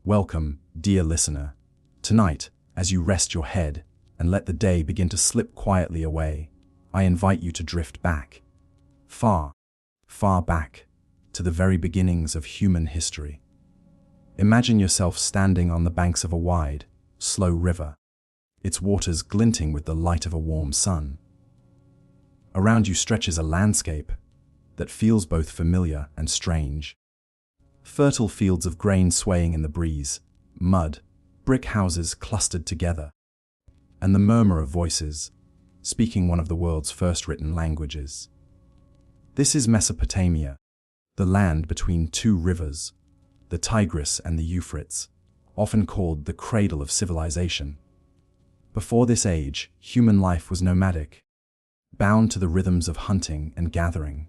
Welcome, dear listener. Tonight, as you rest your head and let the day begin to slip quietly away, I invite you to drift back, far, far back, to the very beginnings of human history. Imagine yourself standing on the banks of a wide, slow river, its waters glinting with the light of a warm sun. Around you stretches a landscape that feels both familiar and strange. Fertile fields of grain swaying in the breeze, mud, brick houses clustered together, and the murmur of voices, speaking one of the world's first written languages. This is Mesopotamia, the land between two rivers, the Tigris and the Euphrates, often called the cradle of civilization. Before this age, human life was nomadic, bound to the rhythms of hunting and gathering.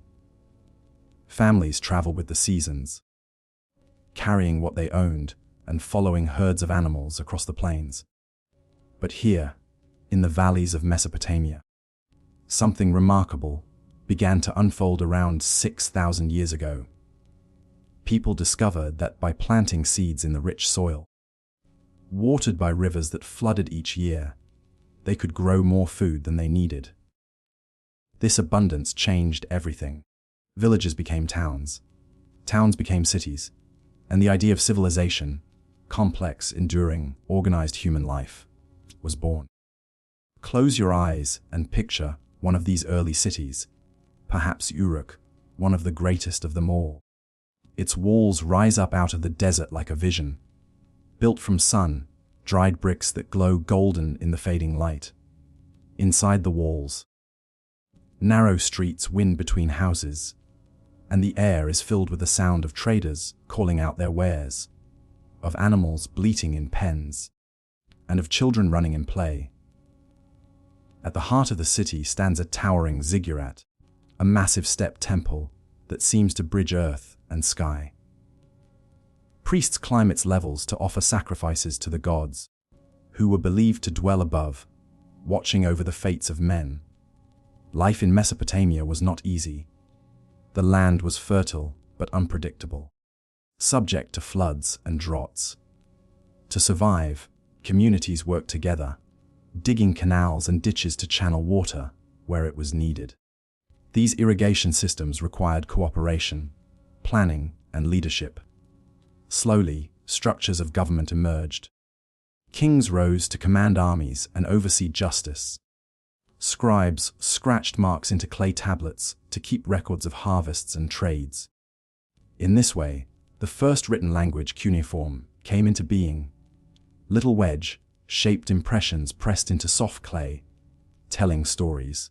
Families traveled with the seasons, carrying what they owned and following herds of animals across the plains. But here, in the valleys of Mesopotamia, something remarkable began to unfold around 6,000 years ago. People discovered that by planting seeds in the rich soil, watered by rivers that flooded each year, they could grow more food than they needed. This abundance changed everything. Villages became towns, towns became cities, and the idea of civilization, complex, enduring, organized human life, was born. Close your eyes and picture one of these early cities, perhaps Uruk, one of the greatest of them all. Its walls rise up out of the desert like a vision, built from sun-dried bricks that glow golden in the fading light. Inside the walls, narrow streets wind between houses, and the air is filled with the sound of traders calling out their wares, of animals bleating in pens, and of children running in play. At the heart of the city stands a towering ziggurat, a massive step temple that seems to bridge earth and sky. Priests climb its levels to offer sacrifices to the gods, who were believed to dwell above, watching over the fates of men. Life in Mesopotamia was not easy. The land was fertile but unpredictable, subject to floods and droughts. To survive, communities worked together, digging canals and ditches to channel water where it was needed. These irrigation systems required cooperation, planning, and leadership. Slowly, structures of government emerged. Kings rose to command armies and oversee justice. Scribes scratched marks into clay tablets to keep records of harvests and trades. In this way, the first written language, cuneiform, came into being. Little wedge-shaped impressions pressed into soft clay, telling stories,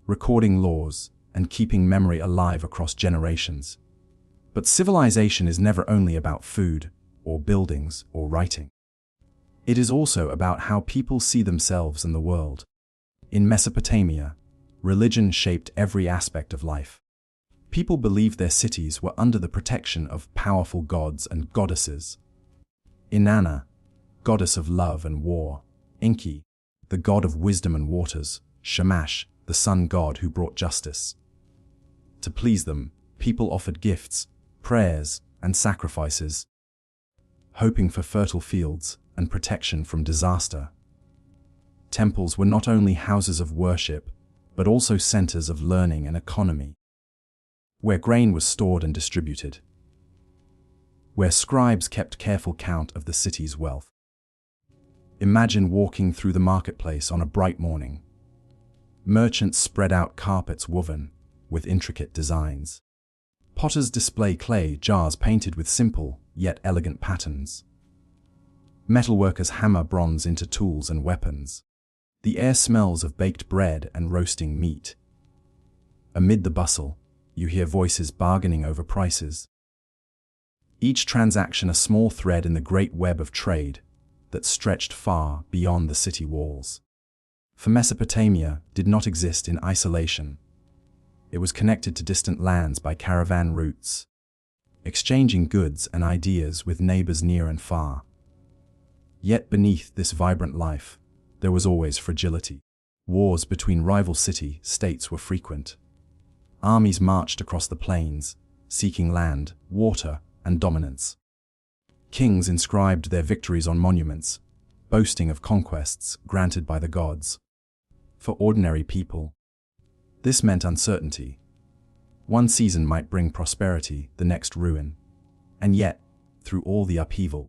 recording laws, and keeping memory alive across generations. But civilization is never only about food, or buildings, or writing. It is also about how people see themselves and the world. In Mesopotamia, religion shaped every aspect of life. People believed their cities were under the protection of powerful gods and goddesses. Inanna, goddess of love and war; Enki, the god of wisdom and waters; Shamash, the sun god who brought justice. To please them, people offered gifts, prayers, and sacrifices, hoping for fertile fields and protection from disaster. Temples were not only houses of worship, but also centers of learning and economy, where grain was stored and distributed, where scribes kept careful count of the city's wealth. Imagine walking through the marketplace on a bright morning. Merchants spread out carpets woven with intricate designs. Potters display clay jars painted with simple yet elegant patterns. Metalworkers hammer bronze into tools and weapons. The air smells of baked bread and roasting meat. Amid the bustle, you hear voices bargaining over prices. Each transaction a small thread in the great web of trade that stretched far beyond the city walls. For Mesopotamia did not exist in isolation. It was connected to distant lands by caravan routes, exchanging goods and ideas with neighbors near and far. Yet beneath this vibrant life, there was always fragility. Wars between rival city-states were frequent. Armies marched across the plains, seeking land, water, and dominance. Kings inscribed their victories on monuments, boasting of conquests granted by the gods. For ordinary people, this meant uncertainty. One season might bring prosperity, the next ruin. And yet, through all the upheaval,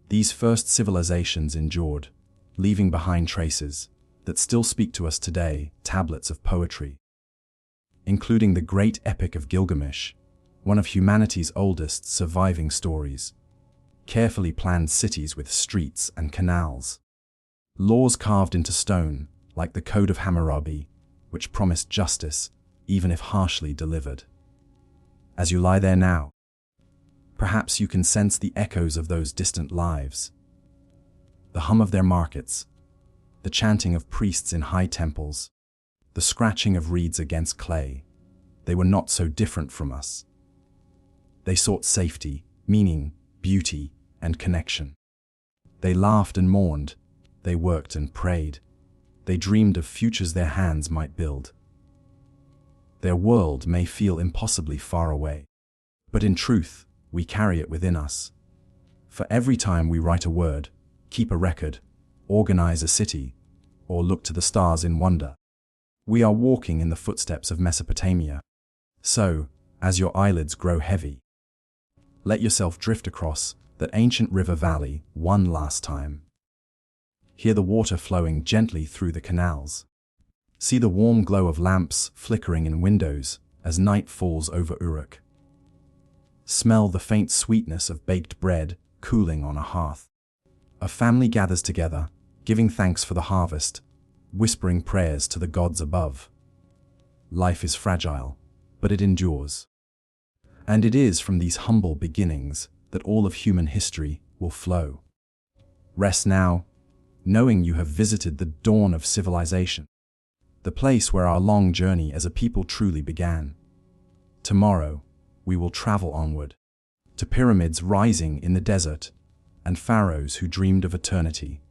these first civilizations endured, leaving behind traces that still speak to us today, tablets of poetry, including the great epic of Gilgamesh, one of humanity's oldest surviving stories. Carefully planned cities with streets and canals. Laws carved into stone, like the Code of Hammurabi, which promised justice, even if harshly delivered. As you lie there now, perhaps you can sense the echoes of those distant lives. The hum of their markets, the chanting of priests in high temples, the scratching of reeds against clay. They were not so different from us. They sought safety, meaning, beauty, and connection. They laughed and mourned. They worked and prayed. They dreamed of futures their hands might build. Their world may feel impossibly far away, but in truth, we carry it within us. For every time we write a word, keep a record, organize a city, or look to the stars in wonder, we are walking in the footsteps of Mesopotamia. So, as your eyelids grow heavy, let yourself drift across that ancient river valley one last time. Hear the water flowing gently through the canals. See the warm glow of lamps flickering in windows as night falls over Uruk. Smell the faint sweetness of baked bread cooling on a hearth. A family gathers together, giving thanks for the harvest, whispering prayers to the gods above. Life is fragile, but it endures. And it is from these humble beginnings that all of human history will flow. Rest now, knowing you have visited the dawn of civilization, the place where our long journey as a people truly began. Tomorrow, we will travel onward, to pyramids rising in the desert, and pharaohs who dreamed of eternity.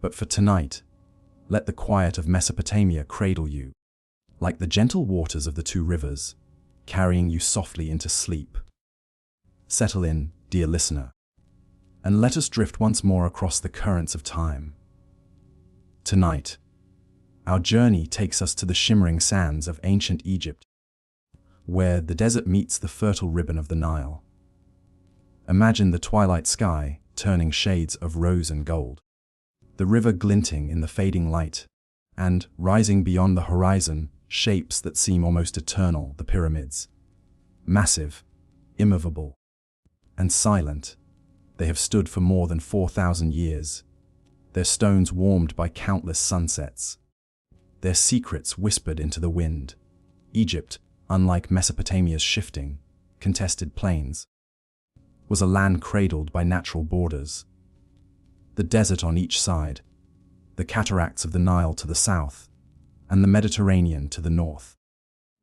But for tonight, let the quiet of Mesopotamia cradle you, like the gentle waters of the two rivers, carrying you softly into sleep. Settle in, dear listener, and let us drift once more across the currents of time. Tonight, our journey takes us to the shimmering sands of ancient Egypt, where the desert meets the fertile ribbon of the Nile. Imagine the twilight sky turning shades of rose and gold, the river glinting in the fading light, and, rising beyond the horizon, shapes that seem almost eternal, the pyramids. Massive, immovable, and silent, they have stood for more than 4,000 years, their stones warmed by countless sunsets, their secrets whispered into the wind. Egypt, unlike Mesopotamia's shifting, contested plains, was a land cradled by natural borders. The desert on each side, the cataracts of the Nile to the south, and the Mediterranean to the north.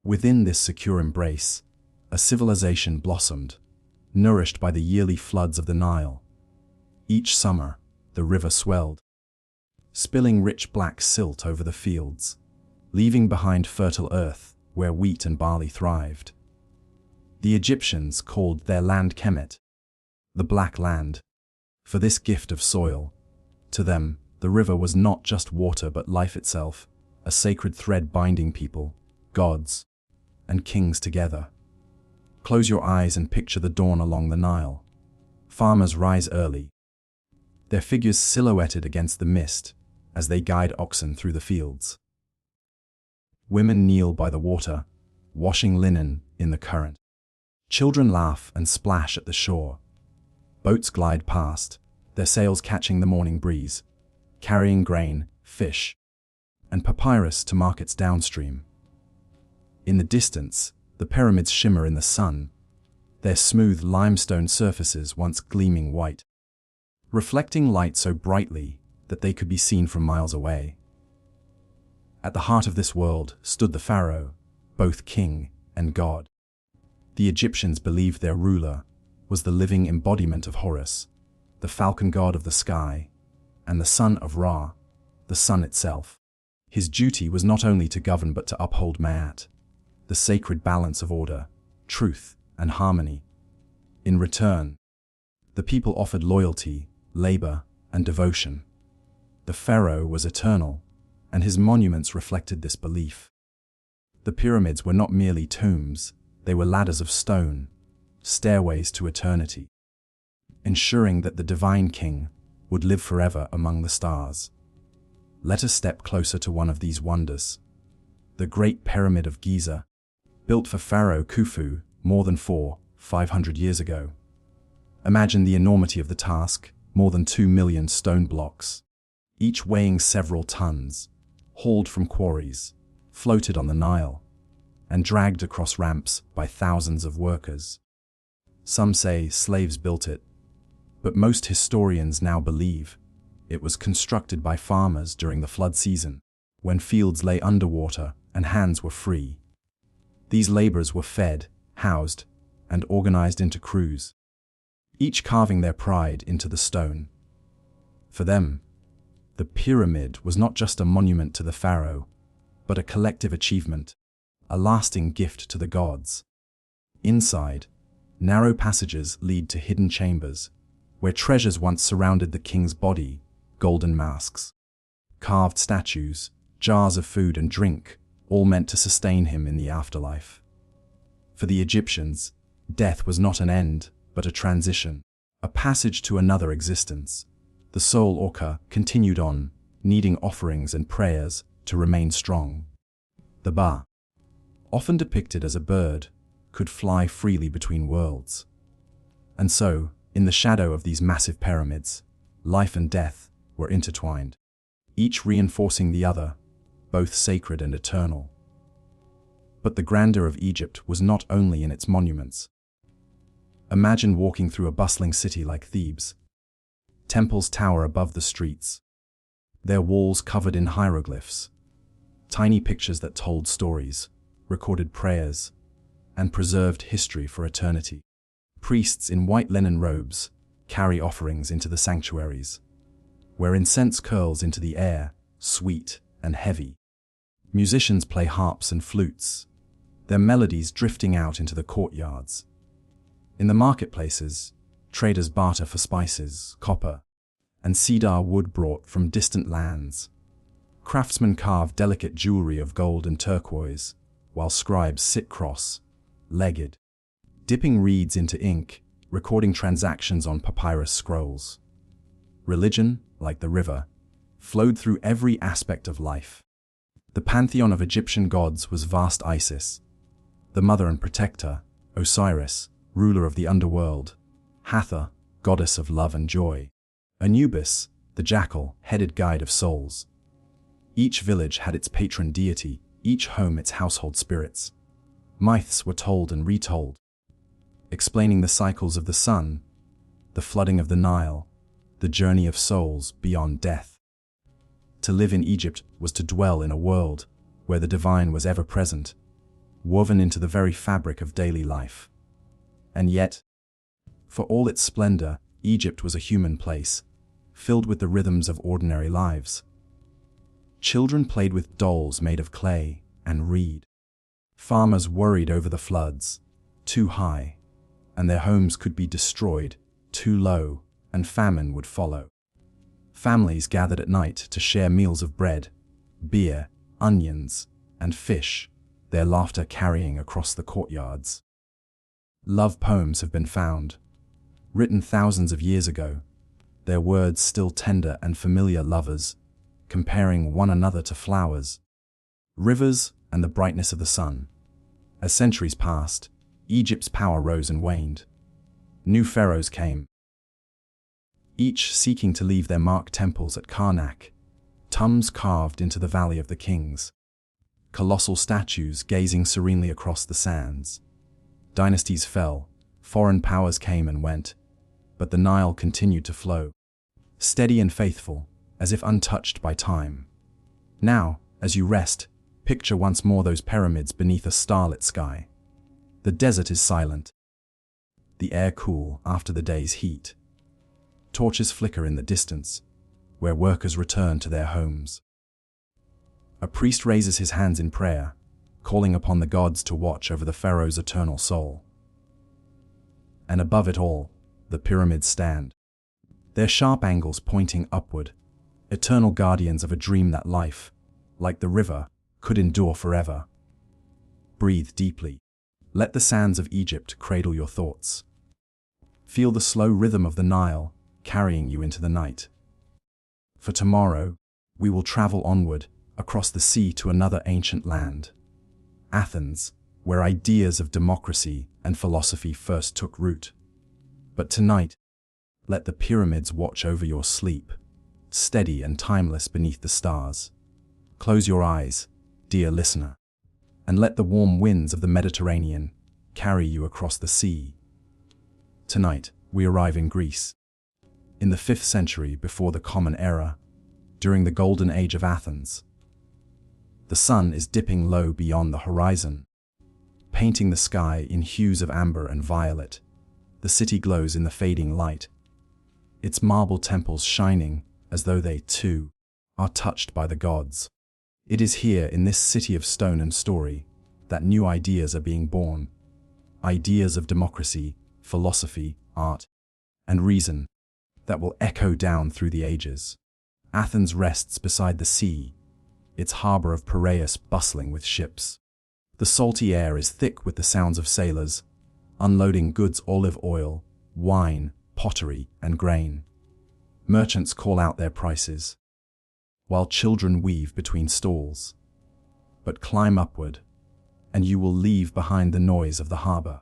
Within this secure embrace, a civilization blossomed, nourished by the yearly floods of the Nile. Each summer, the river swelled, spilling rich black silt over the fields, leaving behind fertile earth where wheat and barley thrived. The Egyptians called their land Kemet, the Black Land, for this gift of soil. To them, the river was not just water but life itself, a sacred thread binding people, gods, and kings together. Close your eyes and picture the dawn along the Nile. Farmers rise early, their figures silhouetted against the mist as they guide oxen through the fields. Women kneel by the water, washing linen in the current. Children laugh and splash at the shore. Boats glide past, their sails catching the morning breeze, carrying grain, fish, and papyrus to markets downstream. In the distance, the pyramids shimmer in the sun, their smooth limestone surfaces once gleaming white, reflecting light so brightly that they could be seen from miles away. At the heart of this world stood the pharaoh, both king and god. The Egyptians believed their ruler was the living embodiment of Horus, the falcon god of the sky, and the son of Ra, the sun itself. His duty was not only to govern but to uphold Ma'at, the sacred balance of order, truth, and harmony. In return, The people offered loyalty, labor, and devotion. The pharaoh was eternal, and his monuments reflected this belief. The pyramids were not merely tombs, they were ladders of stone, stairways to eternity, ensuring that the divine king would live forever among the stars. Let us step closer to one of these wonders. The Great Pyramid of Giza, built for Pharaoh Khufu more than 500 years ago. Imagine the enormity of the task, more than 2 million stone blocks, each weighing several tons, hauled from quarries, floated on the Nile, and dragged across ramps by thousands of workers. Some say slaves built it, but most historians now believe it was constructed by farmers during the flood season, when fields lay underwater and hands were free. These laborers were fed, housed, and organized into crews, each carving their pride into the stone. For them, the pyramid was not just a monument to the pharaoh, but a collective achievement, a lasting gift to the gods. Inside, narrow passages lead to hidden chambers, where treasures once surrounded the king's body: golden masks, carved statues, jars of food and drink, all meant to sustain him in the afterlife. For the Egyptians, death was not an end, but a transition, a passage to another existence. The soul orca continued on, needing offerings and prayers to remain strong. The Ba, often depicted as a bird, could fly freely between worlds. And so, in the shadow of these massive pyramids, life and death were intertwined, each reinforcing the other, both sacred and eternal. But the grandeur of Egypt was not only in its monuments. Imagine walking through a bustling city like Thebes. Temples tower above the streets, their walls covered in hieroglyphs, tiny pictures that told stories, recorded prayers, and preserved history for eternity. Priests in white linen robes carry offerings into the sanctuaries, where incense curls into the air, sweet and heavy. Musicians play harps and flutes, their melodies drifting out into the courtyards. In the marketplaces, traders barter for spices, copper, and cedar wood brought from distant lands. Craftsmen carve delicate jewelry of gold and turquoise, while scribes sit cross-legged, dipping reeds into ink, recording transactions on papyrus scrolls. Religion, like the river, flowed through every aspect of life. The pantheon of Egyptian gods was vast Isis, the mother and protector; Osiris, ruler of the underworld; Hathor, goddess of love and joy; Anubis, the jackal-headed guide of souls. Each village had its patron deity, each home its household spirits. Myths were told and retold, explaining the cycles of the sun, the flooding of the Nile, the journey of souls beyond death. To live in Egypt was to dwell in a world where the divine was ever present, woven into the very fabric of daily life. And yet, for all its splendor, Egypt was a human place, filled with the rhythms of ordinary lives. Children played with dolls made of clay and reed. Farmers worried over the floods, too high, and their homes could be destroyed, too low, and famine would follow. Families gathered at night to share meals of bread, beer, onions, and fish, their laughter carrying across the courtyards. Love poems have been found, written thousands of years ago, their words still tender and familiar. Lovers, comparing one another to flowers, rivers, and the brightness of the sun. As centuries passed, Egypt's power rose and waned. New pharaohs came, each seeking to leave their marked temples at Karnak, tombs carved into the Valley of the Kings, colossal statues gazing serenely across the sands. Dynasties fell, foreign powers came and went, but the Nile continued to flow, steady and faithful, as if untouched by time. Now, as you rest, picture once more those pyramids beneath a starlit sky. The desert is silent, the air cool after the day's heat. Torches flicker in the distance, where workers return to their homes. A priest raises his hands in prayer, calling upon the gods to watch over the pharaoh's eternal soul. And above it all, the pyramids stand, their sharp angles pointing upward, eternal guardians of a dream that life, like the river, could endure forever. Breathe deeply. Let the sands of Egypt cradle your thoughts. Feel the slow rhythm of the Nile carrying you into the night. For tomorrow, we will travel onward across the sea to another ancient land, Athens, where ideas of democracy and philosophy first took root. But tonight, let the pyramids watch over your sleep, steady and timeless beneath the stars. Close your eyes, dear listener, and let the warm winds of the Mediterranean carry you across the sea. Tonight, we arrive in Greece, in the 5th century before the Common Era, during the golden age of Athens. The sun is dipping low beyond the horizon, painting the sky in hues of amber and violet. The city glows in the fading light, its marble temples shining as though they, too, are touched by the gods. It is here, in this city of stone and story, that new ideas are being born. Ideas of democracy, philosophy, art, and reason that will echo down through the ages. Athens rests beside the sea, its harbor of Piraeus bustling with ships. The salty air is thick with the sounds of sailors, unloading goods: olive oil, wine, pottery, and grain. Merchants call out their prices, while children weave between stalls. But climb upward, and you will leave behind the noise of the harbor.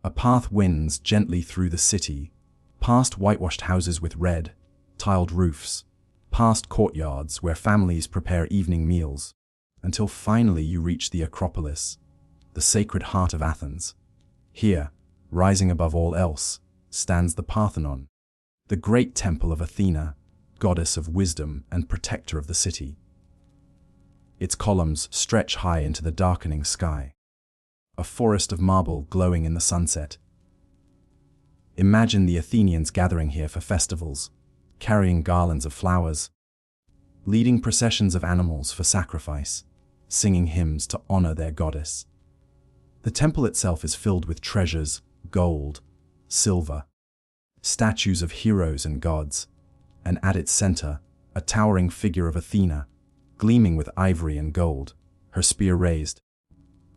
A path winds gently through the city, past whitewashed houses with red, tiled roofs, past courtyards where families prepare evening meals, until finally you reach the Acropolis, the sacred heart of Athens. Here, rising above all else, stands the Parthenon, the great temple of Athena, goddess of wisdom and protector of the city. Its columns stretch high into the darkening sky, a forest of marble glowing in the sunset. Imagine the Athenians gathering here for festivals, carrying garlands of flowers, leading processions of animals for sacrifice, singing hymns to honor their goddess. The temple itself is filled with treasures: gold, silver, statues of heroes and gods, and at its center, a towering figure of Athena, gleaming with ivory and gold, her spear raised,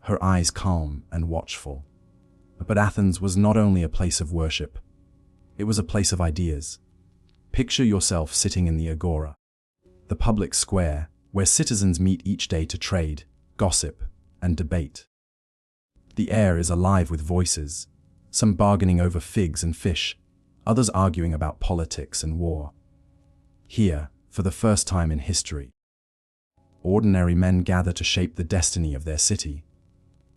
her eyes calm and watchful. But Athens was not only a place of worship, it was a place of ideas. Picture yourself sitting in the agora, the public square where citizens meet each day to trade, gossip, and debate. The air is alive with voices, some bargaining over figs and fish, others arguing about politics and war. Here, for the first time in history, ordinary men gather to shape the destiny of their city.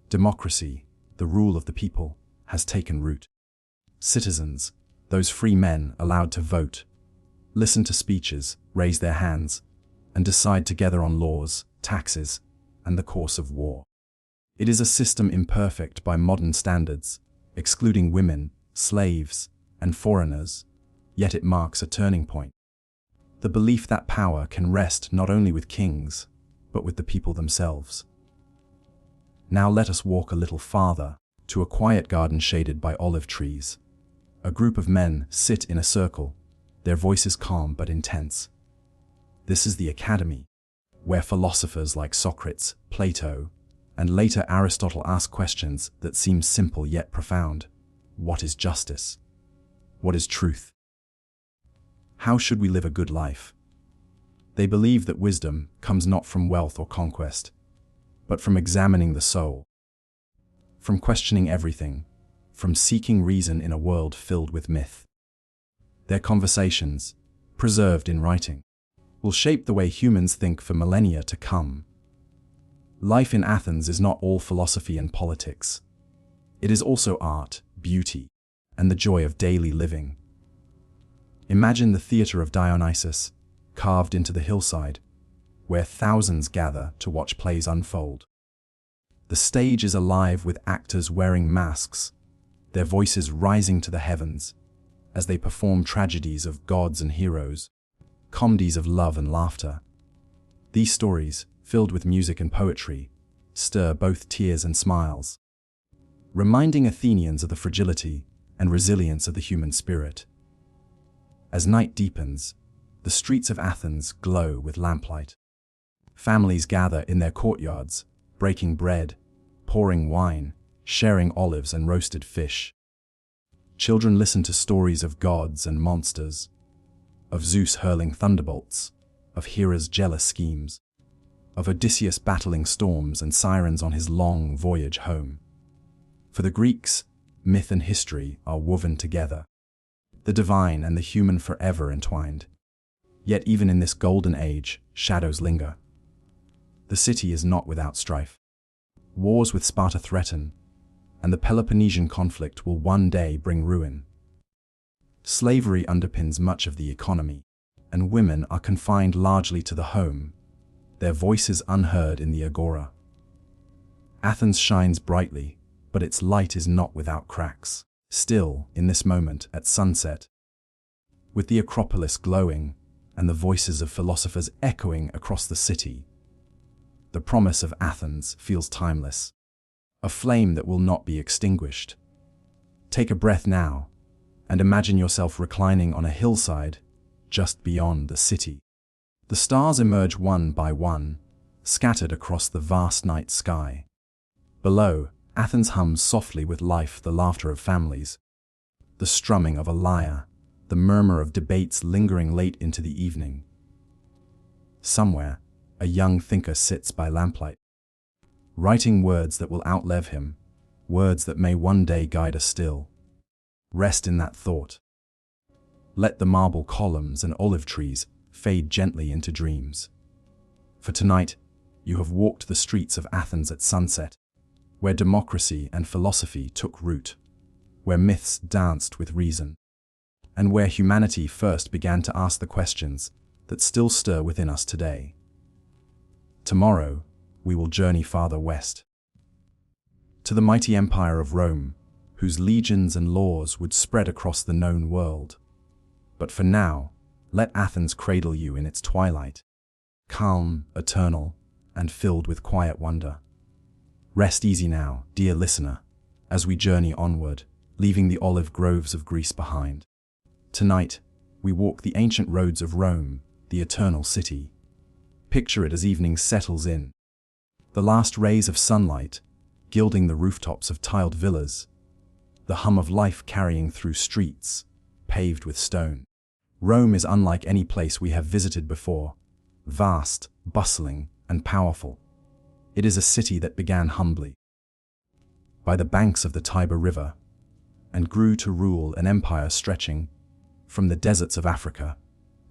Democracy, the rule of the people, has taken root. Citizens, those free men allowed to vote, listen to speeches, raise their hands, and decide together on laws, taxes, and the course of war. It is a system imperfect by modern standards, excluding women, slaves, and foreigners, yet it marks a turning point. The belief that power can rest not only with kings, but with the people themselves. Now let us walk a little farther, to a quiet garden shaded by olive trees. A group of men sit in a circle, their voices calm but intense. This is the Academy, where philosophers like Socrates, Plato, and later Aristotle ask questions that seem simple yet profound. What is justice? What is truth? How should we live a good life? They believe that wisdom comes not from wealth or conquest, but from examining the soul, from questioning everything, from seeking reason in a world filled with myth. Their conversations, preserved in writing, will shape the way humans think for millennia to come. Life in Athens is not all philosophy and politics. It is also art, beauty, and the joy of daily living. Imagine the theater of Dionysus, carved into the hillside, where thousands gather to watch plays unfold. The stage is alive with actors wearing masks, their voices rising to the heavens as they perform tragedies of gods and heroes, comedies of love and laughter. These stories, filled with music and poetry, stir both tears and smiles, reminding Athenians of the fragility and resilience of the human spirit. As night deepens, the streets of Athens glow with lamplight. Families gather in their courtyards, breaking bread, pouring wine, sharing olives and roasted fish. Children listen to stories of gods and monsters, of Zeus hurling thunderbolts, of Hera's jealous schemes, of Odysseus battling storms and sirens on his long voyage home. For the Greeks, myth and history are woven together, the divine and the human forever entwined. Yet even in this golden age, shadows linger. The city is not without strife. Wars with Sparta threaten, and the Peloponnesian conflict will one day bring ruin. Slavery underpins much of the economy, and women are confined largely to the home, their voices unheard in the agora. Athens shines brightly, but its light is not without cracks. Still, in this moment, at sunset, with the Acropolis glowing and the voices of philosophers echoing across the city, the promise of Athens feels timeless, a flame that will not be extinguished. Take a breath now, and imagine yourself reclining on a hillside just beyond the city. The stars emerge one by one, scattered across the vast night sky. Below, Athens hums softly with life, the laughter of families, the strumming of a lyre, the murmur of debates lingering late into the evening. Somewhere, a young thinker sits by lamplight, writing words that will outlive him, words that may one day guide us still. Rest in that thought. Let the marble columns and olive trees fade gently into dreams. For tonight, you have walked the streets of Athens at sunset, where democracy and philosophy took root, where myths danced with reason, and where humanity first began to ask the questions that still stir within us today. Tomorrow, we will journey farther west, to the mighty empire of Rome, whose legions and laws would spread across the known world. But for now, let Athens cradle you in its twilight, calm, eternal, and filled with quiet wonder. Rest easy now, dear listener, as we journey onward, leaving the olive groves of Greece behind. Tonight, we walk the ancient roads of Rome, the eternal city. Picture it as evening settles in, the last rays of sunlight gilding the rooftops of tiled villas, the hum of life carrying through streets paved with stone. Rome is unlike any place we have visited before, vast, bustling, and powerful. It is a city that began humbly, by the banks of the Tiber River, and grew to rule an empire stretching from the deserts of Africa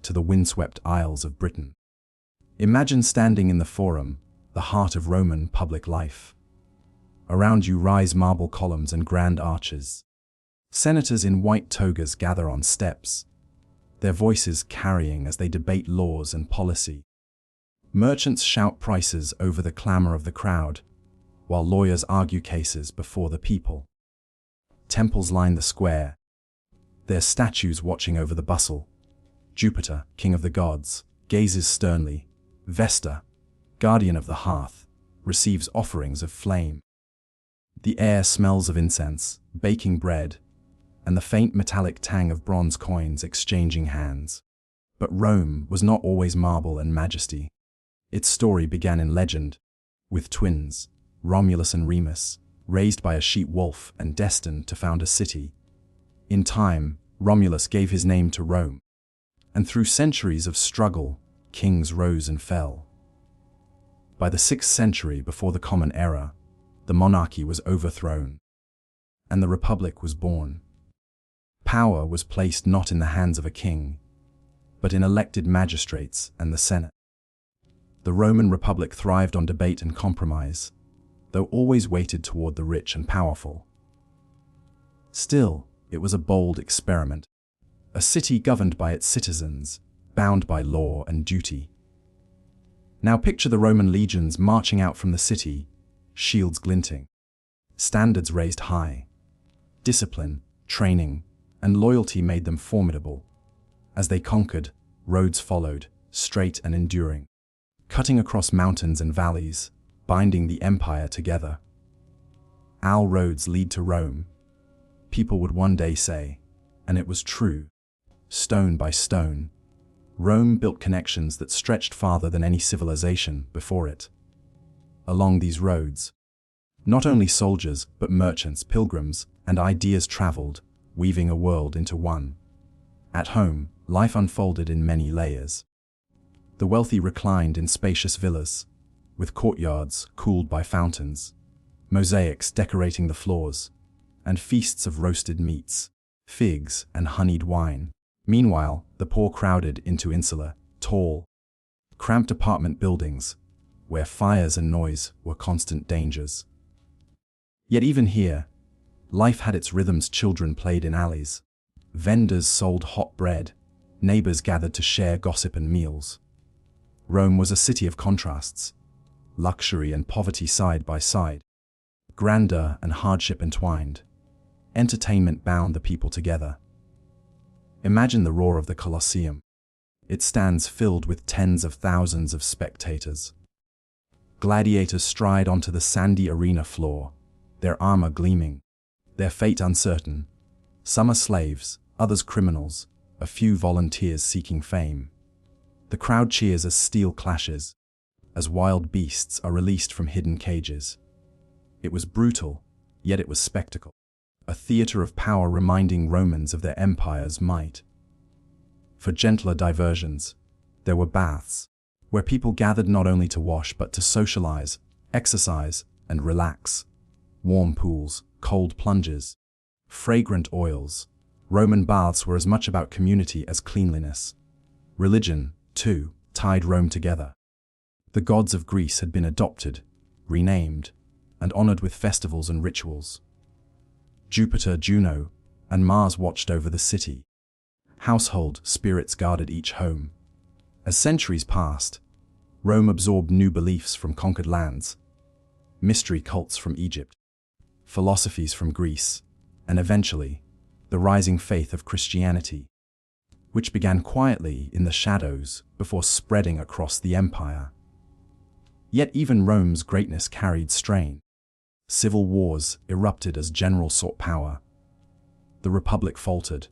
to the windswept isles of Britain. Imagine standing in the Forum, the heart of Roman public life. Around you rise marble columns and grand arches. Senators in white togas gather on steps, their voices carrying as they debate laws and policy. Merchants shout prices over the clamor of the crowd, while lawyers argue cases before the people. Temples line the square, their statues watching over the bustle. Jupiter, king of the gods, gazes sternly. Vesta, guardian of the hearth, receives offerings of flame. The air smells of incense, baking bread, and the faint metallic tang of bronze coins exchanging hands. But Rome was not always marble and majesty. Its story began in legend, with twins, Romulus and Remus, raised by a she-wolf and destined to found a city. In time, Romulus gave his name to Rome, and through centuries of struggle, kings rose and fell. By the 6th century before the Common Era, the monarchy was overthrown, and the republic was born. Power was placed not in the hands of a king, but in elected magistrates and the Senate. The Roman Republic thrived on debate and compromise, though always weighted toward the rich and powerful. Still, it was a bold experiment, a city governed by its citizens, bound by law and duty. Now picture the Roman legions marching out from the city, shields glinting, standards raised high. Discipline, training, and loyalty made them formidable. As they conquered, roads followed, straight and enduring, cutting across mountains and valleys, binding the empire together. All roads lead to Rome. people would one day say, and it was true. Stone by stone, Rome built connections that stretched farther than any civilization before it. Along these roads, not only soldiers, but merchants, pilgrims, and ideas traveled, weaving a world into one. At home, life unfolded in many layers. The wealthy reclined in spacious villas, with courtyards cooled by fountains, mosaics decorating the floors, and feasts of roasted meats, figs, and honeyed wine. Meanwhile, the poor crowded into insular, tall, cramped apartment buildings, where fires and noise were constant dangers. Yet even here, life had its rhythms. Children played in alleys, vendors sold hot bread, neighbors gathered to share gossip and meals. Rome was a city of contrasts, luxury and poverty side by side, grandeur and hardship entwined. Entertainment bound the people together. Imagine the roar of the Colosseum. It stands filled with tens of thousands of spectators. Gladiators stride onto the sandy arena floor, their armor gleaming, their fate uncertain. Some are slaves, others criminals, a few volunteers seeking fame. The crowd cheers as steel clashes, as wild beasts are released from hidden cages. It was brutal, yet it was spectacle. A theater of power reminding Romans of their empire's might. For gentler diversions, there were baths, where people gathered not only to wash but to socialize, exercise, and relax. Warm pools, cold plunges, fragrant oils. Roman baths were as much about community as cleanliness. Religion, too, tied Rome together. The gods of Greece had been adopted, renamed, and honored with festivals and rituals. Jupiter, Juno, and Mars watched over the city. Household spirits guarded each home. As centuries passed, Rome absorbed new beliefs from conquered lands, mystery cults from Egypt, philosophies from Greece, and eventually, the rising faith of Christianity, which began quietly in the shadows before spreading across the empire. Yet even Rome's greatness carried strain. Civil wars erupted as generals sought power. The Republic faltered,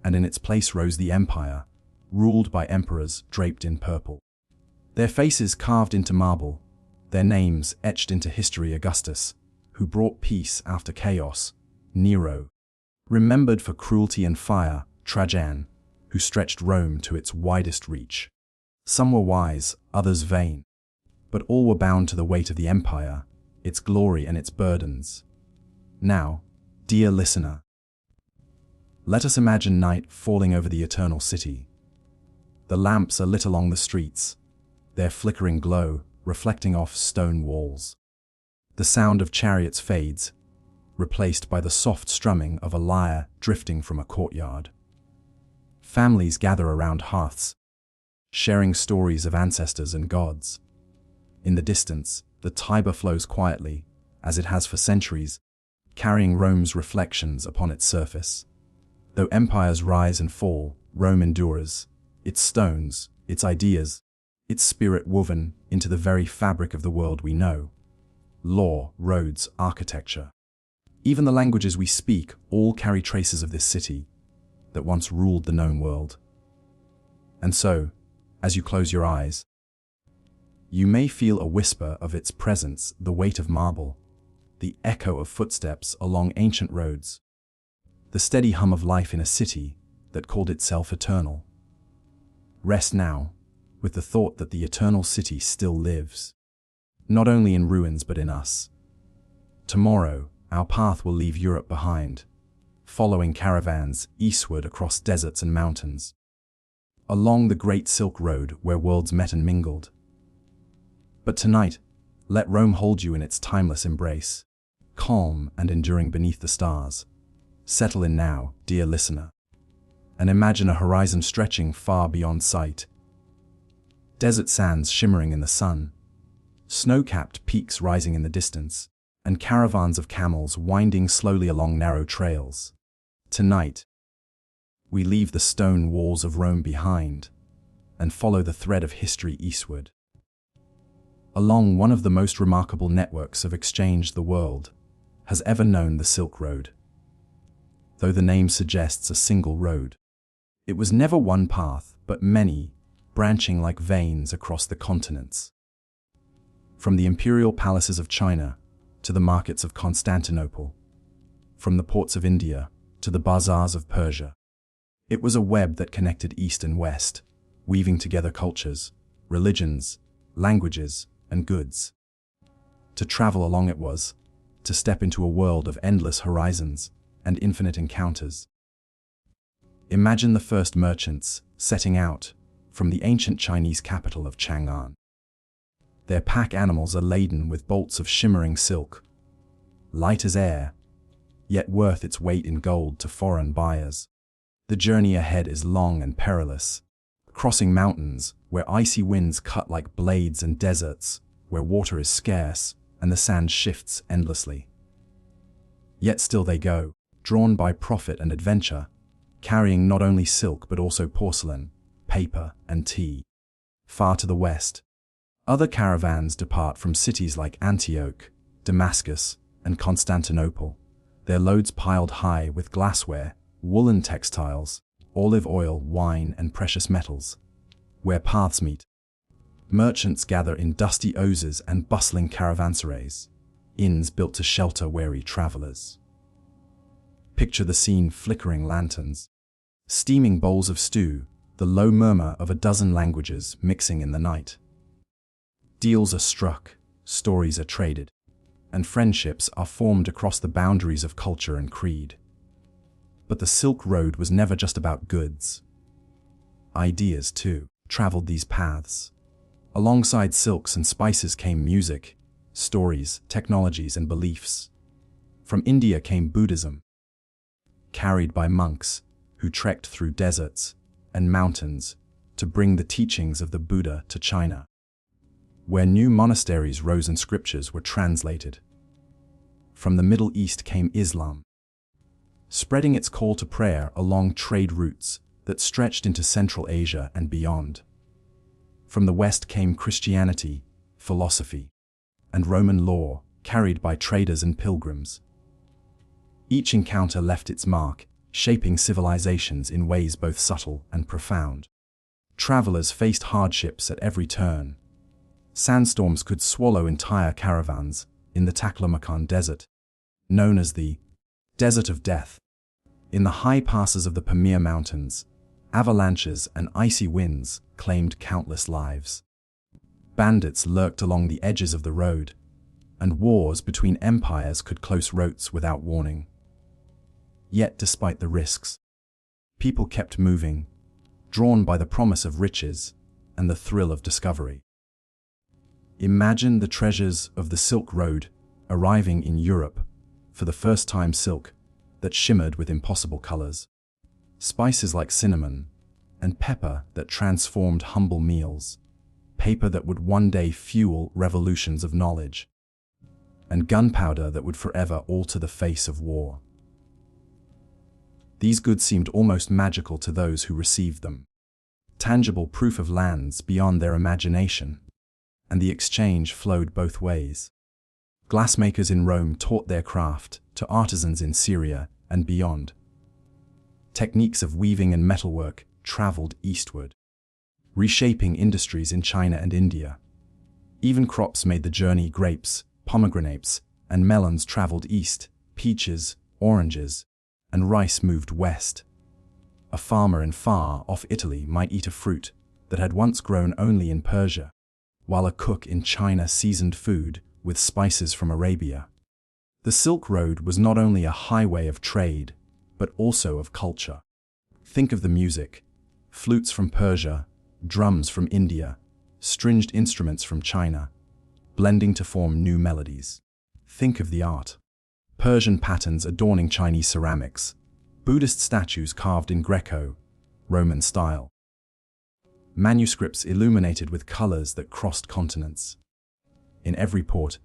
and in its place rose the empire, ruled by emperors draped in purple. Their faces carved into marble, their names etched into history. Augustus, who brought peace after chaos. Nero, remembered for cruelty and fire. Trajan, who stretched Rome to its widest reach. Some were wise, others vain, but all were bound to the weight of the empire, its glory and its burdens. Now, dear listener, let us imagine night falling over the eternal city. The lamps are lit along the streets, their flickering glow reflecting off stone walls. The sound of chariots fades, replaced by the soft strumming of a lyre drifting from a courtyard. Families gather around hearths, sharing stories of ancestors and gods. In the distance, the Tiber flows quietly, as it has for centuries, carrying Rome's reflections upon its surface. Though empires rise and fall, Rome endures, its stones, its ideas, its spirit woven into the very fabric of the world we know. Law, roads, architecture. Even the languages we speak all carry traces of this city that once ruled the known world. And so, as you close your eyes, you may feel a whisper of its presence, the weight of marble, the echo of footsteps along ancient roads, the steady hum of life in a city that called itself eternal. Rest now, with the thought that the eternal city still lives, not only in ruins but in us. Tomorrow, our path will leave Europe behind, following caravans eastward across deserts and mountains, along the Great Silk Road where worlds met and mingled. But tonight, let Rome hold you in its timeless embrace, calm and enduring beneath the stars. Settle in now, dear listener, and imagine a horizon stretching far beyond sight. Desert sands shimmering in the sun, snow-capped peaks rising in the distance, and caravans of camels winding slowly along narrow trails. Tonight, we leave the stone walls of Rome behind and follow the thread of history eastward. Along one of the most remarkable networks of exchange the world has ever known, the Silk Road. though the name suggests a single road. It was never one path, but many, branching like veins across the continents. From the imperial palaces of China to the markets of Constantinople, from the ports of India to the bazaars of Persia, it was a web that connected East and West, weaving together cultures, religions, languages, and goods. To travel along it was to step into a world of endless horizons and infinite encounters. Imagine the first merchants setting out from the ancient Chinese capital of Chang'an. Their pack animals are laden with bolts of shimmering silk, light as air, yet worth its weight in gold to foreign buyers. The journey ahead is long and perilous, crossing mountains where icy winds cut like blades and deserts where water is scarce and the sand shifts endlessly. Yet still they go, drawn by profit and adventure, carrying not only silk but also porcelain, paper, and tea. Far to the west, other caravans depart from cities like Antioch, Damascus, and Constantinople, their loads piled high with glassware, woolen textiles, olive oil, wine, and precious metals. Where paths meet, merchants gather in dusty ozers and bustling caravanserais, inns built to shelter weary travelers. Picture the scene: flickering lanterns, steaming bowls of stew, the low murmur of a dozen languages mixing in the night. Deals are struck, stories are traded, and friendships are formed across the boundaries of culture and creed. But the Silk Road was never just about goods. Ideas, too, traveled these paths. Alongside silks and spices came music, stories, technologies, and beliefs. From India came Buddhism, carried by monks who trekked through deserts and mountains to bring the teachings of the Buddha to China, where new monasteries rose and scriptures were translated. From the Middle East came Islam, spreading its call to prayer along trade routes that stretched into Central Asia and beyond. From the West came Christianity, philosophy, and Roman law, carried by traders and pilgrims. Each encounter left its mark, shaping civilizations in ways both subtle and profound. Travelers faced hardships at every turn. Sandstorms could swallow entire caravans in the Taklamakan Desert, known as the Desert of Death. In the high passes of the Pamir Mountains, avalanches and icy winds claimed countless lives. Bandits lurked along the edges of the road, and wars between empires could close roads without warning. Yet despite the risks, people kept moving, drawn by the promise of riches and the thrill of discovery. Imagine the treasures of the Silk Road arriving in Europe for the first time: silk that shimmered with impossible colors, spices like cinnamon and pepper that transformed humble meals, paper that would one day fuel revolutions of knowledge, and gunpowder that would forever alter the face of war. These goods seemed almost magical to those who received them, tangible proof of lands beyond their imagination, and the exchange flowed both ways. Glassmakers in Rome taught their craft to artisans in Syria and beyond. Techniques of weaving and metalwork traveled eastward, reshaping industries in China and India. Even crops made the journey: grapes, pomegranates, and melons traveled east, peaches, oranges, and rice moved west. A farmer in far-off Italy might eat a fruit that had once grown only in Persia, while a cook in China seasoned food with spices from Arabia. The Silk Road was not only a highway of trade, but also of culture. Think of the music: flutes from Persia, drums from India, stringed instruments from China, blending to form new melodies. Think of the art: Persian patterns adorning Chinese ceramics, Buddhist statues carved in Greco-Roman style, manuscripts illuminated with colors that crossed continents. In every port,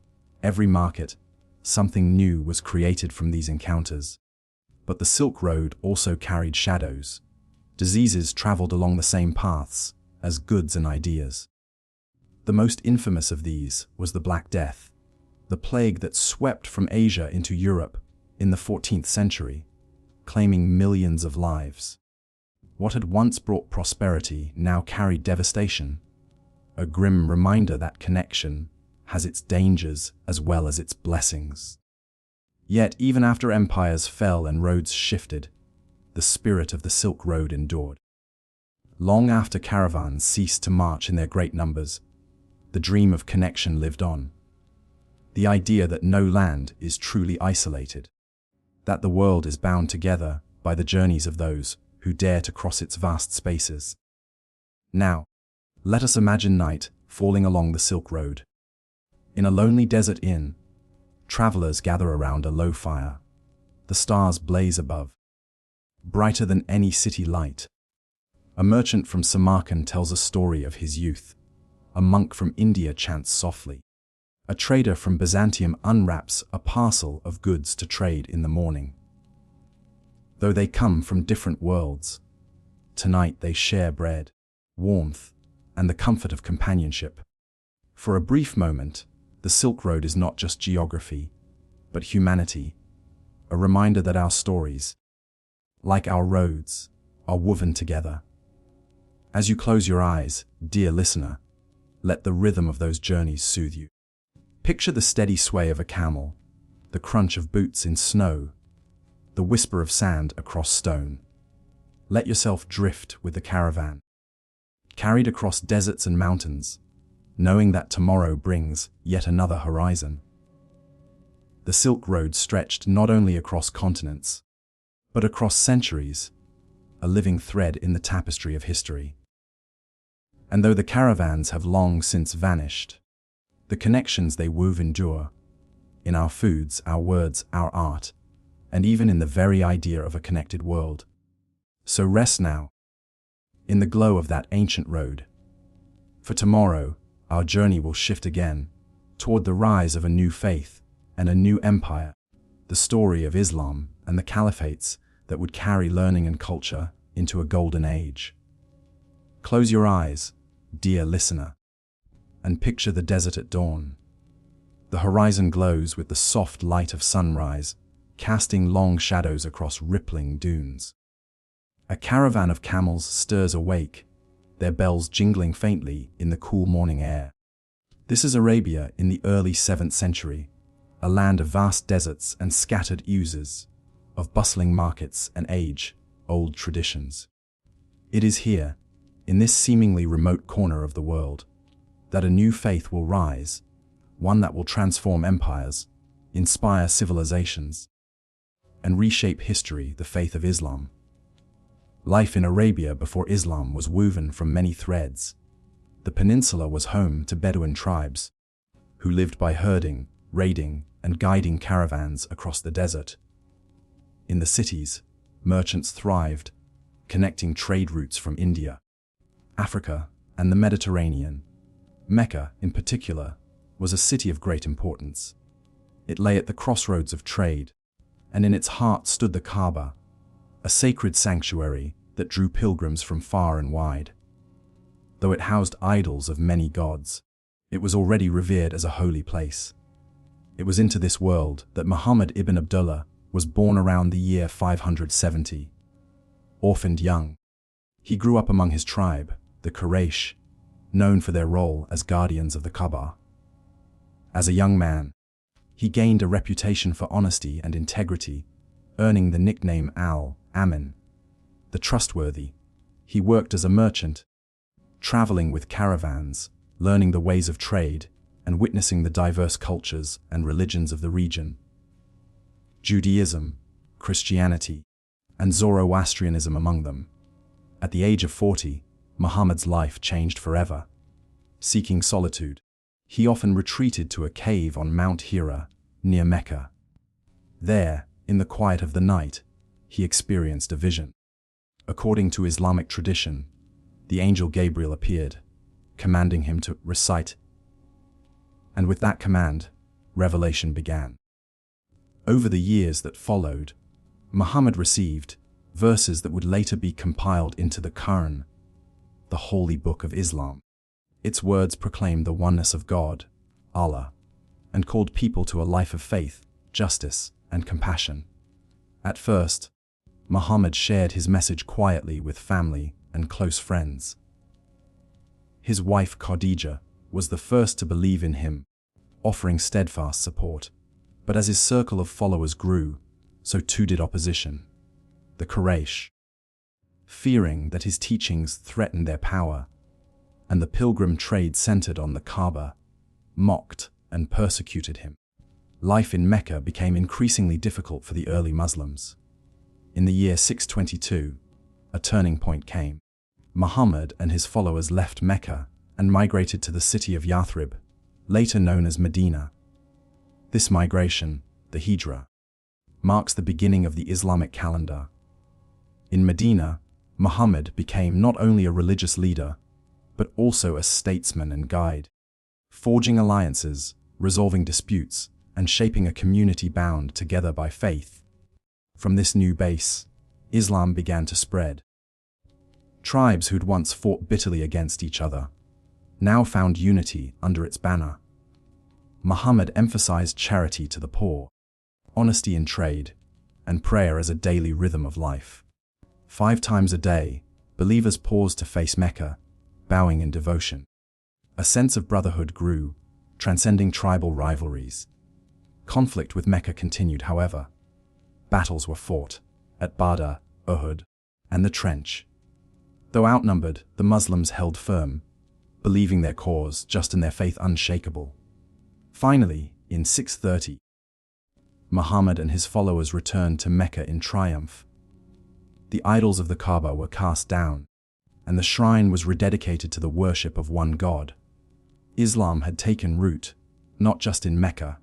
every market, something new was created from these encounters. But the Silk Road also carried shadows. Diseases traveled along the same paths as goods and ideas. The most infamous of these was the Black Death, the plague that swept from Asia into Europe in the 14th century, claiming millions of lives. What had once brought prosperity now carried devastation, a grim reminder that connection has its dangers as well as its blessings. Yet, even after empires fell and roads shifted, the spirit of the Silk Road endured. Long after caravans ceased to march in their great numbers, the dream of connection lived on. The idea that no land is truly isolated, that the world is bound together by the journeys of those who dare to cross its vast spaces. Now, let us imagine night falling along the Silk Road. In a lonely desert inn, travelers gather around a low fire. The stars blaze above, brighter than any city light. A merchant from Samarkand tells a story of his youth. A monk from India chants softly. A trader from Byzantium unwraps a parcel of goods to trade in the morning. Though they come from different worlds, tonight they share bread, warmth, and the comfort of companionship. For a brief moment, the Silk Road is not just geography, but humanity, a reminder that our stories, like our roads, are woven together. As you close your eyes, dear listener, let the rhythm of those journeys soothe you. Picture the steady sway of a camel, the crunch of boots in snow, the whisper of sand across stone. Let yourself drift with the caravan, carried across deserts and mountains, knowing that tomorrow brings yet another horizon. The Silk Road stretched not only across continents, but across centuries, a living thread in the tapestry of history. And though the caravans have long since vanished, the connections they wove endure, in our foods, our words, our art, and even in the very idea of a connected world. So rest now, in the glow of that ancient road. For tomorrow, our journey will shift again, toward the rise of a new faith and a new empire, the story of Islam and the caliphates that would carry learning and culture into a golden age. Close your eyes, dear listener, and picture the desert at dawn. The horizon glows with the soft light of sunrise, casting long shadows across rippling dunes. A caravan of camels stirs awake, their bells jingling faintly in the cool morning air. This is Arabia in the early 7th century, a land of vast deserts and scattered oases, of bustling markets and age-old traditions. It is here, in this seemingly remote corner of the world, that a new faith will rise, one that will transform empires, inspire civilizations, and reshape history, the faith of Islam. Life in Arabia before Islam was woven from many threads. The peninsula was home to Bedouin tribes, who lived by herding, raiding, and guiding caravans across the desert. In the cities, merchants thrived, connecting trade routes from India, Africa, and the Mediterranean. Mecca, in particular, was a city of great importance. It lay at the crossroads of trade, and in its heart stood the Kaaba, a sacred sanctuary that drew pilgrims from far and wide. Though it housed idols of many gods, it was already revered as a holy place. It was into this world that Muhammad ibn Abdullah was born around the year 570. Orphaned young, he grew up among his tribe, the Quraysh, known for their role as guardians of the Kaaba. As a young man, he gained a reputation for honesty and integrity, earning the nickname Al-Amin, the trustworthy. He worked as a merchant, traveling with caravans, learning the ways of trade, and witnessing the diverse cultures and religions of the region. Judaism, Christianity, and Zoroastrianism among them. At the age of 40, Muhammad's life changed forever. Seeking solitude, he often retreated to a cave on Mount Hira, near Mecca. There, in the quiet of the night, he experienced a vision. According to Islamic tradition, the angel Gabriel appeared, commanding him to recite. And with that command, revelation began. Over the years that followed, Muhammad received verses that would later be compiled into the Quran, the holy book of Islam. Its words proclaimed the oneness of God, Allah, and called people to a life of faith, justice, and compassion. At first, Muhammad shared his message quietly with family and close friends. His wife Khadija was the first to believe in him, offering steadfast support. But as his circle of followers grew, so too did opposition. The Quraysh, fearing that his teachings threatened their power, and the pilgrim trade centered on the Kaaba, mocked and persecuted him. Life in Mecca became increasingly difficult for the early Muslims. In the year 622, a turning point came. Muhammad and his followers left Mecca and migrated to the city of Yathrib, later known as Medina. This migration, the Hijra, marks the beginning of the Islamic calendar. In Medina, Muhammad became not only a religious leader, but also a statesman and guide, forging alliances, resolving disputes, and shaping a community bound together by faith. From this new base, Islam began to spread. Tribes who'd once fought bitterly against each other now found unity under its banner. Muhammad emphasized charity to the poor, honesty in trade, and prayer as a daily rhythm of life. 5 times a day, believers paused to face Mecca, bowing in devotion. A sense of brotherhood grew, transcending tribal rivalries. Conflict with Mecca continued, however. Battles were fought at Badr, Uhud, and the Trench. Though outnumbered, the Muslims held firm, believing their cause just and their faith unshakable. Finally, in 630, Muhammad and his followers returned to Mecca in triumph. The idols of the Kaaba were cast down, and the shrine was rededicated to the worship of one God. Islam had taken root, not just in Mecca,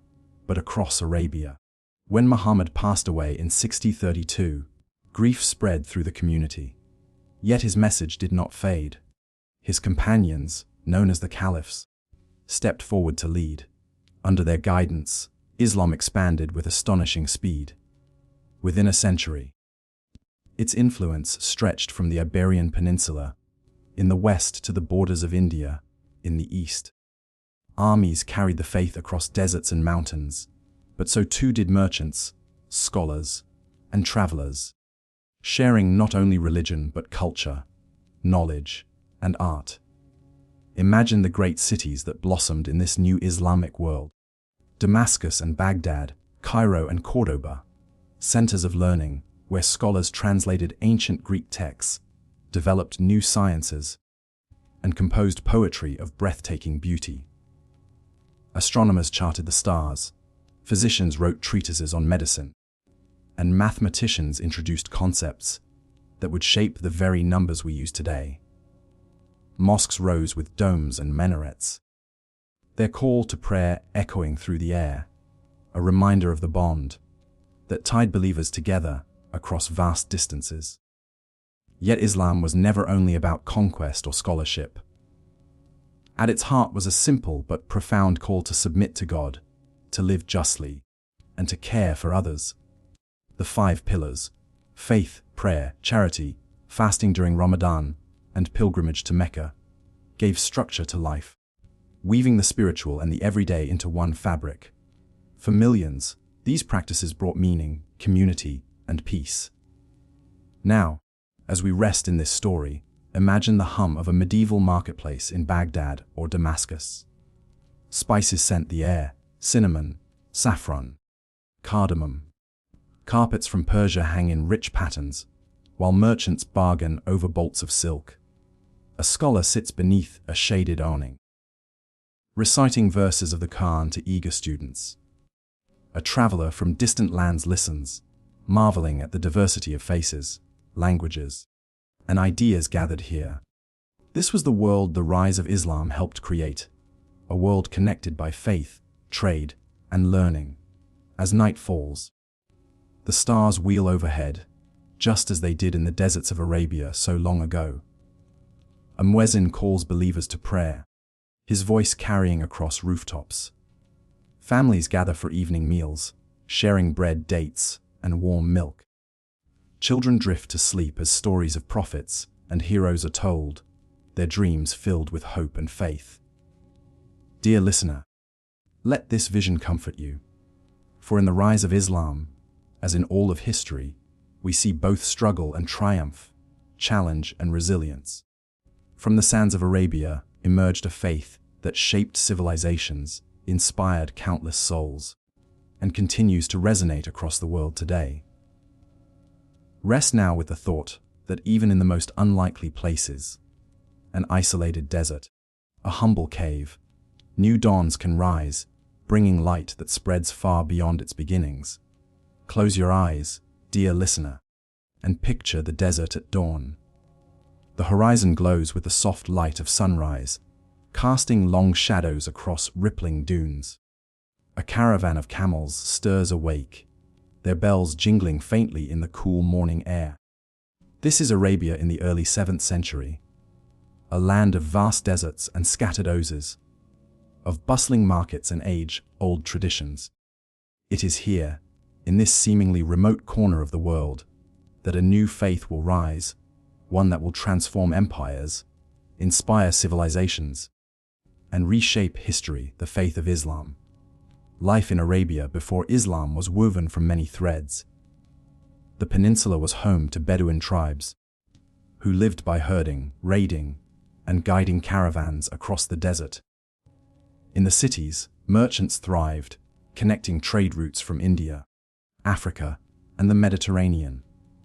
but across Arabia. When Muhammad passed away in 632, grief spread through the community. Yet his message did not fade. His companions, known as the caliphs, stepped forward to lead. Under their guidance, Islam expanded with astonishing speed. Within a century, its influence stretched from the Iberian Peninsula, in the west, to the borders of India, in the east. Armies carried the faith across deserts and mountains, but so too did merchants, scholars, and travelers, sharing not only religion but culture, knowledge, and art. Imagine the great cities that blossomed in this new Islamic world. Damascus and Baghdad, Cairo and Cordoba, centers of learning where scholars translated ancient Greek texts, developed new sciences, and composed poetry of breathtaking beauty. Astronomers charted the stars, physicians wrote treatises on medicine, and mathematicians introduced concepts that would shape the very numbers we use today. Mosques rose with domes and minarets, their call to prayer echoing through the air, a reminder of the bond that tied believers together across vast distances. Yet Islam was never only about conquest or scholarship. At its heart was a simple but profound call to submit to God, to live justly, and to care for others. The 5 pillars: faith, prayer, charity, fasting during Ramadan, and pilgrimage to Mecca, gave structure to life, weaving the spiritual and the everyday into one fabric. For millions, these practices brought meaning, community, and peace. Now, as we rest in this story, imagine the hum of a medieval marketplace in Baghdad or Damascus. Spices scent the air: cinnamon, saffron, cardamom. Carpets from Persia hang in rich patterns, while merchants bargain over bolts of silk. A scholar sits beneath a shaded awning, reciting verses of the Quran to eager students. A traveler from distant lands listens, marveling at the diversity of faces, languages, and ideas gathered here. This was the world the rise of Islam helped create, a world connected by faith, trade, and learning. As night falls, the stars wheel overhead, just as they did in the deserts of Arabia so long ago. A muezzin calls believers to prayer, his voice carrying across rooftops. Families gather for evening meals, sharing bread, dates, and warm milk. Children drift to sleep as stories of prophets and heroes are told, their dreams filled with hope and faith. Dear listener, let this vision comfort you. For in the rise of Islam, as in all of history, we see both struggle and triumph, challenge and resilience. From the sands of Arabia emerged a faith that shaped civilizations, inspired countless souls, and continues to resonate across the world today. Rest now with the thought that even in the most unlikely places, an isolated desert, a humble cave, new dawns can rise, bringing light that spreads far beyond its beginnings. Close your eyes, dear listener, and picture the desert at dawn. The horizon glows with the soft light of sunrise, casting long shadows across rippling dunes. A caravan of camels stirs awake, their bells jingling faintly in the cool morning air. This is Arabia in the early 7th century, a land of vast deserts and scattered oases, of bustling markets and age-old traditions. It is here, in this seemingly remote corner of the world, that a new faith will rise, one that will transform empires, inspire civilizations, and reshape history, the faith of Islam. Life in Arabia before Islam was woven from many threads. The peninsula was home to Bedouin tribes, who lived by herding, raiding, and guiding caravans across the desert. In the cities, merchants thrived, connecting trade routes from India, Africa, and the Mediterranean.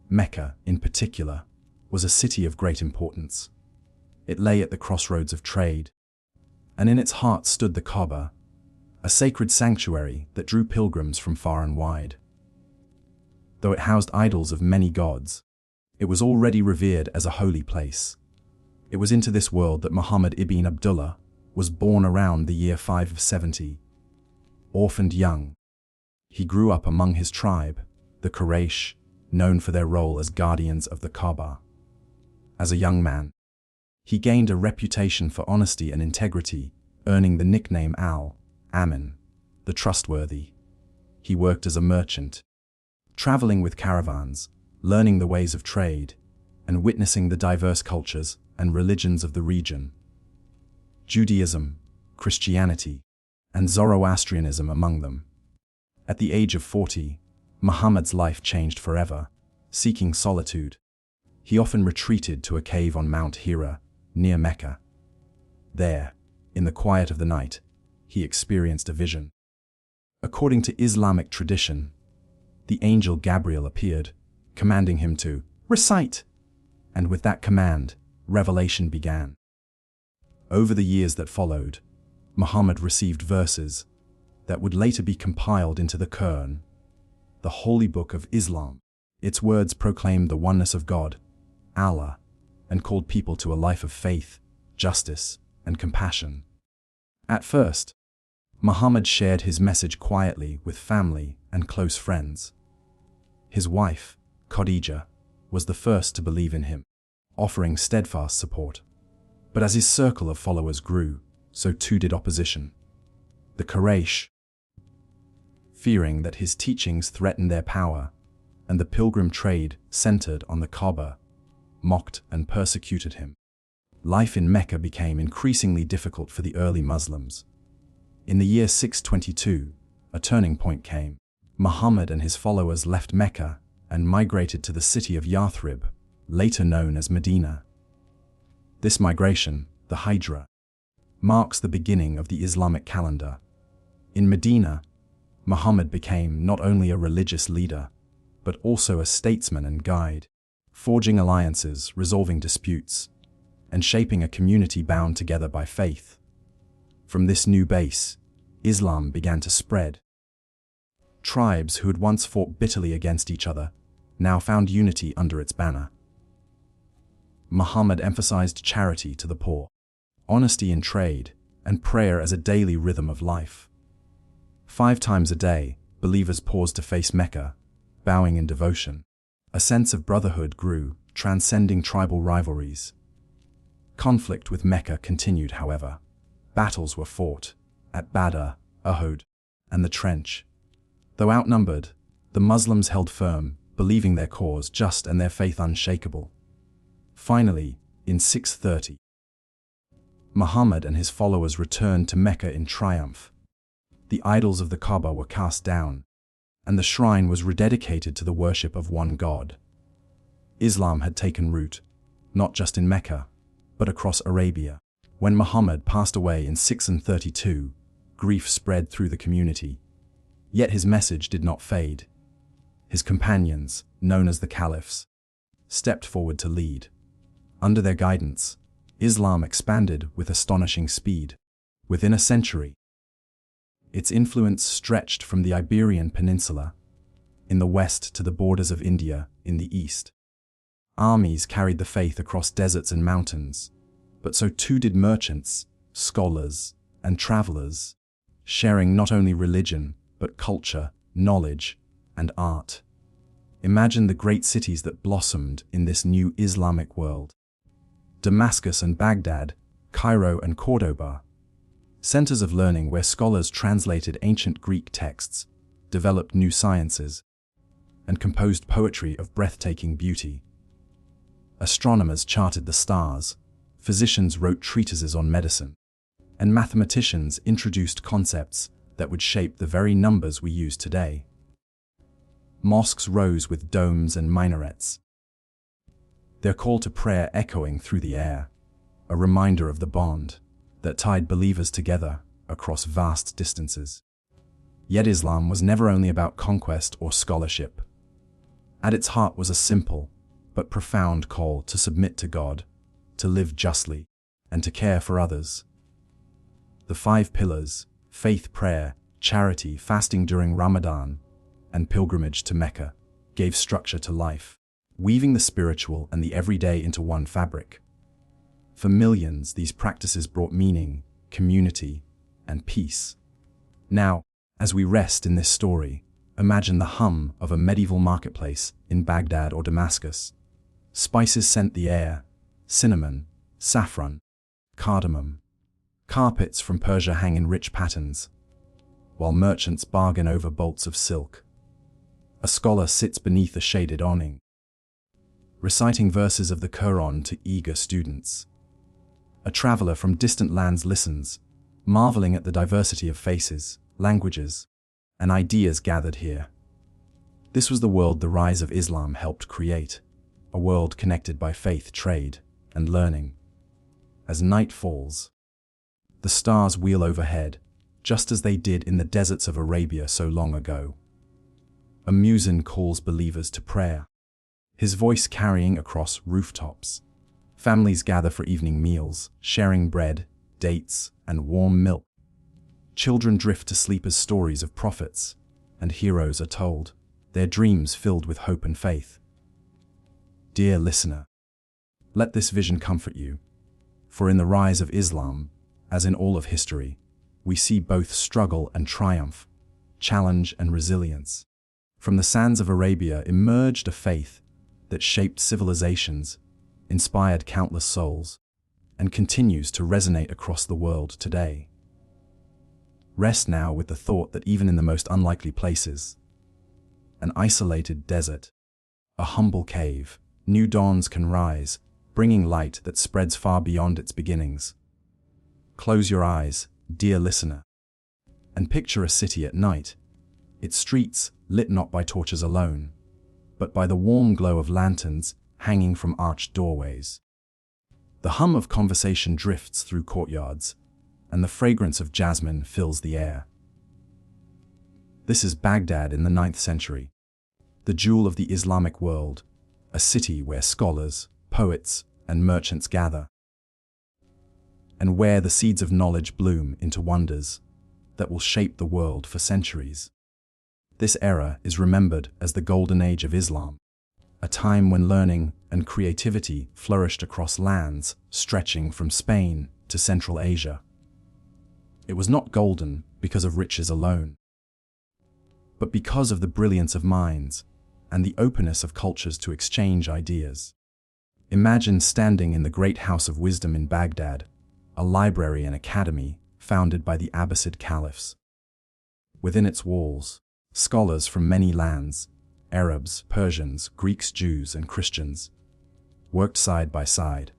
Mecca, in particular, was a city of great importance. It lay at the crossroads of trade, and in its heart stood the Kaaba, a sacred sanctuary that drew pilgrims from far and wide. Though it housed idols of many gods, it was already revered as a holy place. It was into this world that Muhammad ibn Abdullah was born around the year 570. Orphaned young, he grew up among his tribe, the Quraysh, known for their role as guardians of the Kaaba. As a young man, he gained a reputation for honesty and integrity, earning the nickname Al-Amin, the trustworthy. He worked as a merchant, traveling with caravans, learning the ways of trade, and witnessing the diverse cultures and religions of the region. Judaism, Christianity, and Zoroastrianism among them. At the age of 40, Muhammad's life changed forever. Seeking solitude, he often retreated to a cave on Mount Hira, near Mecca. There, in the quiet of the night, he experienced a vision. According to Islamic tradition, the angel Gabriel appeared, commanding him to recite, and with that command, revelation began. Over the years that followed, Muhammad received verses that would later be compiled into the Quran, the holy book of Islam. Its words proclaimed the oneness of God, Allah, and called people to a life of faith, justice, and compassion. At first, Muhammad shared his message quietly with family and close friends. His wife, Khadija, was the first to believe in him, offering steadfast support. But as his circle of followers grew, so too did opposition. The Quraysh, fearing that his teachings threatened their power, and the pilgrim trade centered on the Kaaba, mocked and persecuted him. Life in Mecca became increasingly difficult for the early Muslims. In the year 622, a turning point came. Muhammad and his followers left Mecca and migrated to the city of Yathrib, later known as Medina. This migration, the Hijra, marks the beginning of the Islamic calendar. In Medina, Muhammad became not only a religious leader, but also a statesman and guide, forging alliances, resolving disputes, and shaping a community bound together by faith. From this new base, Islam began to spread. Tribes who had once fought bitterly against each other now found unity under its banner. Muhammad emphasized charity to the poor, honesty in trade, and prayer as a daily rhythm of life. 5 times a day, believers paused to face Mecca, bowing in devotion. A sense of brotherhood grew, transcending tribal rivalries. Conflict with Mecca continued, however. Battles were fought at Badr, Uhud, and the Trench. Though outnumbered, the Muslims held firm, believing their cause just and their faith unshakable. Finally, in 630, Muhammad and his followers returned to Mecca in triumph. The idols of the Kaaba were cast down, and the shrine was rededicated to the worship of one God, Islam had taken root, not just in Mecca, but across Arabia. When Muhammad passed away in 632, grief spread through the community. Yet his message did not fade. His companions, known as the caliphs, stepped forward to lead. Under their guidance, Islam expanded with astonishing speed. Within a century, its influence stretched from the Iberian Peninsula in the west to the borders of India in the east. Armies carried the faith across deserts and mountains, but so too did merchants, scholars, and travelers, sharing not only religion, but culture, knowledge, and art. Imagine the great cities that blossomed in this new Islamic world. Damascus and Baghdad, Cairo and Cordoba, centers of learning where scholars translated ancient Greek texts, developed new sciences, and composed poetry of breathtaking beauty. Astronomers charted the stars, physicians wrote treatises on medicine, and mathematicians introduced concepts that would shape the very numbers we use today. Mosques rose with domes and minarets, their call to prayer echoing through the air, a reminder of the bond that tied believers together across vast distances. Yet Islam was never only about conquest or scholarship. At its heart was a simple but profound call to submit to God, to live justly, and to care for others. The 5 pillars, faith, prayer, charity, fasting during Ramadan, and pilgrimage to Mecca, gave structure to life, weaving the spiritual and the everyday into one fabric. For millions, these practices brought meaning, community, and peace. Now, as we rest in this story, imagine the hum of a medieval marketplace in Baghdad or Damascus. Spices scent the air, cinnamon, saffron, cardamom. Carpets from Persia hang in rich patterns, while merchants bargain over bolts of silk. A scholar sits beneath a shaded awning, reciting verses of the Quran to eager students. A traveler from distant lands listens, marveling at the diversity of faces, languages, and ideas gathered here. This was the world the rise of Islam helped create, a world connected by faith, trade, and learning. As night falls, the stars wheel overhead, just as they did in the deserts of Arabia so long ago. A muezzin calls believers to prayer, his voice carrying across rooftops. Families gather for evening meals, sharing bread, dates, and warm milk. Children drift to sleep as stories of prophets and heroes are told, their dreams filled with hope and faith. Dear listener, let this vision comfort you, for in the rise of Islam, as in all of history, we see both struggle and triumph, challenge and resilience. From the sands of Arabia emerged a faith that shaped civilizations, inspired countless souls, and continues to resonate across the world today. Rest now with the thought that even in the most unlikely places, an isolated desert, a humble cave, new dawns can rise, bringing light that spreads far beyond its beginnings. Close your eyes, dear listener, and picture a city at night, its streets lit not by torches alone, but by the warm glow of lanterns hanging from arched doorways. The hum of conversation drifts through courtyards, and the fragrance of jasmine fills the air. This is Baghdad in the 9th century, the jewel of the Islamic world, a city where scholars, poets, and merchants gather, and where the seeds of knowledge bloom into wonders that will shape the world for centuries. This era is remembered as the Golden Age of Islam, a time when learning and creativity flourished across lands stretching from Spain to Central Asia. It was not golden because of riches alone, but because of the brilliance of minds and the openness of cultures to exchange ideas. Imagine standing in the great House of Wisdom in Baghdad, a library and academy founded by the Abbasid caliphs. Within its walls, scholars from many lands, Arabs, Persians, Greeks, Jews, and Christians, worked side by side.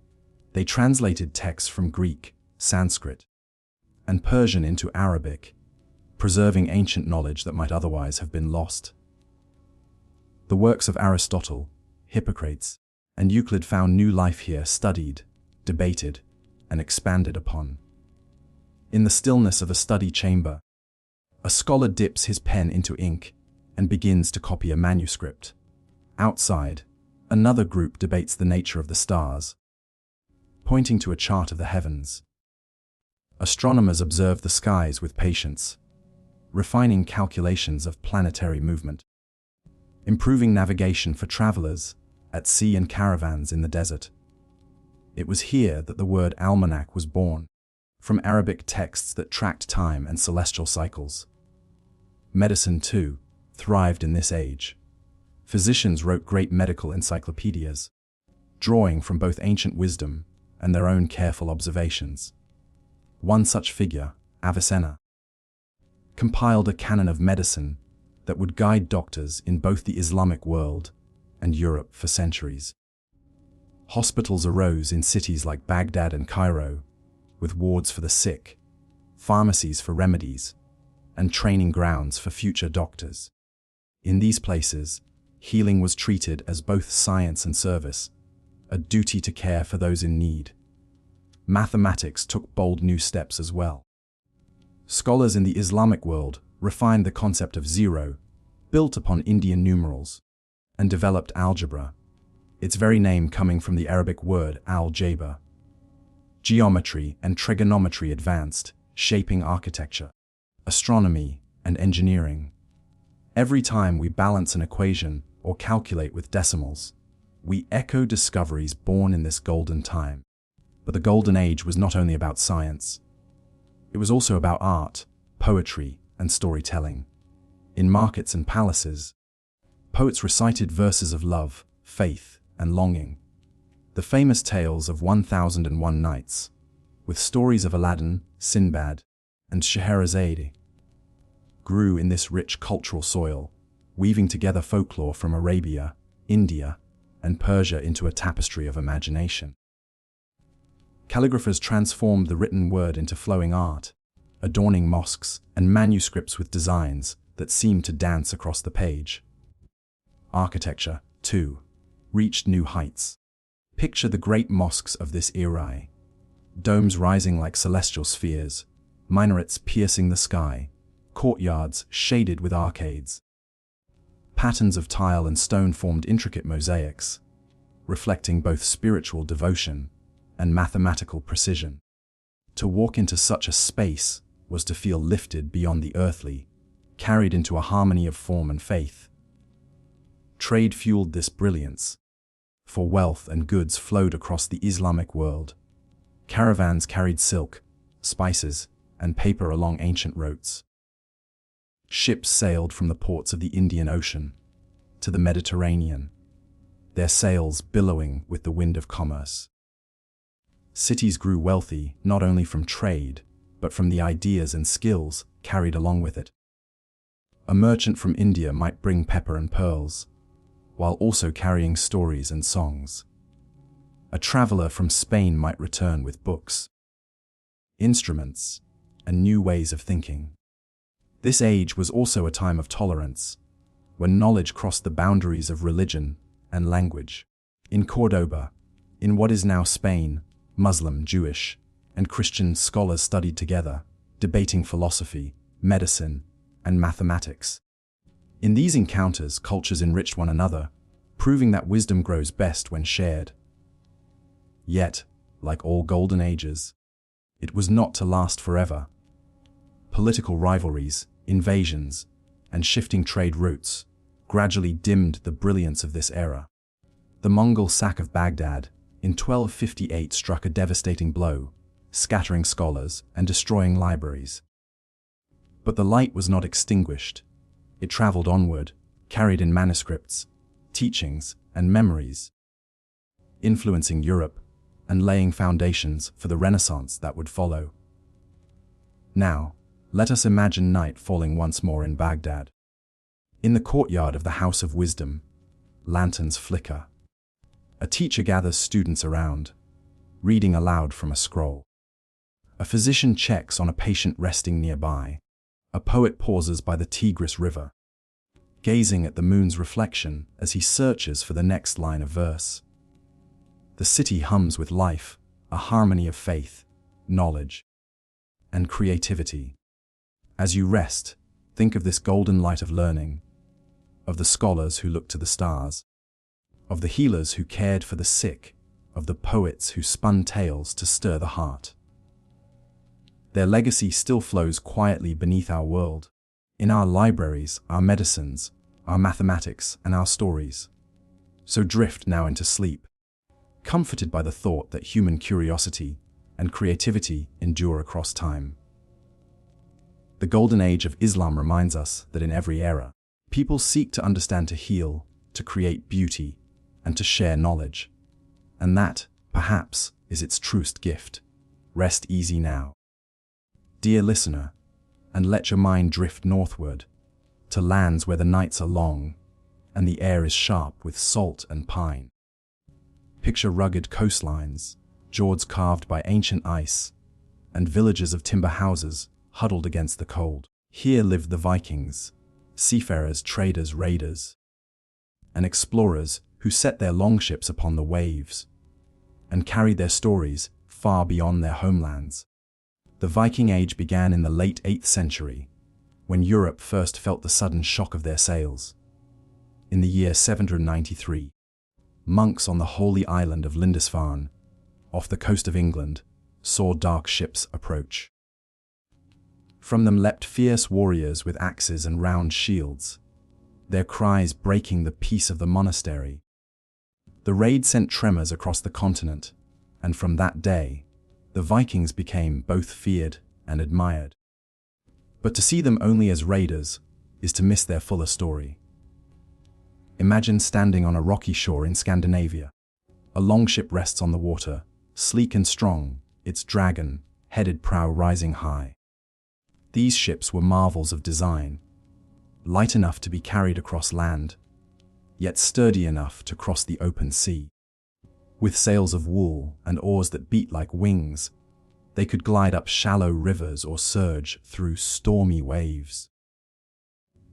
They translated texts from Greek, Sanskrit, and Persian into Arabic, preserving ancient knowledge that might otherwise have been lost. The works of Aristotle, Hippocrates, and Euclid found new life here, studied, debated, and expanded upon. In the stillness of a study chamber, a scholar dips his pen into ink and begins to copy a manuscript. Outside, another group debates the nature of the stars, pointing to a chart of the heavens. Astronomers observe the skies with patience, refining calculations of planetary movement, improving navigation for travelers at sea and caravans in the desert. It was here that the word almanac was born, from Arabic texts that tracked time and celestial cycles. Medicine, too, thrived in this age. Physicians wrote great medical encyclopedias, drawing from both ancient wisdom and their own careful observations. One such figure, Avicenna, compiled a canon of medicine that would guide doctors in both the Islamic world and Europe for centuries. Hospitals arose in cities like Baghdad and Cairo, with wards for the sick, pharmacies for remedies, and training grounds for future doctors. In these places, healing was treated as both science and service, a duty to care for those in need. Mathematics took bold new steps as well. Scholars in the Islamic world refined the concept of zero, built upon Indian numerals, and developed algebra, its very name coming from the Arabic word al-jabr. Geometry and trigonometry advanced, shaping architecture, astronomy, and engineering. Every time we balance an equation or calculate with decimals, we echo discoveries born in this golden time. But the golden age was not only about science. It was also about art, poetry, and storytelling. In markets and palaces, poets recited verses of love, faith, and longing. The famous tales of 1001 Nights, with stories of Aladdin, Sinbad, and Scheherazade, grew in this rich cultural soil, weaving together folklore from Arabia, India, and Persia into a tapestry of imagination. Calligraphers transformed the written word into flowing art, adorning mosques and manuscripts with designs that seemed to dance across the page. Architecture, too, reached new heights. Picture the great mosques of this era, domes rising like celestial spheres, minarets piercing the sky, courtyards shaded with arcades. Patterns of tile and stone formed intricate mosaics, reflecting both spiritual devotion and mathematical precision. To walk into such a space was to feel lifted beyond the earthly, carried into a harmony of form and faith. Trade fueled this brilliance, for wealth and goods flowed across the Islamic world. Caravans carried silk, spices, and paper along ancient routes. Ships sailed from the ports of the Indian Ocean to the Mediterranean, their sails billowing with the wind of commerce. Cities grew wealthy not only from trade, but from the ideas and skills carried along with it. A merchant from India might bring pepper and pearls, while also carrying stories and songs. A traveler from Spain might return with books, instruments, and new ways of thinking. This age was also a time of tolerance, when knowledge crossed the boundaries of religion and language. In Cordoba, in what is now Spain, Muslim, Jewish, and Christian scholars studied together, debating philosophy, medicine, and mathematics. In these encounters, cultures enriched one another, proving that wisdom grows best when shared. Yet, like all golden ages, it was not to last forever. Political rivalries, invasions, and shifting trade routes gradually dimmed the brilliance of this era. The Mongol sack of Baghdad in 1258 struck a devastating blow, scattering scholars and destroying libraries. But the light was not extinguished. It traveled onward, carried in manuscripts, teachings, and memories, influencing Europe and laying foundations for the Renaissance that would follow. Now, let us imagine night falling once more in Baghdad. In the courtyard of the House of Wisdom, lanterns flicker. A teacher gathers students around, reading aloud from a scroll. A physician checks on a patient resting nearby. A poet pauses by the Tigris River, gazing at the moon's reflection as he searches for the next line of verse. The city hums with life, a harmony of faith, knowledge, and creativity. As you rest, think of this golden light of learning, of the scholars who looked to the stars, of the healers who cared for the sick, of the poets who spun tales to stir the heart. Their legacy still flows quietly beneath our world, in our libraries, our medicines, our mathematics, and our stories. So drift now into sleep, comforted by the thought that human curiosity and creativity endure across time. The golden age of Islam reminds us that in every era, people seek to understand, to heal, to create beauty, and to share knowledge. And that, perhaps, is its truest gift. Rest easy now, dear listener, and let your mind drift northward, to lands where the nights are long, and the air is sharp with salt and pine. Picture rugged coastlines, fjords carved by ancient ice, and villages of timber houses huddled against the cold. Here lived the Vikings, seafarers, traders, raiders, and explorers who set their longships upon the waves and carried their stories far beyond their homelands. The Viking Age began in the late 8th century, when Europe first felt the sudden shock of their sails. In the year 793, monks on the holy island of Lindisfarne, off the coast of England, saw dark ships approach. From them leapt fierce warriors with axes and round shields, their cries breaking the peace of the monastery. The raid sent tremors across the continent, and from that day, the Vikings became both feared and admired. But to see them only as raiders is to miss their fuller story. Imagine standing on a rocky shore in Scandinavia. A longship rests on the water, sleek and strong, its dragon-headed prow rising high. These ships were marvels of design, light enough to be carried across land, yet sturdy enough to cross the open sea. With sails of wool and oars that beat like wings, they could glide up shallow rivers or surge through stormy waves.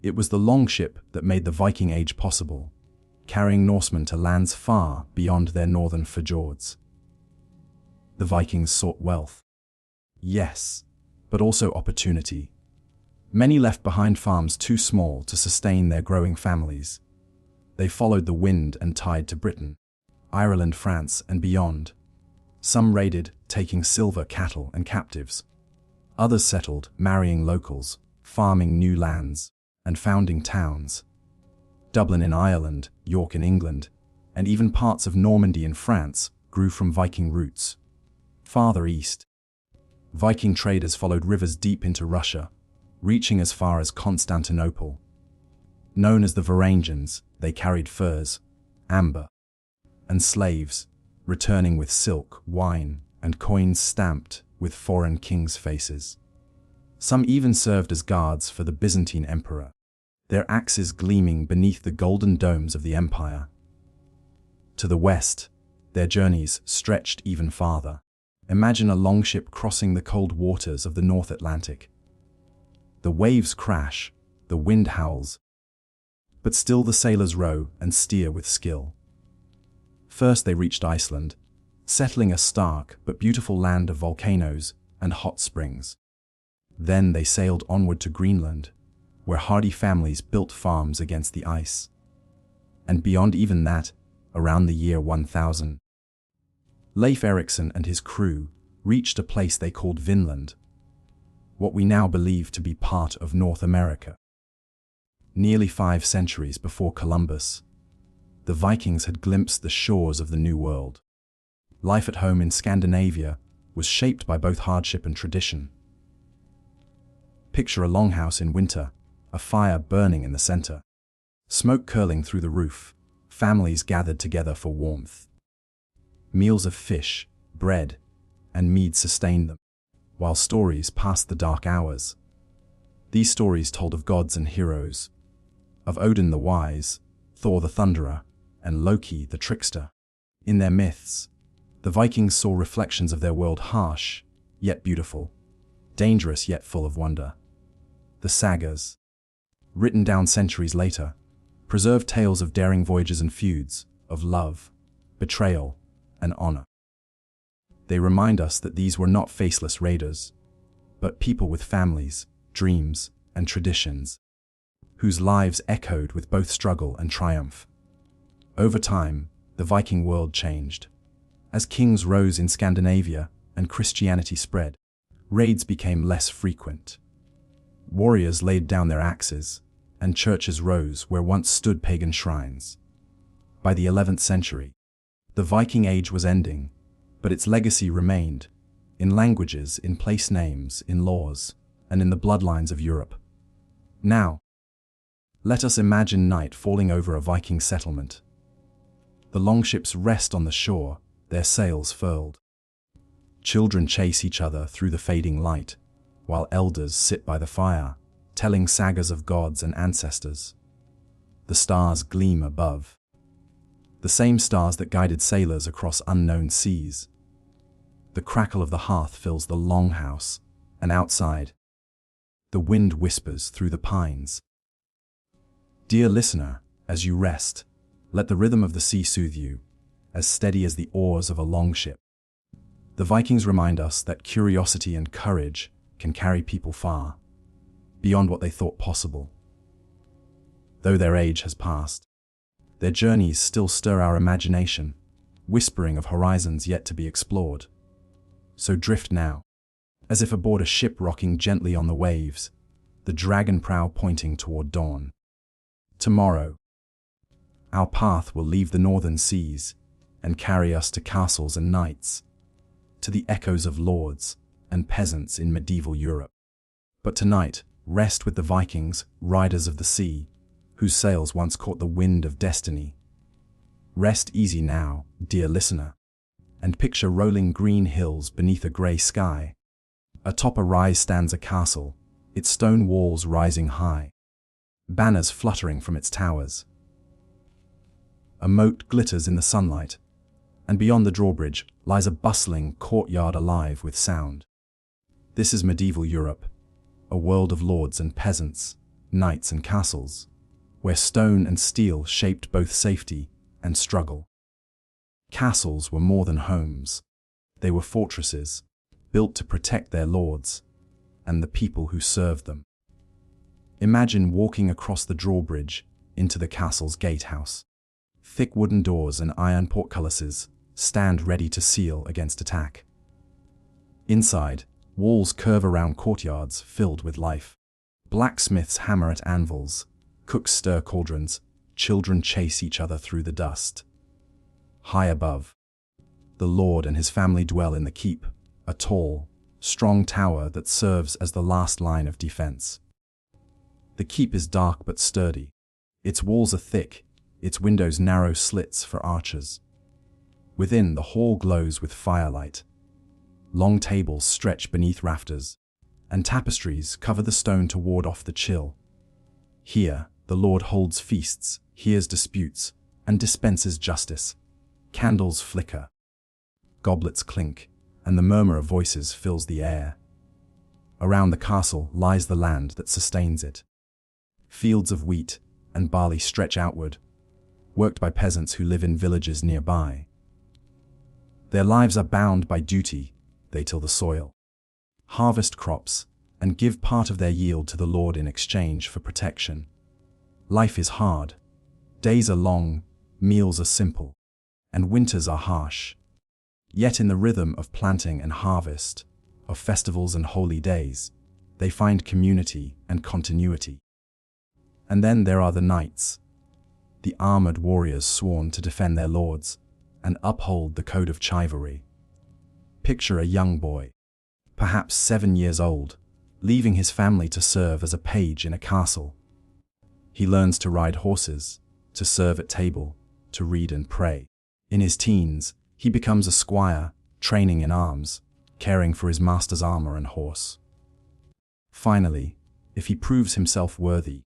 It was the longship that made the Viking Age possible, carrying Norsemen to lands far beyond their northern fjords. The Vikings sought wealth, yes, but also opportunity. Many left behind farms too small to sustain their growing families. They followed the wind and tide to Britain, Ireland, France, and beyond. Some raided, taking silver, cattle, and captives. Others settled, marrying locals, farming new lands, and founding towns. Dublin in Ireland, York in England, and even parts of Normandy in France grew from Viking roots. Farther east, Viking traders followed rivers deep into Russia, reaching as far as Constantinople. Known as the Varangians, they carried furs, amber, and slaves, returning with silk, wine, and coins stamped with foreign kings' faces. Some even served as guards for the Byzantine emperor, their axes gleaming beneath the golden domes of the empire. To the west, their journeys stretched even farther. Imagine a longship crossing the cold waters of the North Atlantic. The waves crash, the wind howls, but still the sailors row and steer with skill. First they reached Iceland, settling a stark but beautiful land of volcanoes and hot springs. Then they sailed onward to Greenland, where hardy families built farms against the ice. And beyond even that, around the year 1000, Leif Erikson and his crew reached a place they called Vinland, what we now believe to be part of North America. Nearly 5 centuries before Columbus, the Vikings had glimpsed the shores of the New World. Life at home in Scandinavia was shaped by both hardship and tradition. Picture a longhouse in winter, a fire burning in the center, smoke curling through the roof, families gathered together for warmth. Meals of fish, bread, and mead sustained them, while stories passed the dark hours. These stories told of gods and heroes, of Odin the wise, Thor the thunderer, and Loki the trickster. In their myths, the Vikings saw reflections of their world, harsh yet beautiful, dangerous yet full of wonder. The sagas, written down centuries later, preserved tales of daring voyages and feuds, of love, betrayal, and honor. They remind us that these were not faceless raiders, but people with families, dreams, and traditions, whose lives echoed with both struggle and triumph. Over time, the Viking world changed. As kings rose in Scandinavia and Christianity spread, raids became less frequent. Warriors laid down their axes, and churches rose where once stood pagan shrines. By the 11th century, the Viking Age was ending, but its legacy remained, in languages, in place names, in laws, and in the bloodlines of Europe. Now, let us imagine night falling over a Viking settlement. The longships rest on the shore, their sails furled. Children chase each other through the fading light, while elders sit by the fire, telling sagas of gods and ancestors. The stars gleam above, the same stars that guided sailors across unknown seas. The crackle of the hearth fills the longhouse, and outside, the wind whispers through the pines. Dear listener, as you rest, let the rhythm of the sea soothe you, as steady as the oars of a longship. The Vikings remind us that curiosity and courage can carry people far, beyond what they thought possible. Though their age has passed, their journeys still stir our imagination, whispering of horizons yet to be explored. So drift now, as if aboard a ship rocking gently on the waves, the dragon prow pointing toward dawn. Tomorrow, our path will leave the northern seas and carry us to castles and knights, to the echoes of lords and peasants in medieval Europe. But tonight, rest with the Vikings, riders of the sea, whose sails once caught the wind of destiny. Rest easy now, dear listener, and picture rolling green hills beneath a grey sky. Atop a rise stands a castle, its stone walls rising high, banners fluttering from its towers. A moat glitters in the sunlight, and beyond the drawbridge lies a bustling courtyard alive with sound. This is medieval Europe, a world of lords and peasants, knights and castles, where stone and steel shaped both safety and struggle. Castles were more than homes. They were fortresses, built to protect their lords and the people who served them. Imagine walking across the drawbridge into the castle's gatehouse. Thick wooden doors and iron portcullises stand ready to seal against attack. Inside, walls curve around courtyards filled with life. Blacksmiths hammer at anvils, cooks stir cauldrons, children chase each other through the dust. High above, the lord and his family dwell in the keep, a tall, strong tower that serves as the last line of defense. The keep is dark but sturdy. Its walls are thick, its windows narrow slits for archers. Within, the hall glows with firelight. Long tables stretch beneath rafters, and tapestries cover the stone to ward off the chill. Here, the lord holds feasts, hears disputes, and dispenses justice. Candles flicker, goblets clink, and the murmur of voices fills the air. Around the castle lies the land that sustains it. Fields of wheat and barley stretch outward, worked by peasants who live in villages nearby. Their lives are bound by duty. They till the soil, harvest crops, and give part of their yield to the Lord in exchange for protection. Life is hard. Days are long, meals are simple, and winters are harsh. Yet in the rhythm of planting and harvest, of festivals and holy days, they find community and continuity. And then there are the knights, the armored warriors sworn to defend their lords and uphold the code of chivalry. Picture a young boy, perhaps 7 years old, leaving his family to serve as a page in a castle. He learns to ride horses, to serve at table, to read and pray. In his teens, he becomes a squire, training in arms, caring for his master's armor and horse. Finally, if he proves himself worthy,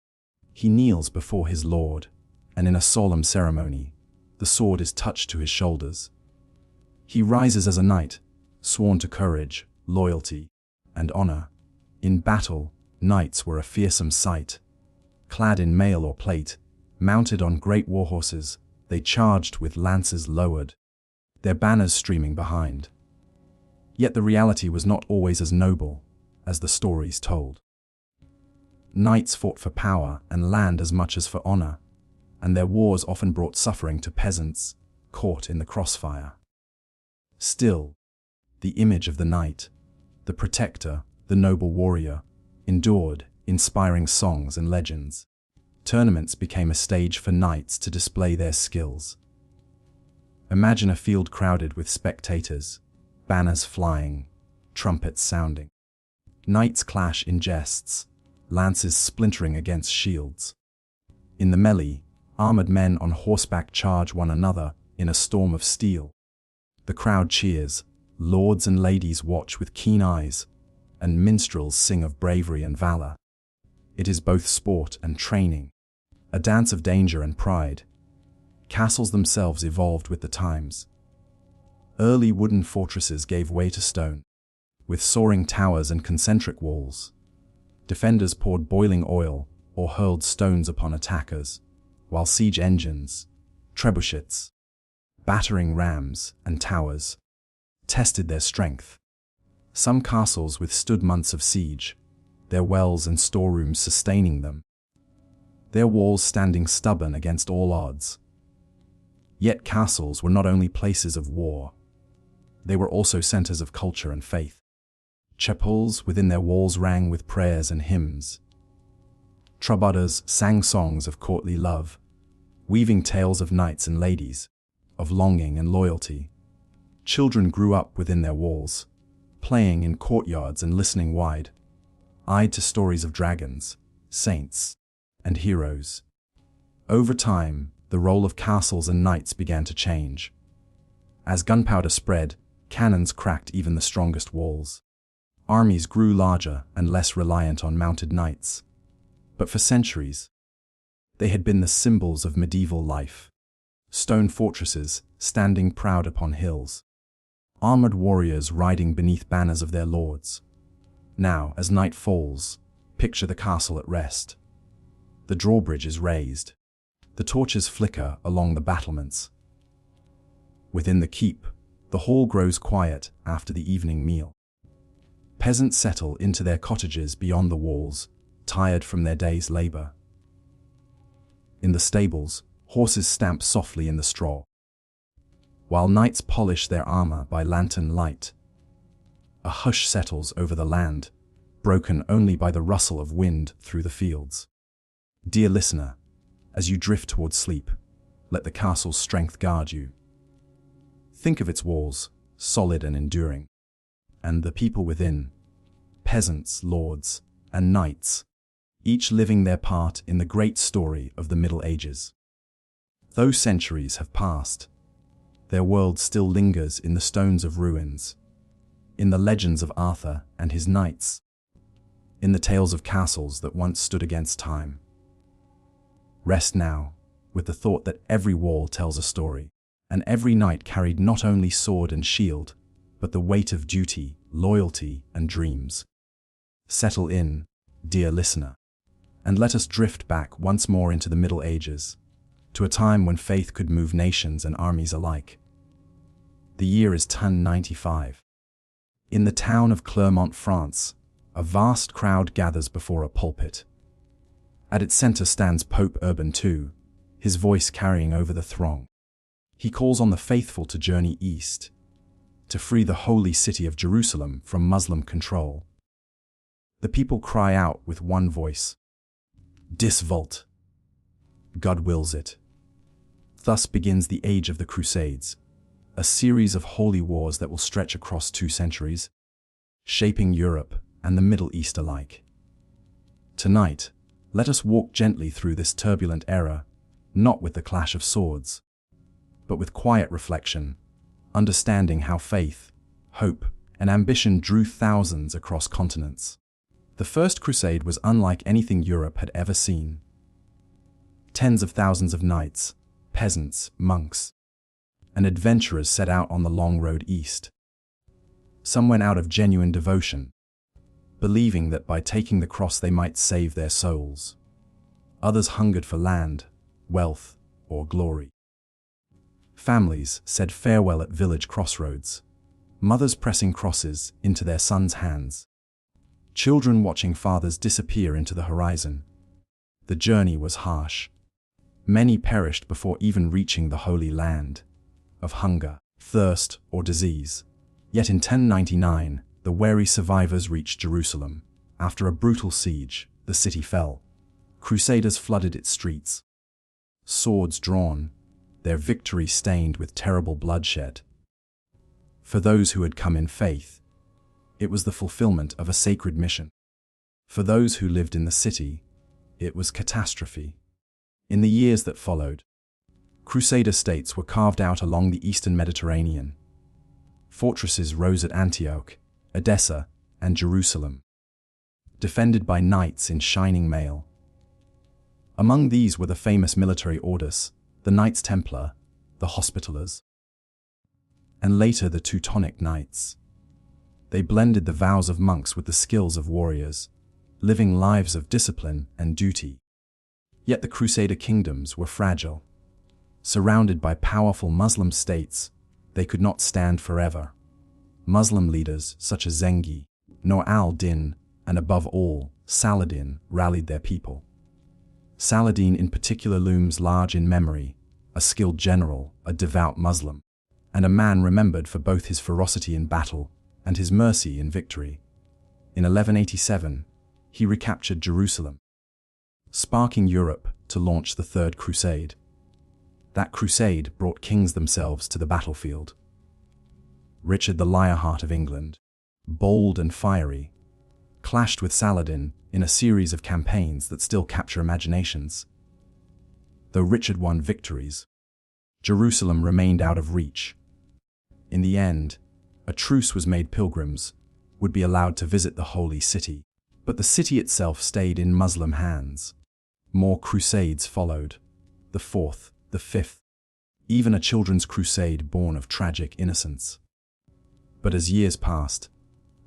he kneels before his lord, and in a solemn ceremony, the sword is touched to his shoulders. He rises as a knight, sworn to courage, loyalty, and honor. In battle, knights were a fearsome sight. Clad in mail or plate, mounted on great war horses, they charged with lances lowered. their banners streaming behind. Yet the reality was not always as noble as the stories told. Knights fought for power and land as much as for honor, and their wars often brought suffering to peasants caught in the crossfire. Still, the image of the knight, the protector, the noble warrior, endured, inspiring songs and legends. Tournaments became a stage for knights to display their skills. Imagine a field crowded with spectators, banners flying, trumpets sounding. Knights clash in jests, lances splintering against shields. In the melee, armored men on horseback charge one another in a storm of steel. The crowd cheers, lords and ladies watch with keen eyes, and minstrels sing of bravery and valor. It is both sport and training, a dance of danger and pride. Castles themselves evolved with the times. Early wooden fortresses gave way to stone, with soaring towers and concentric walls. Defenders poured boiling oil or hurled stones upon attackers, while siege engines, trebuchets, battering rams, and towers tested their strength. Some castles withstood months of siege, their wells and storerooms sustaining them, their walls standing stubborn against all odds. Yet castles were not only places of war, they were also centers of culture and faith. Chapels within their walls rang with prayers and hymns. Troubadours sang songs of courtly love, weaving tales of knights and ladies, of longing and loyalty. Children grew up within their walls, playing in courtyards and listening wide-eyed to stories of dragons, saints, and heroes. Over time, the role of castles and knights began to change. As gunpowder spread, cannons cracked even the strongest walls. Armies grew larger and less reliant on mounted knights. But for centuries, they had been the symbols of medieval life. Stone fortresses standing proud upon hills. Armored warriors riding beneath banners of their lords. Now, as night falls, picture the castle at rest. The drawbridge is raised. The torches flicker along the battlements. Within the keep, the hall grows quiet after the evening meal. Peasants settle into their cottages beyond the walls, tired from their day's labor. In the stables, horses stamp softly in the straw, while knights polish their armor by lantern light. A hush settles over the land, broken only by the rustle of wind through the fields. Dear listener, as you drift towards sleep, let the castle's strength guard you. Think of its walls, solid and enduring, and the people within, peasants, lords, and knights, each living their part in the great story of the Middle Ages. Though centuries have passed, their world still lingers in the stones of ruins, in the legends of Arthur and his knights, in the tales of castles that once stood against time. Rest now, with the thought that every wall tells a story, and every knight carried not only sword and shield, but the weight of duty, loyalty, and dreams. Settle in, dear listener, and let us drift back once more into the Middle Ages, to a time when faith could move nations and armies alike. The year is 1095. In the town of Clermont, France, a vast crowd gathers before a pulpit. At its center stands Pope Urban II, his voice carrying over the throng. He calls on the faithful to journey east, to free the holy city of Jerusalem from Muslim control. The people cry out with one voice, "Dis Volt! God wills it." Thus begins the Age of the Crusades, a series of holy wars that will stretch across 2 centuries, shaping Europe and the Middle East alike. Tonight, let us walk gently through this turbulent era, not with the clash of swords, but with quiet reflection, understanding how faith, hope, and ambition drew thousands across continents. The First Crusade was unlike anything Europe had ever seen. Tens of thousands of knights, peasants, monks, and adventurers set out on the long road east. Some went out of genuine devotion, believing that by taking the cross they might save their souls. Others hungered for land, wealth, or glory. Families said farewell at village crossroads, mothers pressing crosses into their sons' hands, children watching fathers disappear into the horizon. The journey was harsh. Many perished before even reaching the Holy Land, of hunger, thirst, or disease. Yet in 1099, the wary survivors reached Jerusalem. After a brutal siege, the city fell. Crusaders flooded its streets, swords drawn, their victory stained with terrible bloodshed. For those who had come in faith, it was the fulfillment of a sacred mission. For those who lived in the city, it was catastrophe. In the years that followed, Crusader states were carved out along the eastern Mediterranean. Fortresses rose at Antioch, Edessa, and Jerusalem, defended by knights in shining mail. Among these were the famous military orders, the Knights Templar, the Hospitallers, and later the Teutonic Knights. They blended the vows of monks with the skills of warriors, living lives of discipline and duty. Yet the Crusader kingdoms were fragile. Surrounded by powerful Muslim states, they could not stand forever. Muslim leaders such as Zengi, Nur al-Din, and above all, Saladin rallied their people. Saladin in particular looms large in memory, a skilled general, a devout Muslim, and a man remembered for both his ferocity in battle and his mercy in victory. In 1187, he recaptured Jerusalem, sparking Europe to launch the Third Crusade. That crusade brought kings themselves to the battlefield. Richard the Lionheart of England, bold and fiery, clashed with Saladin in a series of campaigns that still capture imaginations. Though Richard won victories, Jerusalem remained out of reach. In the end, a truce was made. Pilgrims would be allowed to visit the holy city, but the city itself stayed in Muslim hands. More crusades followed, the fourth, the fifth, even a children's crusade born of tragic innocence. But as years passed,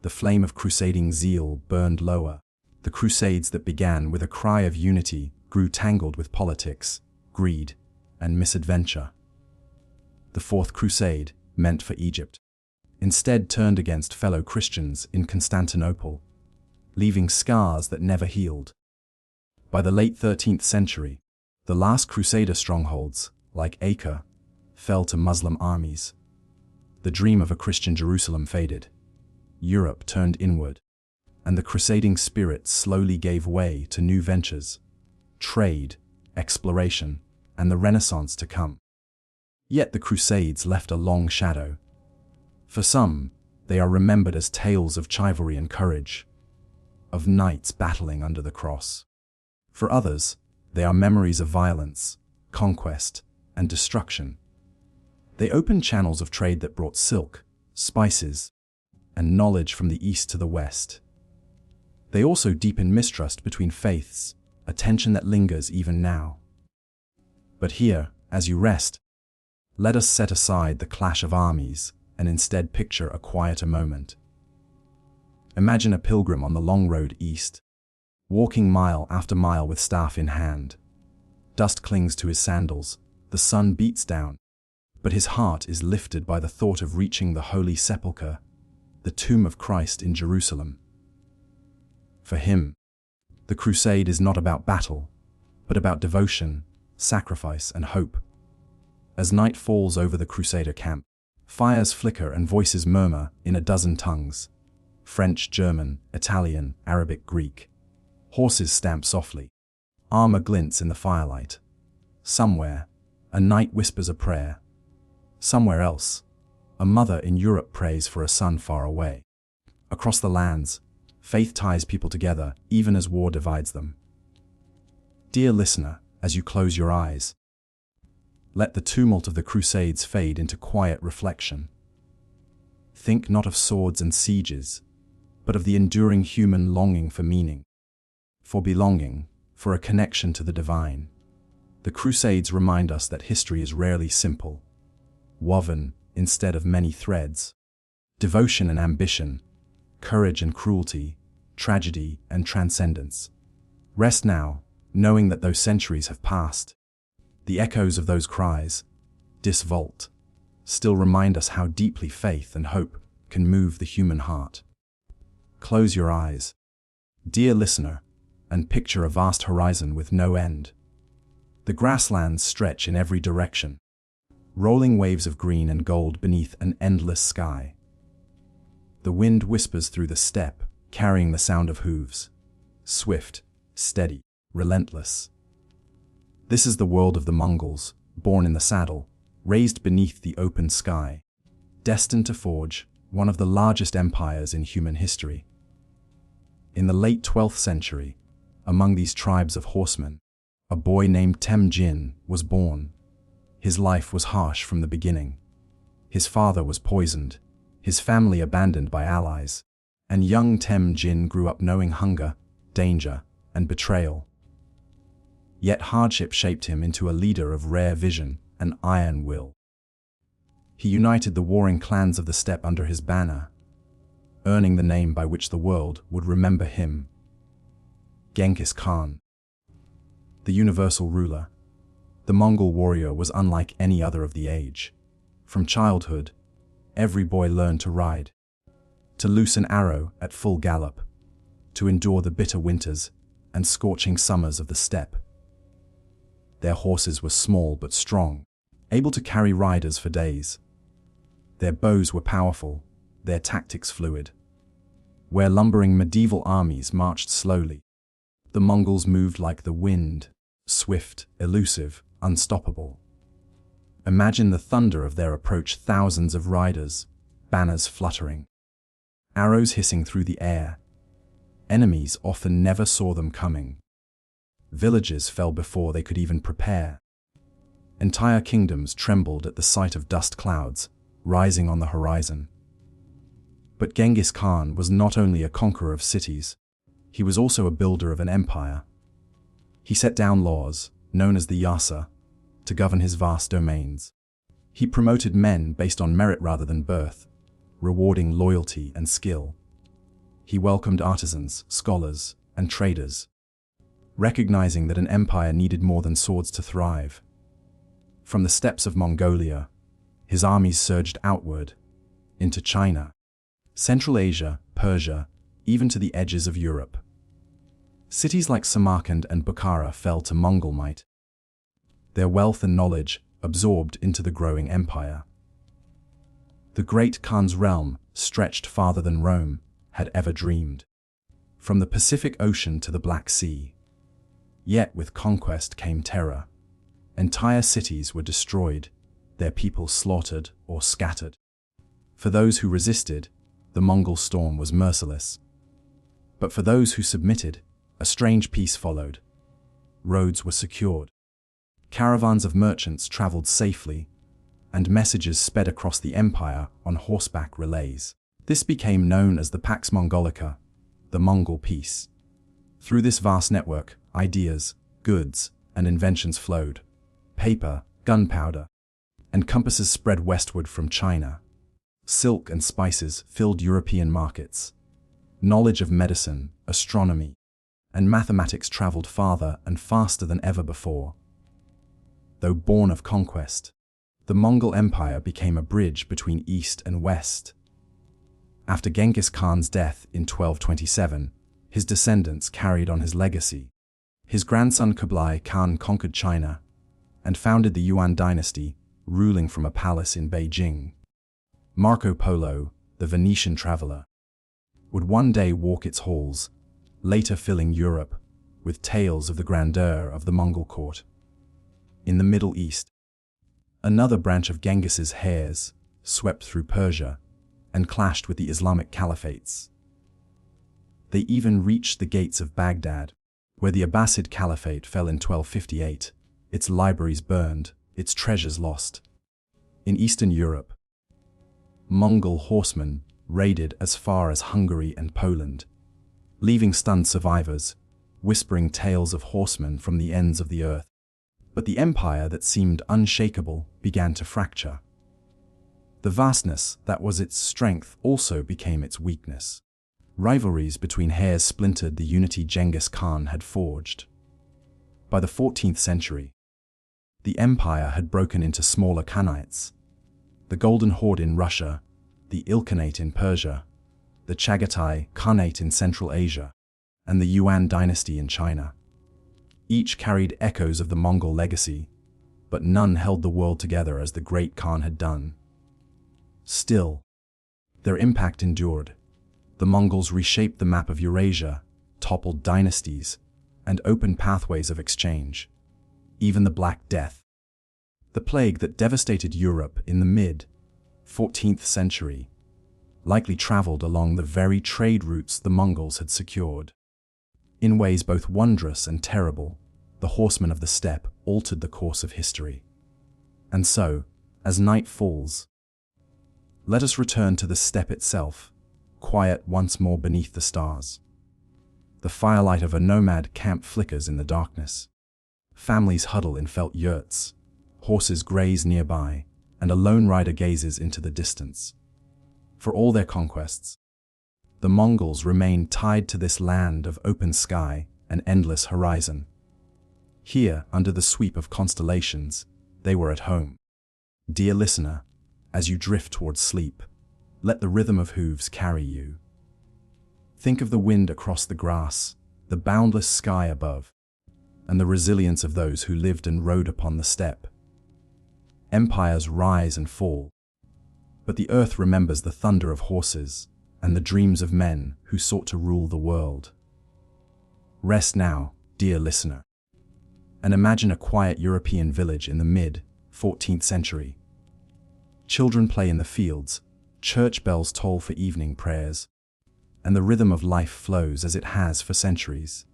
the flame of crusading zeal burned lower. The crusades that began with a cry of unity grew tangled with politics, greed, and misadventure. The Fourth Crusade, meant for Egypt, instead turned against fellow Christians in Constantinople, leaving scars that never healed. By the late 13th century, the last Crusader strongholds, like Acre, fell to Muslim armies. The dream of a Christian Jerusalem faded. Europe turned inward, and the crusading spirit slowly gave way to new ventures, trade, exploration, and the Renaissance to come. Yet the Crusades left a long shadow. For some, they are remembered as tales of chivalry and courage, of knights battling under the cross. For others, they are memories of violence, conquest, and destruction. They opened channels of trade that brought silk, spices, and knowledge from the east to the west. They also deepened mistrust between faiths, a tension that lingers even now. But here, as you rest, let us set aside the clash of armies and instead picture a quieter moment. Imagine a pilgrim on the long road east, walking mile after mile with staff in hand. Dust clings to his sandals, the sun beats down, but his heart is lifted by the thought of reaching the Holy Sepulchre, the tomb of Christ in Jerusalem. For him, the crusade is not about battle, but about devotion, sacrifice, and hope. As night falls over the Crusader camp, fires flicker and voices murmur in a dozen tongues: French, German, Italian, Arabic, Greek. Horses stamp softly. Armor glints in the firelight. Somewhere, a knight whispers a prayer. Somewhere else, a mother in Europe prays for a son far away. Across the lands, faith ties people together even as war divides them. Dear listener, as you close your eyes, let the tumult of the Crusades fade into quiet reflection. Think not of swords and sieges, but of the enduring human longing for meaning, for belonging, for a connection to the divine. The Crusades remind us that history is rarely simple, woven instead of many threads. Devotion and ambition, courage and cruelty, tragedy and transcendence. Rest now, knowing that those centuries have passed. The echoes of those cries, disvolt, still remind us how deeply faith and hope can move the human heart. Close your eyes, dear listener, and picture a vast horizon with no end. The grasslands stretch in every direction, rolling waves of green and gold beneath an endless sky. The wind whispers through the steppe, carrying the sound of hooves, swift, steady, relentless. This is the world of the Mongols, born in the saddle, raised beneath the open sky, destined to forge one of the largest empires in human history. In the late 12th century, among these tribes of horsemen, a boy named Temujin was born. His life was harsh from the beginning. His father was poisoned, his family abandoned by allies, and young Temujin grew up knowing hunger, danger, and betrayal. Yet hardship shaped him into a leader of rare vision and iron will. He united the warring clans of the steppe under his banner, earning the name by which the world would remember him: Genghis Khan. The universal ruler, the Mongol warrior was unlike any other of the age. From childhood, every boy learned to ride, to loose an arrow at full gallop, to endure the bitter winters and scorching summers of the steppe. Their horses were small but strong, able to carry riders for days. Their bows were powerful, their tactics fluid. Where lumbering medieval armies marched slowly, the Mongols moved like the wind, swift, elusive, unstoppable. Imagine the thunder of their approach: thousands of riders, banners fluttering, arrows hissing through the air. Enemies often never saw them coming. Villages fell before they could even prepare. Entire kingdoms trembled at the sight of dust clouds rising on the horizon. But Genghis Khan was not only a conqueror of cities, he was also a builder of an empire. He set down laws, known as the Yasa, to govern his vast domains. He promoted men based on merit rather than birth, rewarding loyalty and skill. He welcomed artisans, scholars, and traders, recognizing that an empire needed more than swords to thrive. From the steppes of Mongolia, his armies surged outward, into China, Central Asia, Persia, even to the edges of Europe. Cities like Samarkand and Bukhara fell to Mongol might, their wealth and knowledge absorbed into the growing empire. The great Khan's realm stretched farther than Rome had ever dreamed, from the Pacific Ocean to the Black Sea. Yet with conquest came terror. Entire cities were destroyed, their people slaughtered or scattered. For those who resisted, the Mongol storm was merciless. But for those who submitted, a strange peace followed. Roads were secured. Caravans of merchants traveled safely, and messages sped across the empire on horseback relays. This became known as the Pax Mongolica, the Mongol peace. Through this vast network, ideas, goods, and inventions flowed. Paper, gunpowder, and compasses spread westward from China. Silk and spices filled European markets. Knowledge of medicine, astronomy, and mathematics traveled farther and faster than ever before. Though born of conquest, the Mongol Empire became a bridge between East and West. After Genghis Khan's death in 1227, his descendants carried on his legacy. His grandson Kublai Khan conquered China and founded the Yuan dynasty, ruling from a palace in Beijing. Marco Polo, the Venetian traveler, would one day walk its halls, later filling Europe with tales of the grandeur of the Mongol court. In the Middle East, another branch of Genghis's heirs swept through Persia and clashed with the Islamic caliphates. They even reached the gates of Baghdad, where the Abbasid Caliphate fell in 1258, its libraries burned, its treasures lost. In Eastern Europe, Mongol horsemen raided as far as Hungary and Poland, leaving stunned survivors, whispering tales of horsemen from the ends of the earth. But the empire that seemed unshakable began to fracture. The vastness that was its strength also became its weakness. Rivalries between heirs splintered the unity Genghis Khan had forged. By the 14th century, The empire had broken into smaller khanates. The Golden Horde in Russia, the Ilkhanate in Persia, the Chagatai Khanate in Central Asia, and the Yuan dynasty in China. Each carried echoes of the Mongol legacy, but none held the world together as the Great Khan had done. Still, their impact endured. The Mongols reshaped the map of Eurasia, toppled dynasties, and opened pathways of exchange. Even the Black Death, the plague that devastated Europe in the mid-14th century, likely traveled along the very trade routes the Mongols had secured. In ways both wondrous and terrible, the horsemen of the steppe altered the course of history. And so, as night falls, let us return to the steppe itself, quiet once more beneath the stars. The firelight of a nomad camp flickers in the darkness. Families huddle in felt yurts, horses graze nearby, and a lone rider gazes into the distance. For all their conquests, the Mongols remained tied to this land of open sky and endless horizon. Here, under the sweep of constellations, they were at home. Dear listener, as you drift towards sleep, let the rhythm of hooves carry you. Think of the wind across the grass, the boundless sky above, and the resilience of those who lived and rode upon the steppe. Empires rise and fall, but the earth remembers the thunder of horses and the dreams of men who sought to rule the world. Rest now, dear listener, and imagine a quiet European village in the mid-14th century. Children play in the fields, church bells toll for evening prayers, and the rhythm of life flows as it has for centuries.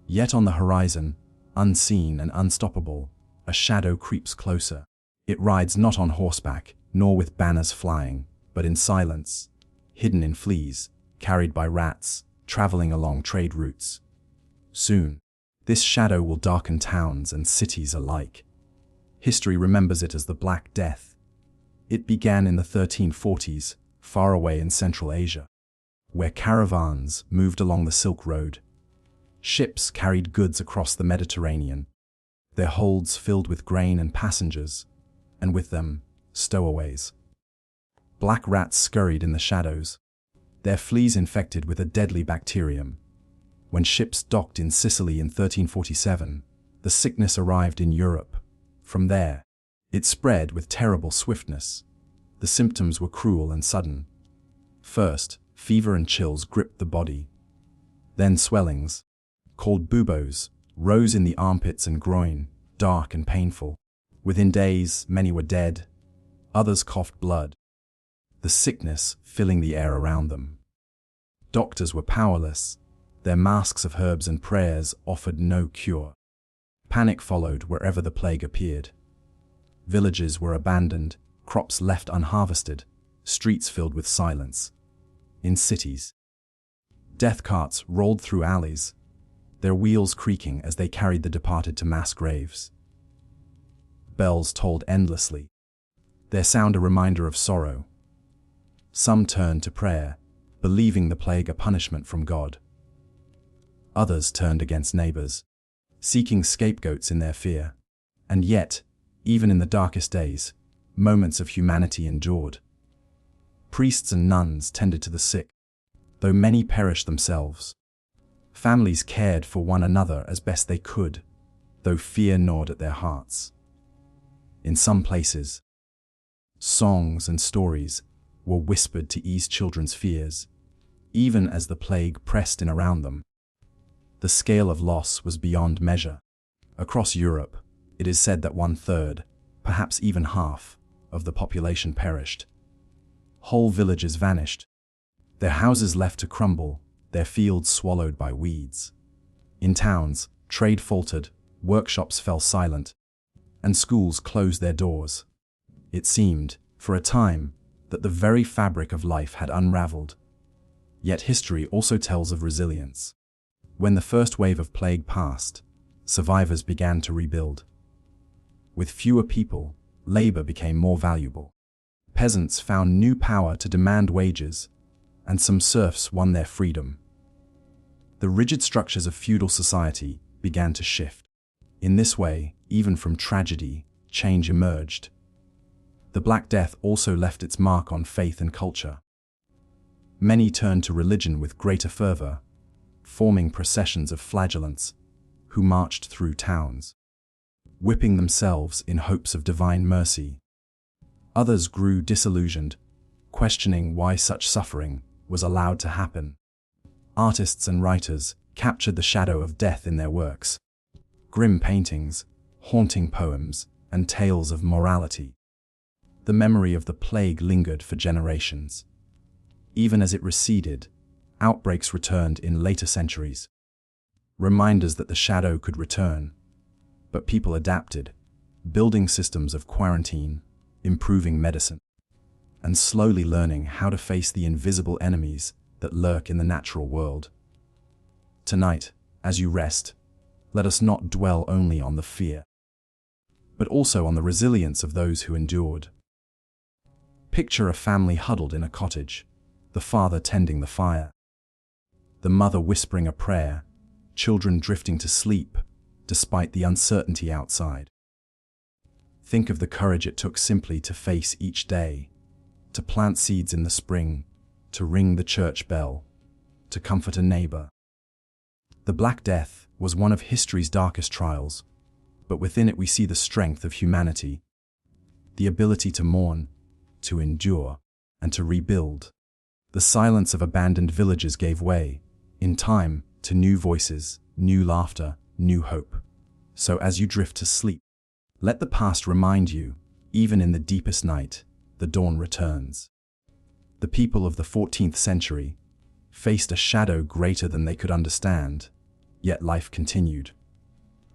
Yet on the horizon, unseen and unstoppable, a shadow creeps closer. It rides not on horseback, nor with banners flying, but in silence, hidden in fleas, carried by rats, traveling along trade routes. Soon, this shadow will darken towns and cities alike. History remembers it as the Black Death. It began in the 1340s, far away in Central Asia, where caravans moved along the Silk Road. Ships carried goods across the Mediterranean, their holds filled with grain and passengers, and with them, stowaways. Black rats scurried in the shadows, their fleas infected with a deadly bacterium. When ships docked in Sicily in 1347, the sickness arrived in Europe. From there, it spread with terrible swiftness. The symptoms were cruel and sudden. First, fever and chills gripped the body. Then swellings, called buboes, rose in the armpits and groin, dark and painful. Within days, many were dead. Others coughed blood, the sickness filling the air around them. Doctors were powerless. Their masks of herbs and prayers offered no cure. Panic followed wherever the plague appeared. Villages were abandoned, crops left unharvested, streets filled with silence. In cities, death carts rolled through alleys, their wheels creaking as they carried the departed to mass graves. Bells tolled endlessly, their sound a reminder of sorrow. Some turned to prayer, believing the plague a punishment from God. Others turned against neighbors, seeking scapegoats in their fear. And yet, even in the darkest days, moments of humanity endured. Priests and nuns tended to the sick, though many perished themselves. Families cared for one another as best they could, though fear gnawed at their hearts. In some places, songs and stories were whispered to ease children's fears, even as the plague pressed in around them. The scale of loss was beyond measure. Across Europe, it is said that 1/3, perhaps even half, of the population perished. Whole villages vanished, their houses left to crumble, their fields swallowed by weeds. In towns, trade faltered, workshops fell silent, and schools closed their doors. It seemed, for a time, that the very fabric of life had unraveled. Yet history also tells of resilience. When the first wave of plague passed, survivors began to rebuild. With fewer people, labor became more valuable. Peasants found new power to demand wages, and some serfs won their freedom. The rigid structures of feudal society began to shift. In this way, even from tragedy, change emerged. The Black Death also left its mark on faith and culture. Many turned to religion with greater fervor, forming processions of flagellants who marched through towns, whipping themselves in hopes of divine mercy. Others grew disillusioned, questioning why such suffering was allowed to happen. Artists and writers captured the shadow of death in their works. Grim paintings, haunting poems, and tales of morality. The memory of the plague lingered for generations. Even as it receded, outbreaks returned in later centuries. Reminders that the shadow could return. But people adapted, building systems of quarantine, improving medicine, and slowly learning how to face the invisible enemies that lurk in the natural world. Tonight, as you rest, let us not dwell only on the fear, but also on the resilience of those who endured. Picture a family huddled in a cottage, the father tending the fire, the mother whispering a prayer, children drifting to sleep despite the uncertainty outside. Think of the courage it took simply to face each day, to plant seeds in the spring, to ring the church bell, to comfort a neighbor. The Black Death was one of history's darkest trials, but within it we see the strength of humanity, the ability to mourn, to endure, and to rebuild. The silence of abandoned villages gave way, in time, to new voices, new laughter, new hope. So as you drift to sleep, let the past remind you, even in the deepest night, the dawn returns. The people of the 14th century faced a shadow greater than they could understand, yet life continued,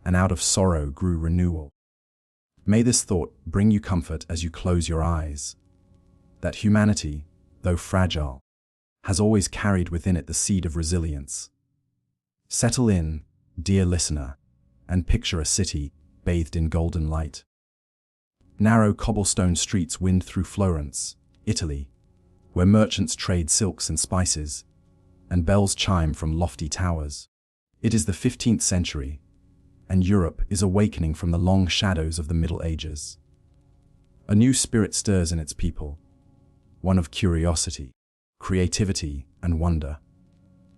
and out of sorrow grew renewal. May this thought bring you comfort as you close your eyes, that humanity, though fragile, has always carried within it the seed of resilience. Settle in, dear listener, and picture a city bathed in golden light. Narrow cobblestone streets wind through Florence, Italy, where merchants trade silks and spices, and bells chime from lofty towers. It is the 15th century, and Europe is awakening from the long shadows of the Middle Ages. A new spirit stirs in its people, one of curiosity, creativity, and wonder.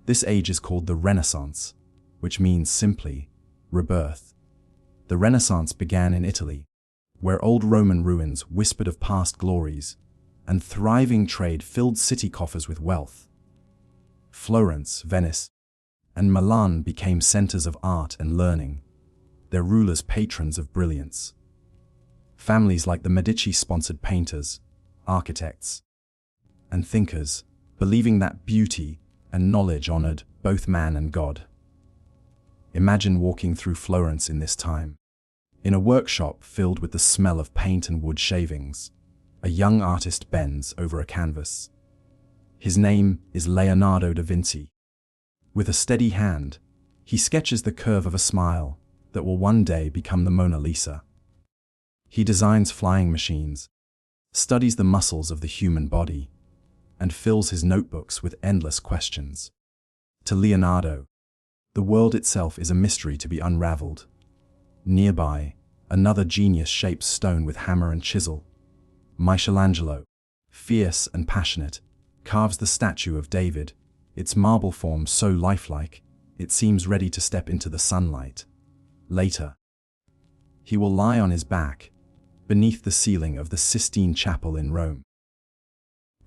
This age is called the Renaissance, which means simply rebirth. The Renaissance began in Italy, where old Roman ruins whispered of past glories, and thriving trade filled city coffers with wealth. Florence, Venice, and Milan became centers of art and learning, their rulers patrons of brilliance. Families like the Medici sponsored painters, architects, and thinkers, believing that beauty and knowledge honored both man and God. Imagine walking through Florence in this time. In a workshop filled with the smell of paint and wood shavings, a young artist bends over a canvas. His name is Leonardo da Vinci. With a steady hand, he sketches the curve of a smile that will one day become the Mona Lisa. He designs flying machines, studies the muscles of the human body, and fills his notebooks with endless questions. To Leonardo, the world itself is a mystery to be unraveled. Nearby, another genius shapes stone with hammer and chisel. Michelangelo, fierce and passionate, carves the statue of David, its marble form so lifelike, it seems ready to step into the sunlight. Later, he will lie on his back, beneath the ceiling of the Sistine Chapel in Rome,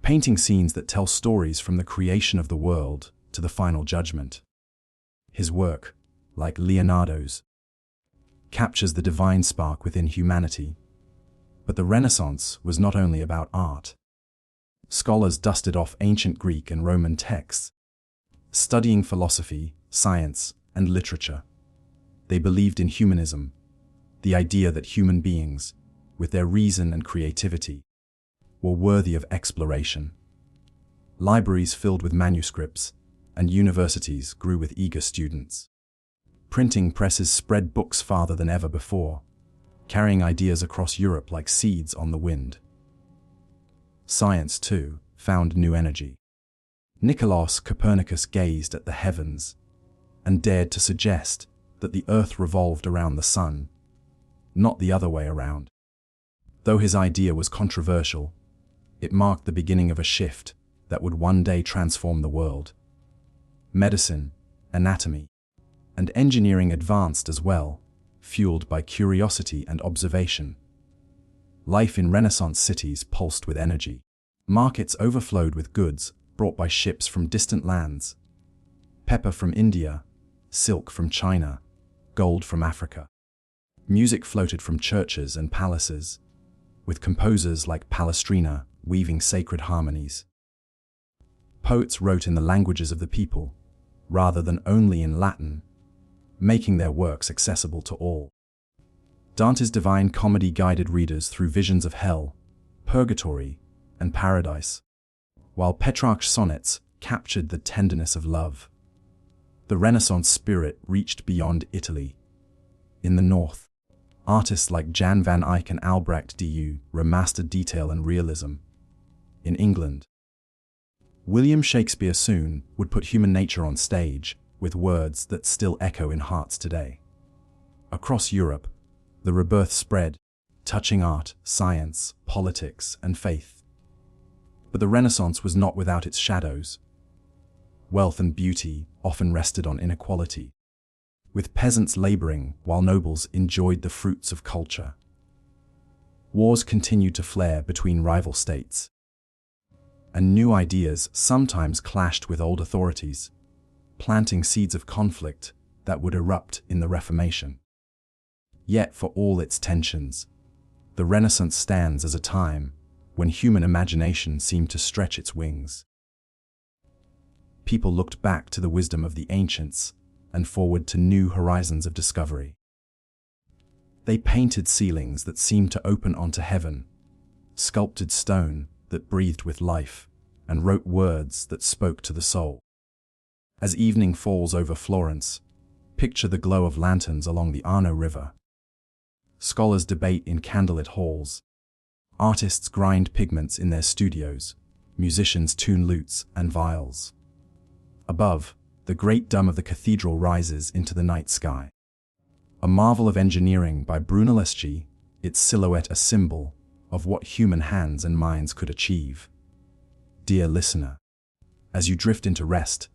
painting scenes that tell stories from the creation of the world to the final judgment. His work, like Leonardo's, captures the divine spark within humanity. But the Renaissance was not only about art. Scholars dusted off ancient Greek and Roman texts, studying philosophy, science, and literature. They believed in humanism, the idea that human beings, with their reason and creativity, were worthy of exploration. Libraries filled with manuscripts, and universities grew with eager students. Printing presses spread books farther than ever before, carrying ideas across Europe like seeds on the wind. Science, too, found new energy. Nicolaus Copernicus gazed at the heavens and dared to suggest that the Earth revolved around the sun. not the other way around. Though his idea was controversial, it marked the beginning of a shift that would one day transform the world. Medicine, anatomy, and engineering advanced as well, fueled by curiosity and observation. Life in Renaissance cities pulsed with energy. Markets overflowed with goods brought by ships from distant lands. Pepper from India, silk from China, gold from Africa. Music floated from churches and palaces, with composers like Palestrina weaving sacred harmonies. Poets wrote in the languages of the people, rather than only in Latin, making their works accessible to all. Dante's Divine Comedy guided readers through visions of hell, purgatory, and paradise, while Petrarch's sonnets captured the tenderness of love. The Renaissance spirit reached beyond Italy. In the north, artists like Jan van Eyck and Albrecht du remastered detail and realism. In England, William Shakespeare soon would put human nature on stage with words that still echo in hearts today. Across Europe, the rebirth spread, touching art, science, politics, and faith. But the Renaissance was not without its shadows. Wealth and beauty often rested on inequality, with peasants laboring while nobles enjoyed the fruits of culture. Wars continued to flare between rival states, and new ideas sometimes clashed with old authorities, planting seeds of conflict that would erupt in the Reformation. Yet, for all its tensions, the Renaissance stands as a time when human imagination seemed to stretch its wings. People looked back to the wisdom of the ancients and forward to new horizons of discovery. They painted ceilings that seemed to open onto heaven, sculpted stone that breathed with life, and wrote words that spoke to the soul. As evening falls over Florence, picture the glow of lanterns along the Arno River. Scholars debate in candlelit halls. Artists grind pigments in their studios. Musicians tune lutes and viols. Above, the great dome of the cathedral rises into the night sky. A marvel of engineering by Brunelleschi, its silhouette a symbol of what human hands and minds could achieve. Dear listener, as you drift into rest,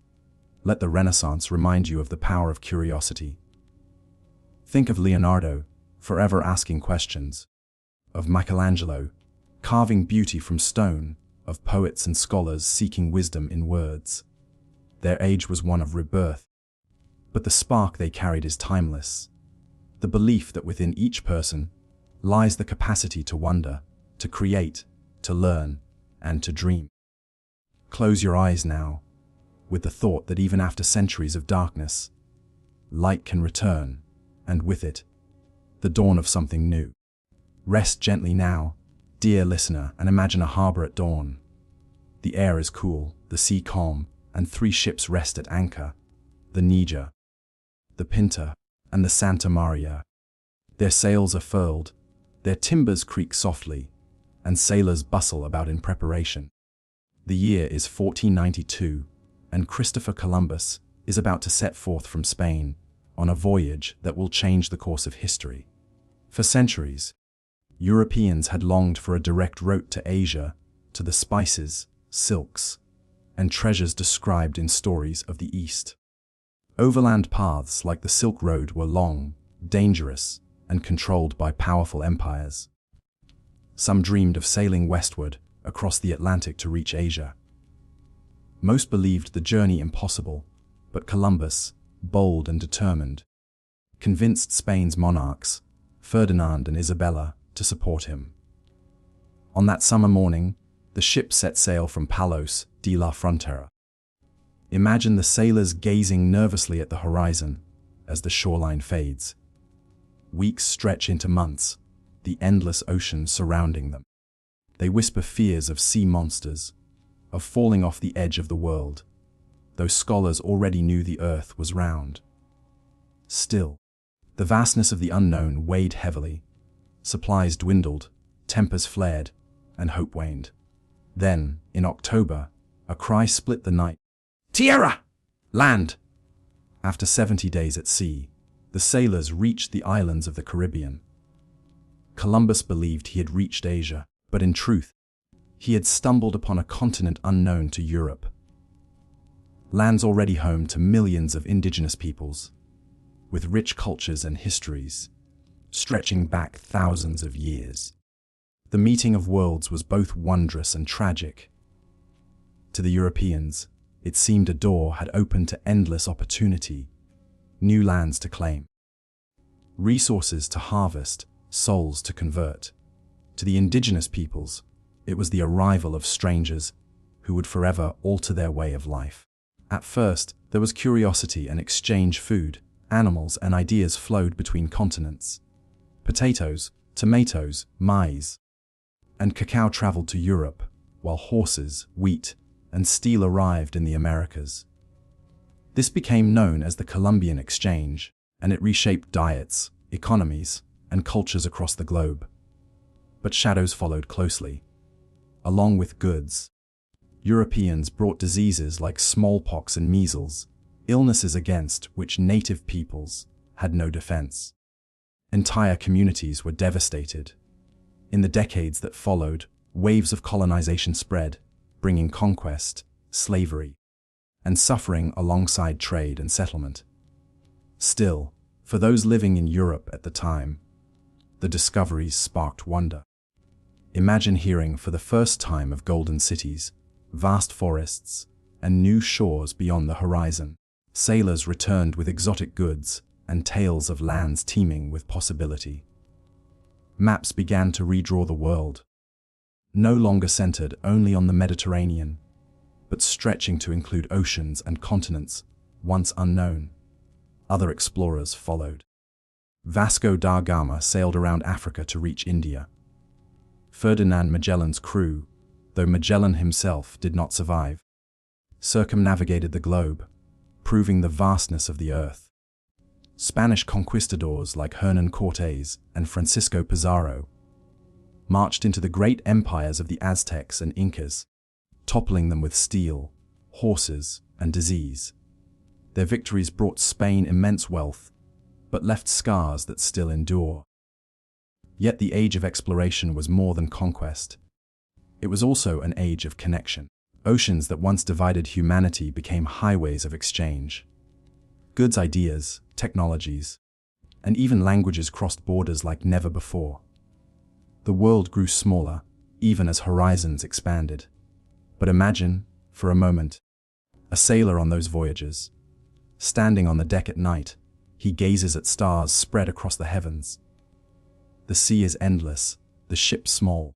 let the Renaissance remind you of the power of curiosity. Think of Leonardo, forever asking questions, of Michelangelo, carving beauty from stone, of poets and scholars seeking wisdom in words. Their age was one of rebirth, but the spark they carried is timeless. The belief that within each person lies the capacity to wonder, to create, to learn, and to dream. Close your eyes now, with the thought that even after centuries of darkness, light can return, and with it, the dawn of something new. Rest gently now, dear listener, and imagine a harbor at dawn. The air is cool, the sea calm, and 3 ships rest at anchor, the Niger, the Pinta, and the Santa Maria. Their sails are furled, their timbers creak softly, and sailors bustle about in preparation. The year is 1492, and Christopher Columbus is about to set forth from Spain on a voyage that will change the course of history. For centuries, Europeans had longed for a direct route to Asia, to the spices, silks, and treasures described in stories of the East. Overland paths like the Silk Road were long, dangerous, and controlled by powerful empires. Some dreamed of sailing westward across the Atlantic to reach Asia. Most believed the journey impossible, but Columbus, bold and determined, convinced Spain's monarchs, Ferdinand and Isabella, to support him. On that summer morning, the ship set sail from Palos de la Frontera. Imagine the sailors gazing nervously at the horizon as the shoreline fades. Weeks stretch into months, the endless ocean surrounding them. They whisper fears of sea monsters, of falling off the edge of the world, though scholars already knew the earth was round. Still, the vastness of the unknown weighed heavily. Supplies dwindled, tempers flared, and hope waned. Then, in October, a cry split the night. Tierra! Land! After 70 days at sea, the sailors reached the islands of the Caribbean. Columbus believed he had reached Asia, but in truth, he had stumbled upon a continent unknown to Europe. Lands already home to millions of indigenous peoples, with rich cultures and histories, stretching back thousands of years. The meeting of worlds was both wondrous and tragic. To the Europeans, it seemed a door had opened to endless opportunity, new lands to claim, resources to harvest, souls to convert. To the indigenous peoples, it was the arrival of strangers who would forever alter their way of life. At first, there was curiosity and exchange. Food, animals, and ideas flowed between continents. Potatoes, tomatoes, maize, and cacao traveled to Europe, while horses, wheat, and steel arrived in the Americas. This became known as the Columbian Exchange, and it reshaped diets, economies, and cultures across the globe. But shadows followed closely. Along with goods, Europeans brought diseases like smallpox and measles, illnesses against which native peoples had no defense. Entire communities were devastated. In the decades that followed, waves of colonization spread, bringing conquest, slavery, and suffering alongside trade and settlement. Still, for those living in Europe at the time, the discoveries sparked wonder. Imagine hearing for the first time of golden cities, vast forests, and new shores beyond the horizon. Sailors returned with exotic goods and tales of lands teeming with possibility. Maps began to redraw the world, no longer centered only on the Mediterranean, but stretching to include oceans and continents once unknown. Other explorers followed. Vasco da Gama sailed around Africa to reach India. Ferdinand Magellan's crew, though Magellan himself did not survive, circumnavigated the globe, proving the vastness of the earth. Spanish conquistadors like Hernán Cortés and Francisco Pizarro marched into the great empires of the Aztecs and Incas, toppling them with steel, horses, and disease. Their victories brought Spain immense wealth, but left scars that still endure. Yet the age of exploration was more than conquest. It was also an age of connection. Oceans that once divided humanity became highways of exchange. Goods, ideas, technologies, and even languages crossed borders like never before. The world grew smaller, even as horizons expanded. But imagine, for a moment, a sailor on those voyages. Standing on the deck at night, he gazes at stars spread across the heavens. The sea is endless, the ship small,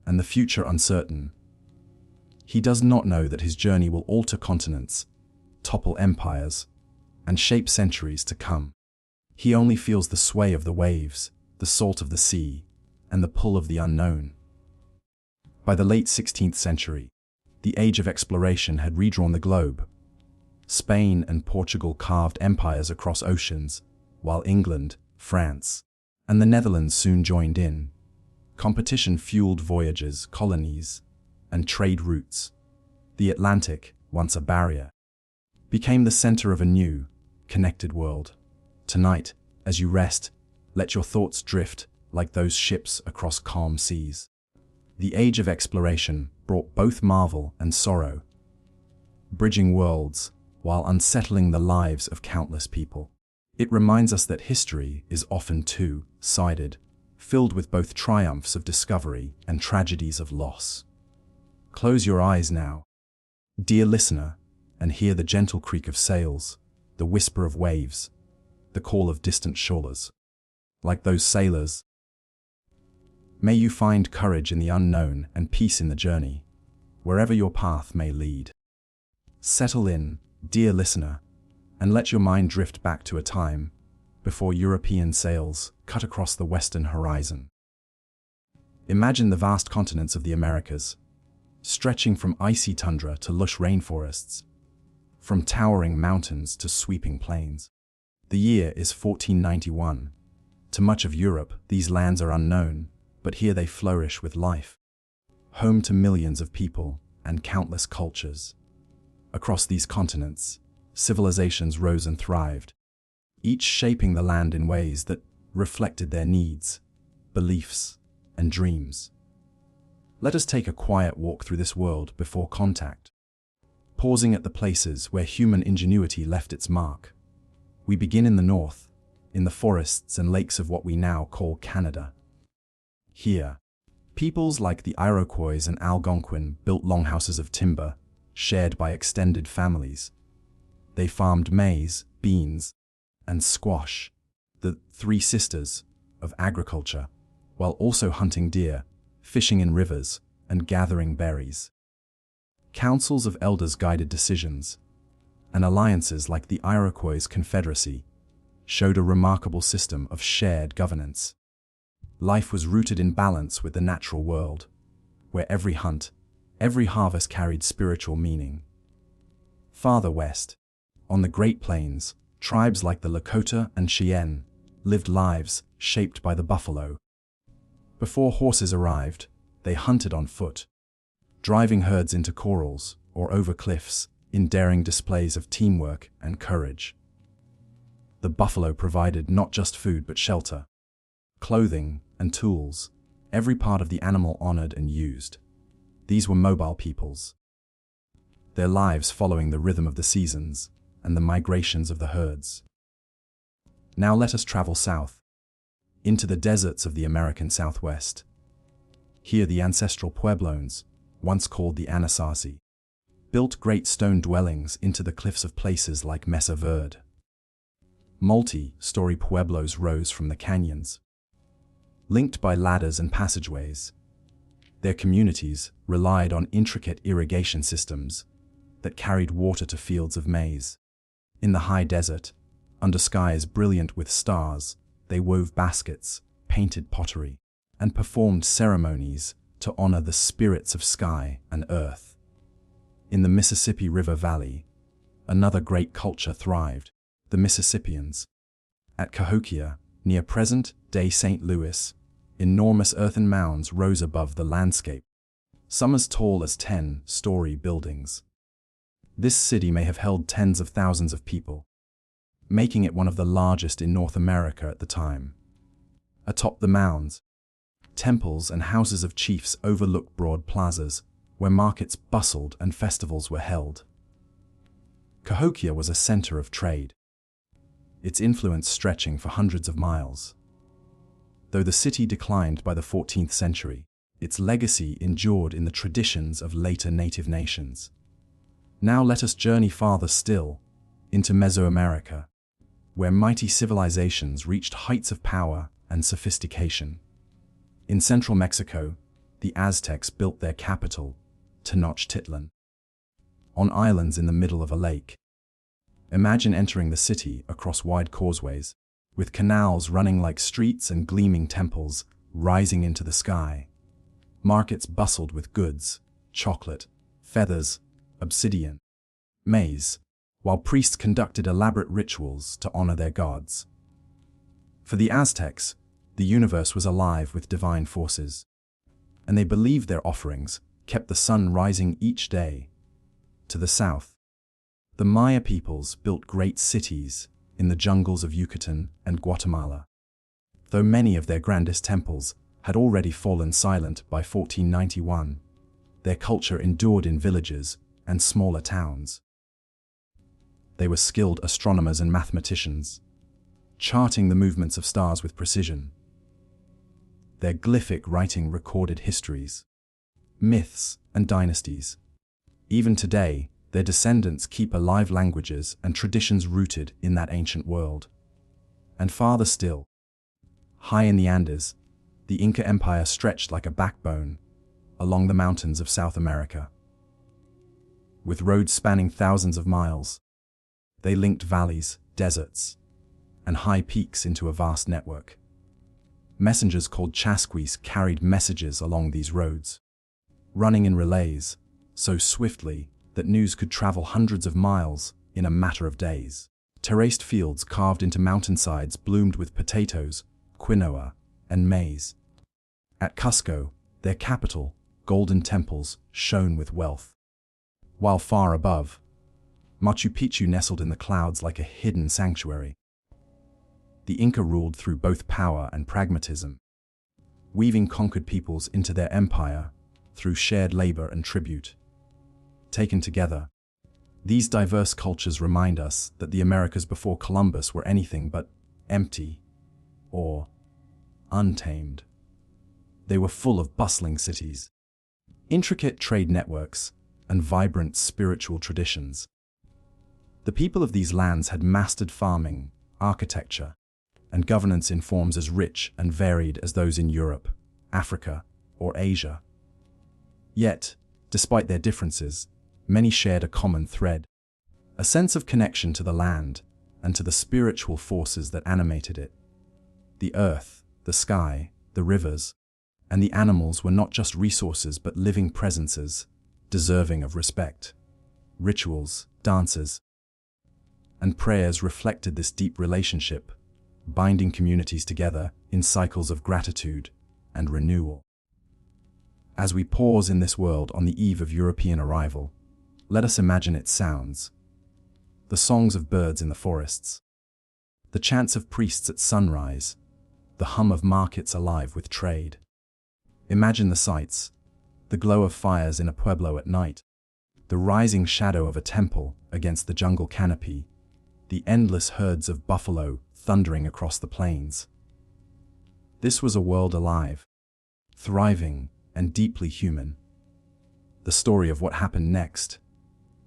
and the future uncertain. He does not know that his journey will alter continents, topple empires, and shape centuries to come. He only feels the sway of the waves, the salt of the sea, and the pull of the unknown. By the late 16th century, the age of exploration had redrawn the globe. Spain and Portugal carved empires across oceans, while England, France, and the Netherlands soon joined in. Competition fueled voyages, colonies, and trade routes. The Atlantic, once a barrier, became the center of a new, connected world. Tonight, as you rest, let your thoughts drift like those ships across calm seas. The age of exploration brought both marvel and sorrow, bridging worlds while unsettling the lives of countless people. It reminds us that history is often two-sided, filled with both triumphs of discovery and tragedies of loss. Close your eyes now, dear listener, and hear the gentle creak of sails, the whisper of waves, the call of distant shores. Like those sailors, may you find courage in the unknown and peace in the journey, wherever your path may lead. Settle in, dear listener, and let your mind drift back to a time before European sails cut across the western horizon. Imagine the vast continents of the Americas, stretching from icy tundra to lush rainforests, from towering mountains to sweeping plains. The year is 1491. To much of Europe, these lands are unknown, but here they flourish with life. Home to millions of people and countless cultures. Across these continents, civilizations rose and thrived, each shaping the land in ways that reflected their needs. beliefs, and dreams. Let us take a quiet walk through this world before contact, pausing at the places where human ingenuity left its mark. We begin in the north, in the forests and lakes of what we now call Canada. Here, peoples like the Iroquois and Algonquin built longhouses of timber, shared by extended families. They farmed maize, beans, and squash, the three sisters of agriculture, while also hunting deer, fishing in rivers, and gathering berries. Councils of elders guided decisions, and alliances like the Iroquois Confederacy showed a remarkable system of shared governance. Life was rooted in balance with the natural world, where every hunt, every harvest carried spiritual meaning. Farther west, on the Great Plains, tribes like the Lakota and Cheyenne lived lives shaped by the buffalo. Before horses arrived, they hunted on foot, driving herds into corrals or over cliffs in daring displays of teamwork and courage. The buffalo provided not just food but shelter, clothing, and tools, every part of the animal honored and used. These were mobile peoples, their lives following the rhythm of the seasons and the migrations of the herds. Now let us travel south, into the deserts of the American Southwest. Here the ancestral Pueblones, once called the Anasazi, built great stone dwellings into the cliffs of places like Mesa Verde. Multi-story pueblos rose from the canyons, linked by ladders and passageways. Their communities relied on intricate irrigation systems that carried water to fields of maize. In the high desert, under skies brilliant with stars, they wove baskets, painted pottery, and performed ceremonies to honor the spirits of sky and earth. In the Mississippi River Valley, another great culture thrived, the Mississippians. At Cahokia, near present-day St. Louis, enormous earthen mounds rose above the landscape, some as tall as 10-story buildings. This city may have held tens of thousands of people, making it one of the largest in North America at the time. Atop the mounds, temples and houses of chiefs overlooked broad plazas where markets bustled and festivals were held. Cahokia was a center of trade, its influence stretching for hundreds of miles. Though the city declined by the 14th century, its legacy endured in the traditions of later native nations. Now let us journey farther still, into Mesoamerica, where mighty civilizations reached heights of power and sophistication. In central Mexico, the Aztecs built their capital, Tenochtitlan, on islands in the middle of a lake. Imagine entering the city across wide causeways, with canals running like streets and gleaming temples rising into the sky. Markets bustled with goods, chocolate, feathers, obsidian, maize, while priests conducted elaborate rituals to honor their gods. For the Aztecs, the universe was alive with divine forces, and they believed their offerings kept the sun rising each day. To the south, the Maya peoples built great cities in the jungles of Yucatan and Guatemala. Though many of their grandest temples had already fallen silent by 1491, their culture endured in villages and smaller towns. They were skilled astronomers and mathematicians, charting the movements of stars with precision. Their glyphic writing recorded histories, myths, and dynasties. Even today, their descendants keep alive languages and traditions rooted in that ancient world. And farther still, high in the Andes, the Inca Empire stretched like a backbone along the mountains of South America. With roads spanning thousands of miles, they linked valleys, deserts, and high peaks into a vast network. Messengers called chasquis carried messages along these roads, running in relays so swiftly that news could travel hundreds of miles in a matter of days. Terraced fields carved into mountainsides bloomed with potatoes, quinoa, and maize. At Cusco, their capital, golden temples shone with wealth. While far above, Machu Picchu nestled in the clouds like a hidden sanctuary. The Inca ruled through both power and pragmatism, weaving conquered peoples into their empire through shared labor and tribute. Taken together, these diverse cultures remind us that the Americas before Columbus were anything but empty or untamed. They were full of bustling cities, intricate trade networks, and vibrant spiritual traditions. The people of these lands had mastered farming, architecture, and governance in forms as rich and varied as those in Europe, Africa, or Asia. Yet, despite their differences, many shared a common thread, a sense of connection to the land and to the spiritual forces that animated it. The earth, the sky, the rivers, and the animals were not just resources but living presences, deserving of respect. Rituals, dances, and prayers reflected this deep relationship, binding communities together in cycles of gratitude and renewal. As we pause in this world on the eve of European arrival, let us imagine its sounds. The songs of birds in the forests, the chants of priests at sunrise, the hum of markets alive with trade. Imagine the sights: the glow of fires in a pueblo at night, the rising shadow of a temple against the jungle canopy, the endless herds of buffalo thundering across the plains. This was a world alive, thriving, and deeply human. The story of what happened next,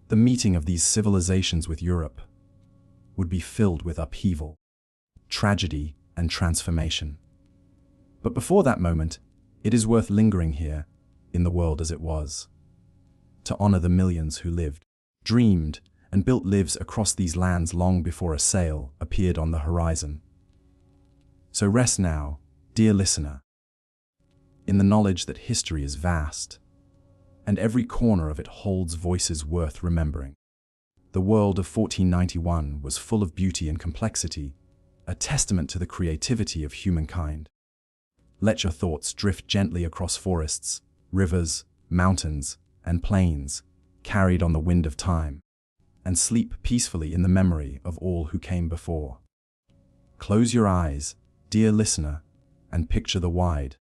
the meeting of these civilizations with Europe, would be filled with upheaval, tragedy, and transformation. But before that moment, it is worth lingering here, in the world as it was, to honor the millions who lived, dreamed, and built lives across these lands long before a sail appeared on the horizon. So rest now, dear listener, in the knowledge that history is vast, and every corner of it holds voices worth remembering. The world of 1491 was full of beauty and complexity, a testament to the creativity of humankind. Let your thoughts drift gently across forests, rivers, mountains, and plains, carried on the wind of time, and sleep peacefully in the memory of all who came before. Close your eyes, dear listener, and picture the wide,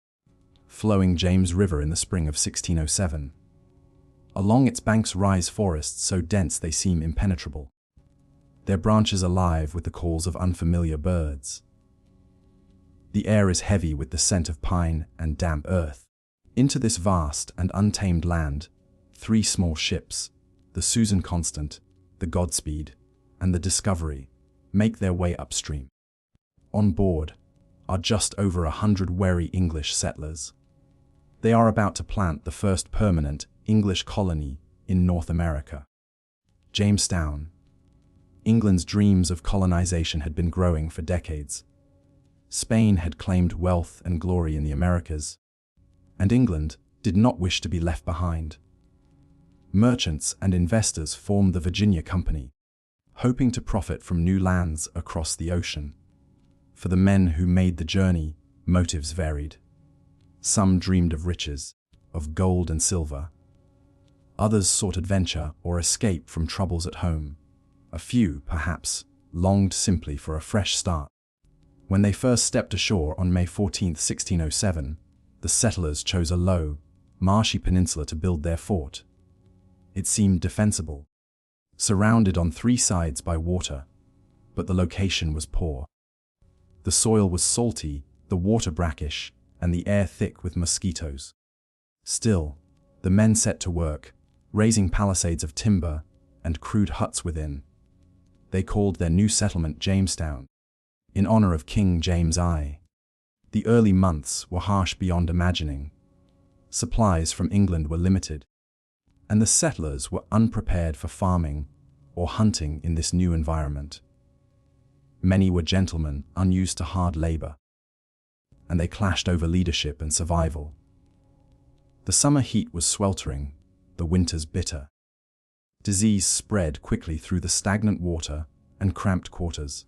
flowing James River in the spring of 1607. Along its banks rise forests so dense they seem impenetrable, their branches alive with the calls of unfamiliar birds. The air is heavy with the scent of pine and damp earth. Into this vast and untamed land, 3 small ships, the Susan Constant, the Godspeed, and the Discovery, make their way upstream. On board are just over 100 wary English settlers. They are about to plant the first permanent English colony in North America. Jamestown. England's dreams of colonization had been growing for decades. Spain had claimed wealth and glory in the Americas, and England did not wish to be left behind. Merchants and investors formed the Virginia Company, hoping to profit from new lands across the ocean. For the men who made the journey, motives varied. Some dreamed of riches, of gold and silver. Others sought adventure or escape from troubles at home. A few, perhaps, longed simply for a fresh start. When they first stepped ashore on May 14, 1607, the settlers chose a low, marshy peninsula to build their fort. It seemed defensible, surrounded on 3 sides by water, but the location was poor. The soil was salty, the water brackish, and the air thick with mosquitoes. Still, the men set to work, raising palisades of timber and crude huts within. They called their new settlement Jamestown, in honor of King James I. The early months were harsh beyond imagining. Supplies from England were limited, and the settlers were unprepared for farming or hunting in this new environment. Many were gentlemen unused to hard labor, and they clashed over leadership and survival. The summer heat was sweltering, the winters bitter. Disease spread quickly through the stagnant water and cramped quarters.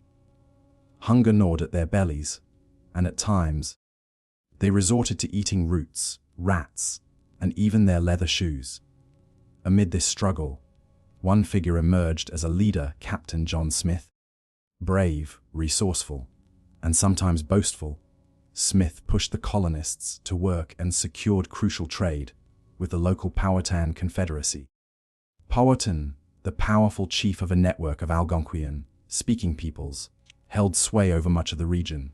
Hunger gnawed at their bellies, and at times, they resorted to eating roots, rats, and even their leather shoes. Amid this struggle, one figure emerged as a leader, Captain John Smith. Brave, resourceful, and sometimes boastful, Smith pushed the colonists to work and secured crucial trade with the local Powhatan Confederacy. Powhatan, the powerful chief of a network of Algonquian-speaking peoples, held sway over much of the region.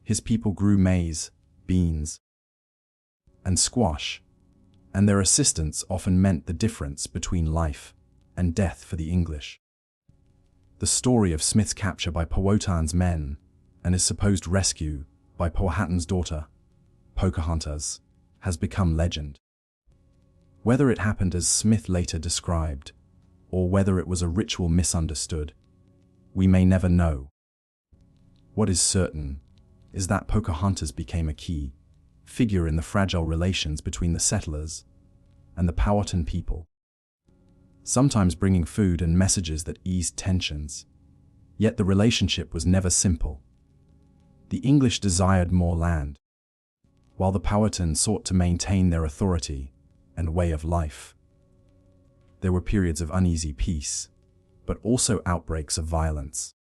His people grew maize, beans, and squash, and their assistance often meant the difference between life and death for the English. The story of Smith's capture by Powhatan's men and his supposed rescue by Powhatan's daughter, Pocahontas, has become legend. Whether it happened as Smith later described, or whether it was a ritual misunderstood, we may never know. What is certain is that Pocahontas became a key figure in the fragile relations between the settlers and the Powhatan people, sometimes bringing food and messages that eased tensions. Yet the relationship was never simple. The English desired more land, while the Powhatan sought to maintain their authority and way of life. There were periods of uneasy peace, but also outbreaks of violence.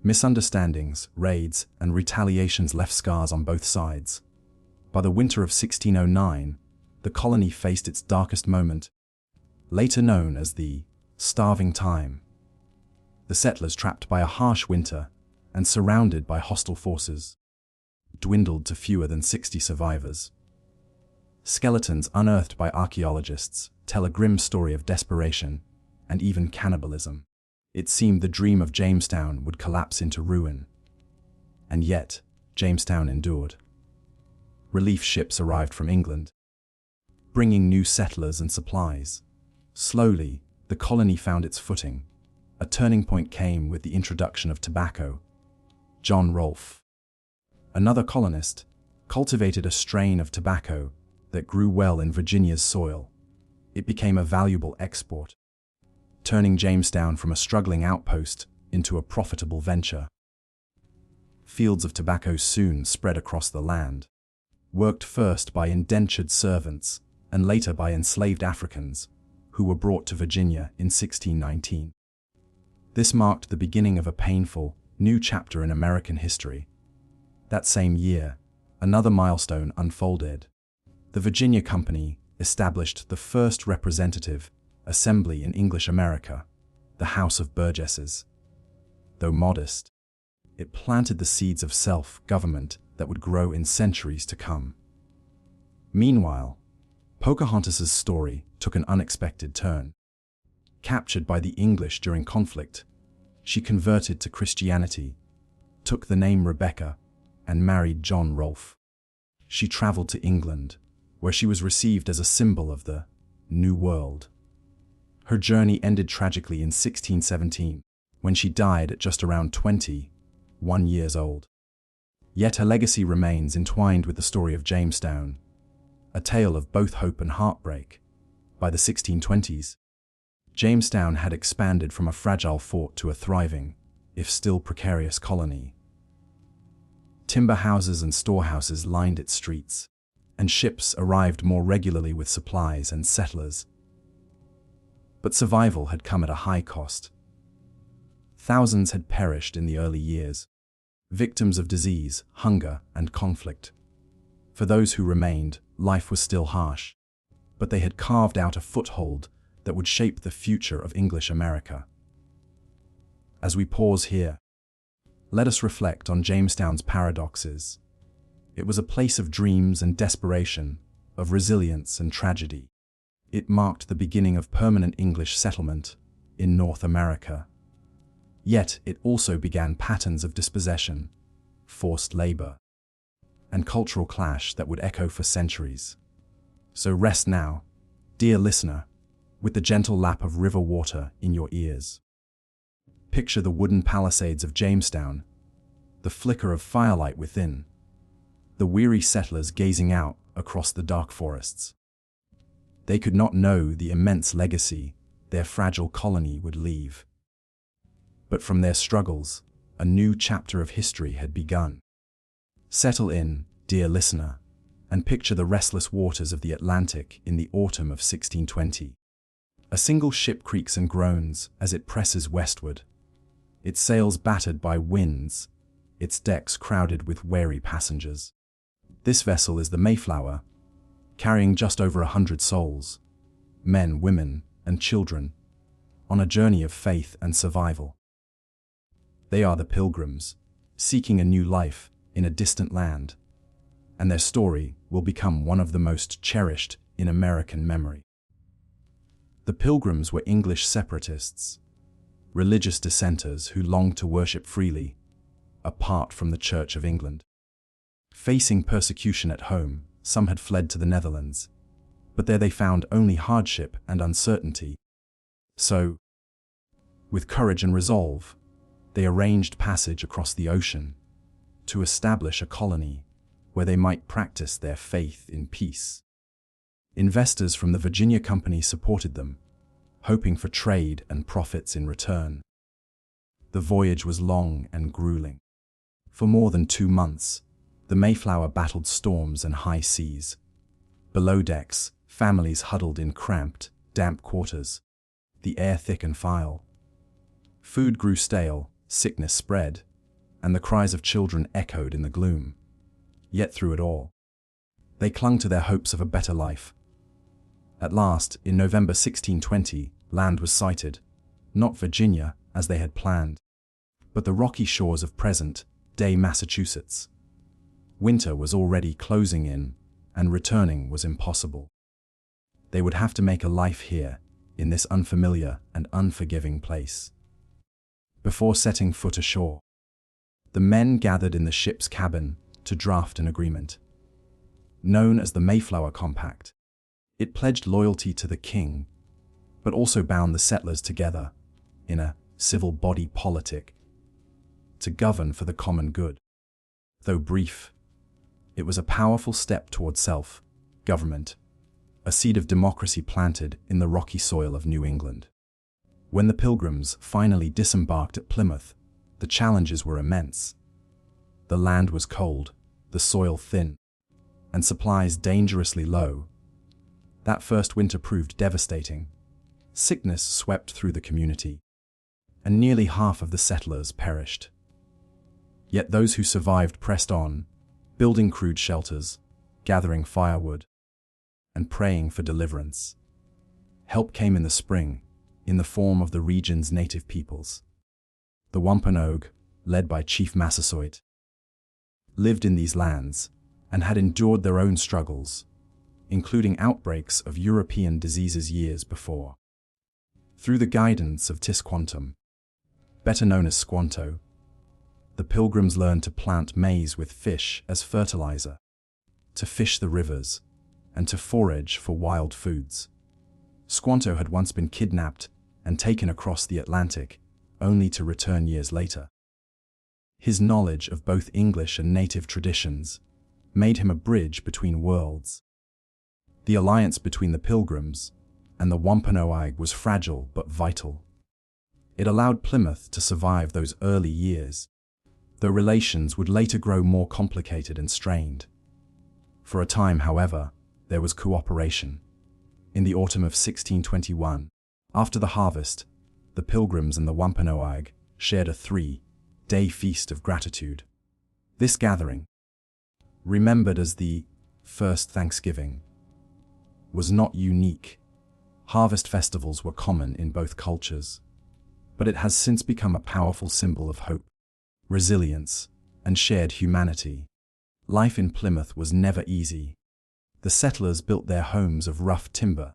Misunderstandings, raids, and retaliations left scars on both sides. By the winter of 1609, the colony faced its darkest moment, later known as the Starving Time. The settlers, trapped by a harsh winter and surrounded by hostile forces, dwindled to fewer than 60 survivors. Skeletons unearthed by archaeologists tell a grim story of desperation and even cannibalism. It seemed the dream of Jamestown would collapse into ruin. And yet, Jamestown endured. Relief ships arrived from England, bringing new settlers and supplies. Slowly, the colony found its footing. A turning point came with the introduction of tobacco. John Rolfe, another colonist, cultivated a strain of tobacco that grew well in Virginia's soil. It became a valuable export, turning Jamestown from a struggling outpost into a profitable venture. Fields of tobacco soon spread across the land, worked first by indentured servants and later by enslaved Africans who were brought to Virginia in 1619. This marked the beginning of a painful, new chapter in American history. That same year, another milestone unfolded. The Virginia Company established the first representative assembly in English America, the House of Burgesses. Though modest, it planted the seeds of self-government that would grow in centuries to come. Meanwhile, Pocahontas's story took an unexpected turn. Captured by the English during conflict, she converted to Christianity, took the name Rebecca, and married John Rolfe. She traveled to England, where she was received as a symbol of the New World. Her journey ended tragically in 1617, when she died at just around 21 years old. Yet her legacy remains entwined with the story of Jamestown, a tale of both hope and heartbreak. By the 1620s, Jamestown had expanded from a fragile fort to a thriving, if still precarious, colony. Timber houses and storehouses lined its streets, and ships arrived more regularly with supplies and settlers. But survival had come at a high cost. Thousands had perished in the early years, victims of disease, hunger, and conflict. For those who remained, life was still harsh, but they had carved out a foothold that would shape the future of English America. As we pause here, let us reflect on Jamestown's paradoxes. It was a place of dreams and desperation, of resilience and tragedy. It marked the beginning of permanent English settlement in North America. Yet it also began patterns of dispossession, forced labor, and cultural clash that would echo for centuries. So rest now, dear listener, with the gentle lap of river water in your ears. Picture the wooden palisades of Jamestown, the flicker of firelight within, the weary settlers gazing out across the dark forests. They could not know the immense legacy their fragile colony would leave. But from their struggles, a new chapter of history had begun. Settle in, dear listener, and picture the restless waters of the Atlantic in the autumn of 1620. A single ship creaks and groans as it presses westward, its sails battered by winds, its decks crowded with weary passengers. This vessel is the Mayflower, carrying just over 100 souls, men, women, and children, on a journey of faith and survival. They are the pilgrims, seeking a new life in a distant land, and their story will become one of the most cherished in American memory. The Pilgrims were English separatists, religious dissenters who longed to worship freely, apart from the Church of England. Facing persecution at home, some had fled to the Netherlands, but there they found only hardship and uncertainty. So, with courage and resolve, they arranged passage across the ocean to establish a colony where they might practice their faith in peace. Investors from the Virginia Company supported them, hoping for trade and profits in return. The voyage was long and grueling. For more than 2 months, the Mayflower battled storms and high seas. Below decks, families huddled in cramped, damp quarters, the air thick and foul. Food grew stale, sickness spread, and the cries of children echoed in the gloom. Yet through it all, they clung to their hopes of a better life. At last, in November 1620, land was sighted, not Virginia as they had planned, but the rocky shores of present-day Massachusetts. Winter was already closing in, and returning was impossible. They would have to make a life here, in this unfamiliar and unforgiving place. Before setting foot ashore, the men gathered in the ship's cabin to draft an agreement. Known as the Mayflower Compact, it pledged loyalty to the king, but also bound the settlers together in a civil body politic to govern for the common good. Though brief, it was a powerful step toward self-government, a seed of democracy planted in the rocky soil of New England. When the Pilgrims finally disembarked at Plymouth, the challenges were immense. The land was cold, the soil thin, and supplies dangerously low. That first winter proved devastating. Sickness swept through the community, and nearly half of the settlers perished. Yet those who survived pressed on, building crude shelters, gathering firewood, and praying for deliverance. Help came in the spring, in the form of the region's native peoples. The Wampanoag, led by Chief Massasoit, lived in these lands and had endured their own struggles, including outbreaks of European diseases years before. Through the guidance of Tisquantum, better known as Squanto, the Pilgrims learned to plant maize with fish as fertilizer, to fish the rivers, and to forage for wild foods. Squanto had once been kidnapped and taken across the Atlantic, only to return years later. His knowledge of both English and native traditions made him a bridge between worlds. The alliance between the Pilgrims and the Wampanoag was fragile but vital. It allowed Plymouth to survive those early years, though relations would later grow more complicated and strained. For a time, however, there was cooperation. In the autumn of 1621, after the harvest, the Pilgrims and the Wampanoag shared a 3-day feast of gratitude. This gathering, remembered as the First Thanksgiving, was not unique. Harvest festivals were common in both cultures, but it has since become a powerful symbol of hope, resilience, and shared humanity. Life in Plymouth was never easy. The settlers built their homes of rough timber,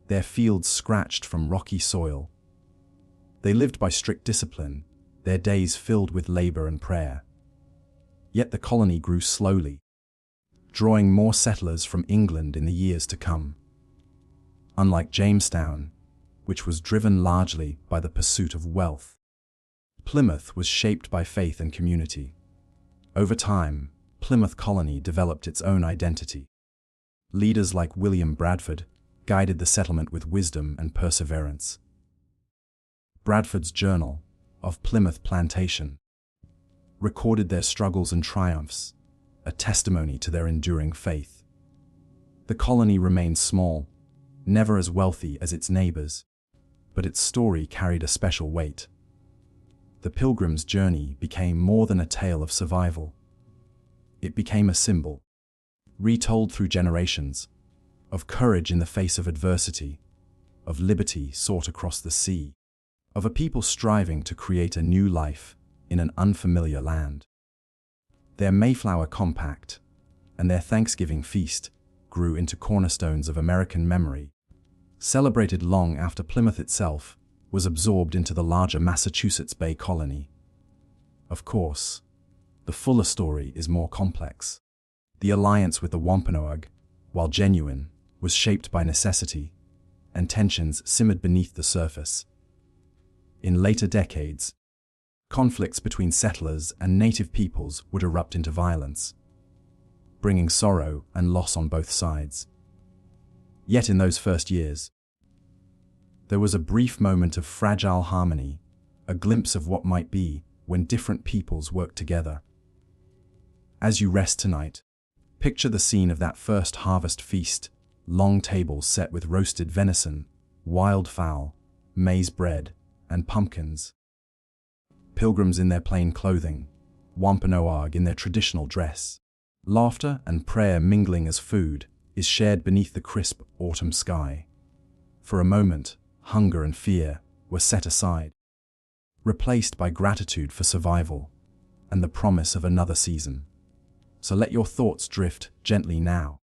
their fields scratched from rocky soil. They lived by strict discipline, their days filled with labor and prayer. Yet the colony grew slowly, drawing more settlers from England in the years to come. Unlike Jamestown, which was driven largely by the pursuit of wealth, Plymouth was shaped by faith and community. Over time, Plymouth Colony developed its own identity. Leaders like William Bradford guided the settlement with wisdom and perseverance. Bradford's Journal of Plymouth Plantation recorded their struggles and triumphs, a testimony to their enduring faith. The colony remained small, never as wealthy as its neighbors, but its story carried a special weight. The Pilgrim's journey became more than a tale of survival. It became a symbol retold through generations, of courage in the face of adversity, of liberty sought across the sea, of a people striving to create a new life in an unfamiliar land. Their Mayflower Compact and their Thanksgiving feast grew into cornerstones of American memory, celebrated long after Plymouth itself was absorbed into the larger Massachusetts Bay Colony. Of course, the fuller story is more complex. The alliance with the Wampanoag, while genuine, was shaped by necessity, and tensions simmered beneath the surface. In later decades, conflicts between settlers and native peoples would erupt into violence, bringing sorrow and loss on both sides. Yet in those first years, there was a brief moment of fragile harmony, a glimpse of what might be when different peoples worked together. As you rest tonight, picture the scene of that first harvest feast, long tables set with roasted venison, wild fowl, maize bread, and pumpkins. Pilgrims in their plain clothing, Wampanoag in their traditional dress. Laughter and prayer mingling as food is shared beneath the crisp autumn sky. For a moment, hunger and fear were set aside, replaced by gratitude for survival and the promise of another season. So let your thoughts drift gently now,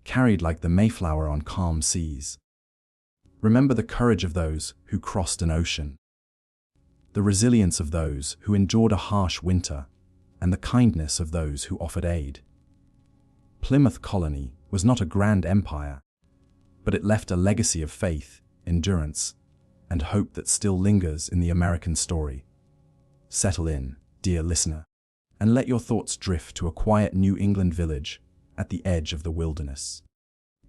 carried like the Mayflower on calm seas. Remember the courage of those who crossed an ocean, the resilience of those who endured a harsh winter, and the kindness of those who offered aid. Plymouth Colony was not a grand empire, but it left a legacy of faith, endurance, and hope that still lingers in the American story. Settle in, dear listener, and let your thoughts drift to a quiet New England village at the edge of the wilderness.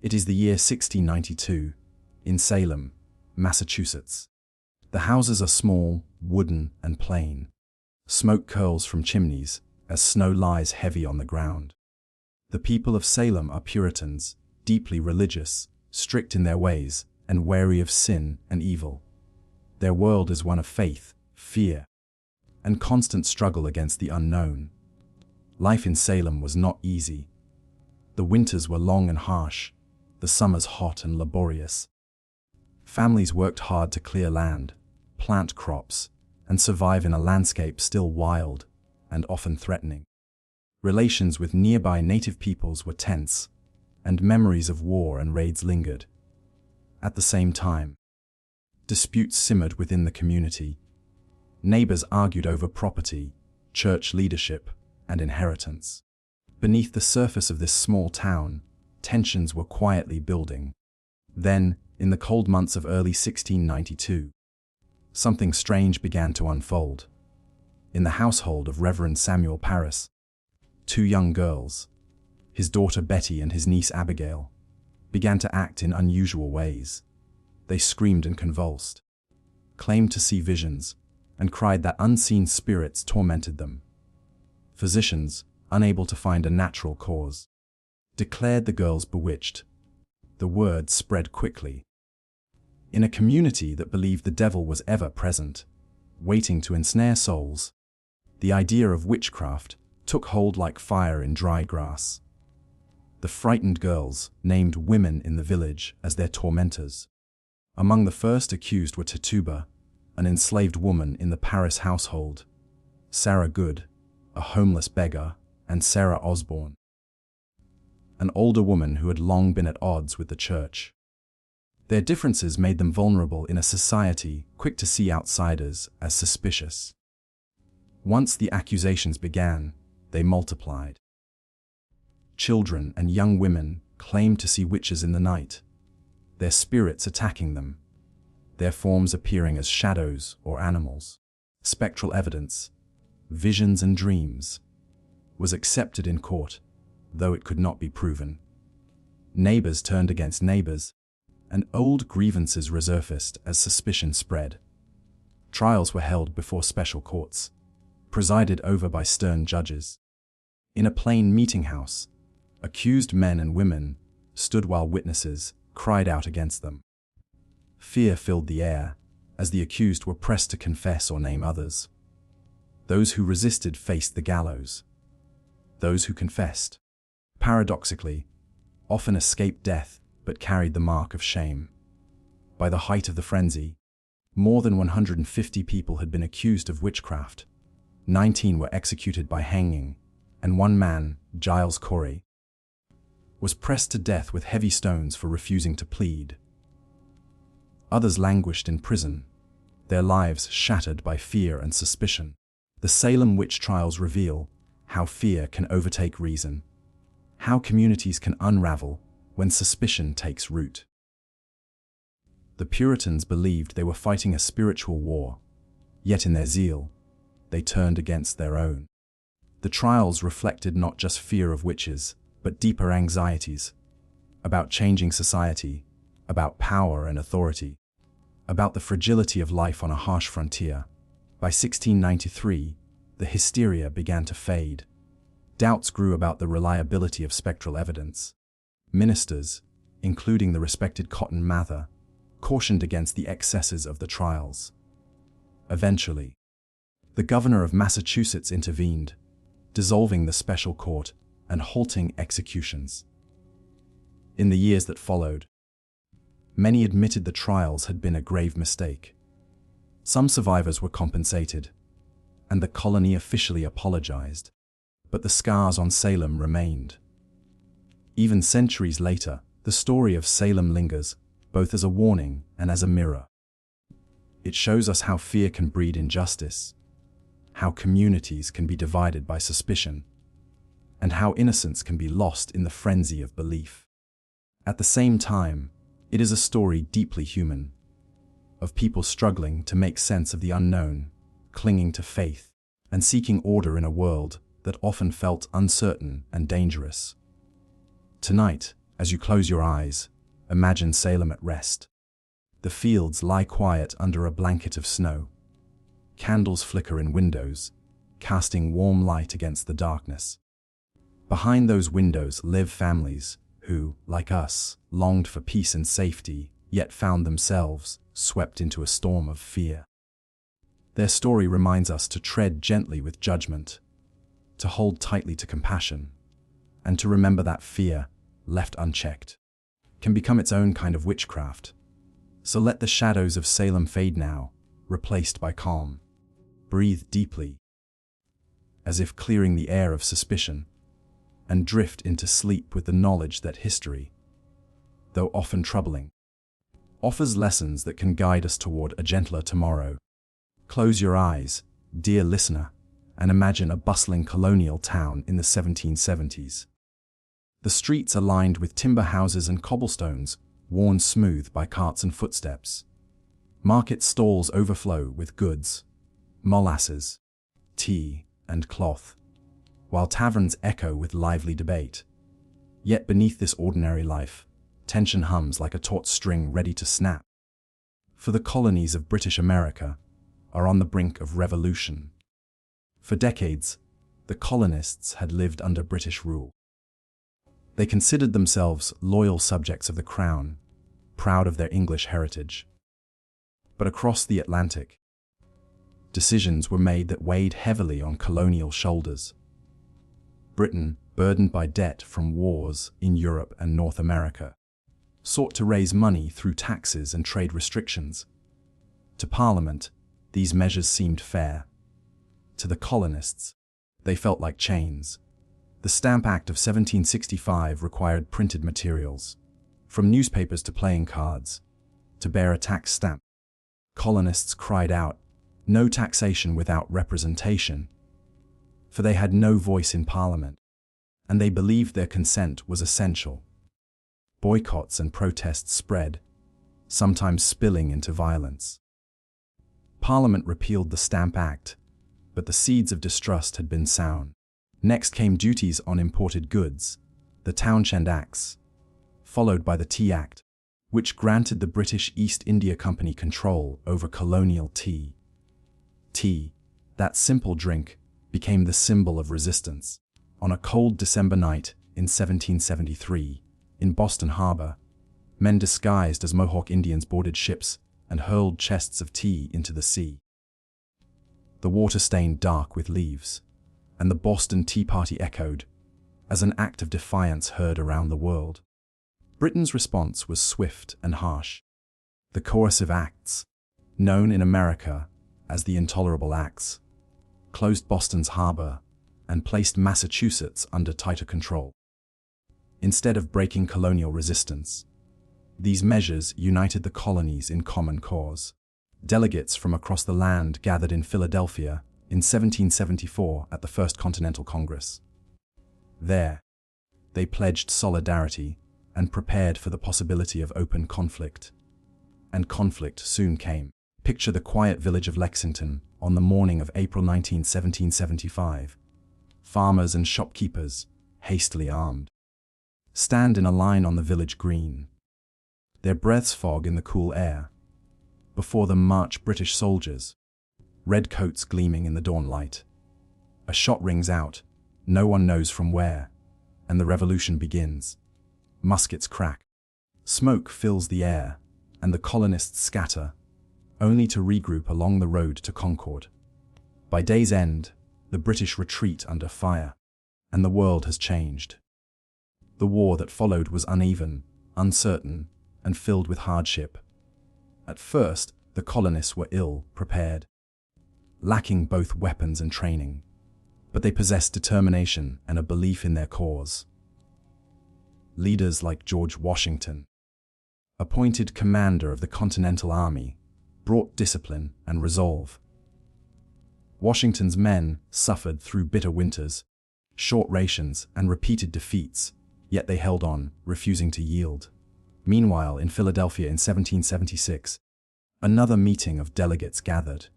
It is the year 1692, in Salem, Massachusetts. The houses are small, wooden, and plain. Smoke curls from chimneys as snow lies heavy on the ground. The people of Salem are Puritans, deeply religious, strict in their ways, and wary of sin and evil. Their world is one of faith, fear, and constant struggle against the unknown. Life in Salem was not easy. The winters were long and harsh, the summers hot and laborious. Families worked hard to clear land, plant crops, and survive in a landscape still wild and often threatening. Relations with nearby native peoples were tense, and memories of war and raids lingered. At the same time, disputes simmered within the community. Neighbors argued over property, church leadership, and inheritance. Beneath the surface of this small town, tensions were quietly building. Then, in the cold months of early 1692, something strange began to unfold. In the household of Reverend Samuel Parris, two young girls, his daughter Betty and his niece Abigail, began to act in unusual ways. They screamed and convulsed, claimed to see visions, and cried that unseen spirits tormented them. Physicians, unable to find a natural cause, declared the girls bewitched. The word spread quickly. In a community that believed the devil was ever present, waiting to ensnare souls, the idea of witchcraft took hold like fire in dry grass. The frightened girls named women in the village as their tormentors. Among the first accused were Tituba, an enslaved woman in the Parris household, Sarah Good, a homeless beggar, and Sarah Osborne, an older woman who had long been at odds with the church. Their differences made them vulnerable in a society quick to see outsiders as suspicious. Once the accusations began, they multiplied. Children and young women claimed to see witches in the night, their spirits attacking them, their forms appearing as shadows or animals. Spectral evidence, visions and dreams, was accepted in court, though it could not be proven. Neighbors turned against neighbors, and old grievances resurfaced as suspicion spread. Trials were held before special courts, presided over by stern judges. In a plain meeting house, accused men and women stood while witnesses cried out against them. Fear filled the air as the accused were pressed to confess or name others. Those who resisted faced the gallows. Those who confessed paradoxically, often escaped death but carried the mark of shame. By the height of the frenzy, more than 150 people had been accused of witchcraft. 19 were executed by hanging, and one man, Giles Corey, was pressed to death with heavy stones for refusing to plead. Others languished in prison, their lives shattered by fear and suspicion. The Salem witch trials reveal how fear can overtake reason, how communities can unravel when suspicion takes root. The Puritans believed they were fighting a spiritual war, yet in their zeal, they turned against their own. The trials reflected not just fear of witches, but deeper anxieties about changing society, about power and authority, about the fragility of life on a harsh frontier. By 1693, the hysteria began to fade. Doubts grew about the reliability of spectral evidence. Ministers, including the respected Cotton Mather, cautioned against the excesses of the trials. Eventually, the governor of Massachusetts intervened, dissolving the special court and halting executions. In the years that followed, many admitted the trials had been a grave mistake. Some survivors were compensated, and the colony officially apologized, but the scars on Salem remained. Even centuries later, the story of Salem lingers, both as a warning and as a mirror. It shows us how fear can breed injustice, how communities can be divided by suspicion, and how innocence can be lost in the frenzy of belief. At the same time, it is a story deeply human, of people struggling to make sense of the unknown, clinging to faith, and seeking order in a world that often felt uncertain and dangerous. Tonight, as you close your eyes, imagine Salem at rest. The fields lie quiet under a blanket of snow. Candles flicker in windows, casting warm light against the darkness. Behind those windows live families who, like us, longed for peace and safety, yet found themselves swept into a storm of fear. Their story reminds us to tread gently with judgment, to hold tightly to compassion, and to remember that fear, left unchecked, can become its own kind of witchcraft. So let the shadows of Salem fade now, replaced by calm. Breathe deeply, as if clearing the air of suspicion, and drift into sleep with the knowledge that history, though often troubling, offers lessons that can guide us toward a gentler tomorrow. Close your eyes, dear listener, and imagine a bustling colonial town in the 1770s. The streets are lined with timber houses and cobblestones, worn smooth by carts and footsteps. Market stalls overflow with goods, molasses, tea, and cloth, while taverns echo with lively debate. Yet beneath this ordinary life, tension hums like a taut string ready to snap. For the colonies of British America are on the brink of revolution. For decades, the colonists had lived under British rule. They considered themselves loyal subjects of the Crown, proud of their English heritage. But across the Atlantic, decisions were made that weighed heavily on colonial shoulders. Britain, burdened by debt from wars in Europe and North America, sought to raise money through taxes and trade restrictions. To Parliament, these measures seemed fair. To the colonists, they felt like chains. The Stamp Act of 1765 required printed materials, from newspapers to playing cards, to bear a tax stamp. Colonists cried out, "No taxation without representation," for they had no voice in Parliament, and they believed their consent was essential. Boycotts and protests spread, sometimes spilling into violence. Parliament repealed the Stamp Act, but the seeds of distrust had been sown. Next came duties on imported goods, the Townshend Acts, followed by the Tea Act, which granted the British East India Company control over colonial tea. Tea, that simple drink, became the symbol of resistance. On a cold December night in 1773, in Boston Harbor, men disguised as Mohawk Indians boarded ships and hurled chests of tea into the sea. The water stained dark with leaves, and the Boston Tea Party echoed, as an act of defiance heard around the world. Britain's response was swift and harsh. The coercive acts, known in America as the Intolerable Acts, closed Boston's harbor and placed Massachusetts under tighter control. Instead of breaking colonial resistance, these measures united the colonies in common cause. Delegates from across the land gathered in Philadelphia in 1774 at the First Continental Congress. There, they pledged solidarity and prepared for the possibility of open conflict. And conflict soon came. Picture the quiet village of Lexington on the morning of April 19, 1775. Farmers and shopkeepers, hastily armed, stand in a line on the village green. Their breaths fog in the cool air. Before them march British soldiers, red coats gleaming in the dawn light. A shot rings out, no one knows from where, and the revolution begins. Muskets crack. Smoke fills the air, and the colonists scatter, only to regroup along the road to Concord. By day's end, the British retreat under fire, and the world has changed. The war that followed was uneven, uncertain, and filled with hardship. At first, the colonists were ill prepared, lacking both weapons and training, but they possessed determination and a belief in their cause. Leaders like George Washington, appointed commander of the Continental Army, brought discipline and resolve. Washington's men suffered through bitter winters, short rations, and repeated defeats, yet they held on, refusing to yield. Meanwhile, in Philadelphia in 1776, another meeting of delegates gathered.